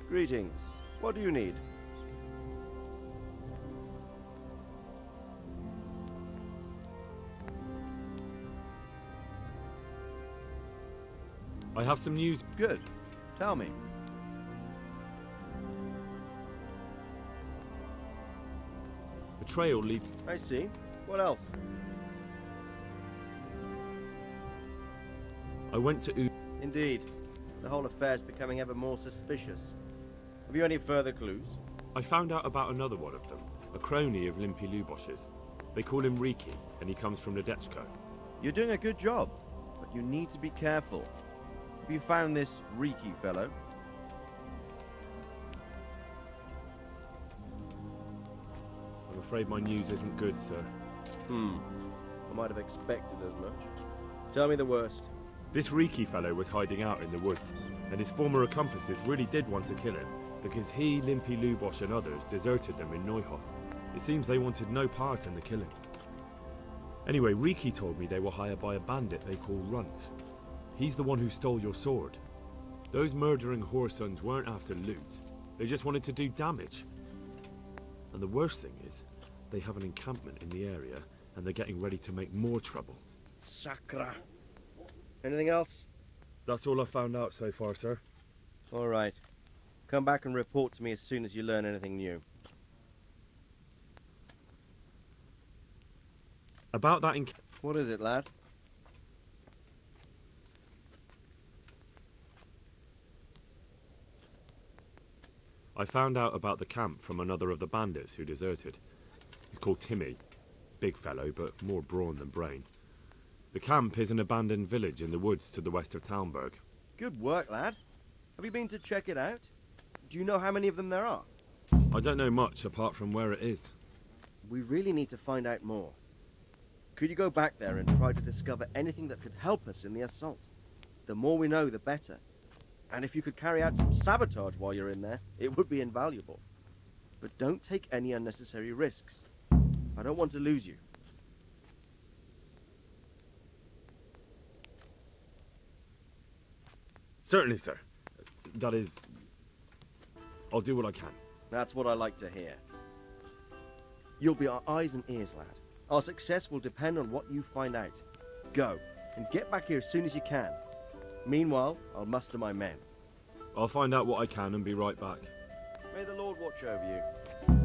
Greetings. What do you need? I have some news. Good. Tell me. The trail leads... I see. What else? I went to Indeed. The whole affair is becoming ever more suspicious. Have you any further clues? I found out about another one of them, a crony of Limpy Lubosh's. They call him Riki, and he comes from Nadechko. You're doing a good job, but you need to be careful. Have you found this Riki fellow? I'm afraid my news isn't good, sir. I might have expected as much. Tell me the worst. This Riki fellow was hiding out in the woods, and his former accomplices really did want to kill him, because he, Limpy Lubosh and others deserted them in Neuhoff. It seems they wanted no part in the killing. Anyway, Riki told me they were hired by a bandit they call Runt. He's the one who stole your sword. Those murdering whoresons weren't after loot. They just wanted to do damage. And the worst thing is, they have an encampment in the area, and they're getting ready to make more trouble. Sakra. Anything else? That's all I've found out so far, sir. All right. Come back and report to me as soon as you learn anything new. About that What is it, lad? I found out about the camp from another of the bandits who deserted. He's called Timmy. big fellow, but more brawn than brain. The camp is an abandoned village in the woods to the west of Talmberg. Good work, lad. Have you been to check it out? Do you know how many of them there are? I don't know much apart from where it is. We really need to find out more. Could you go back there and try to discover anything that could help us in the assault? The more we know, the better. And if you could carry out some sabotage while you're in there, it would be invaluable. But don't take any unnecessary risks. I don't want to lose you. Certainly, sir. That is... I'll do what I can. That's what I like to hear. You'll be our eyes and ears, lad. Our success will depend on what you find out. Go, and get back here as soon as you can. Meanwhile, I'll muster my men. I'll find out what I can and be right back. May the Lord watch over you.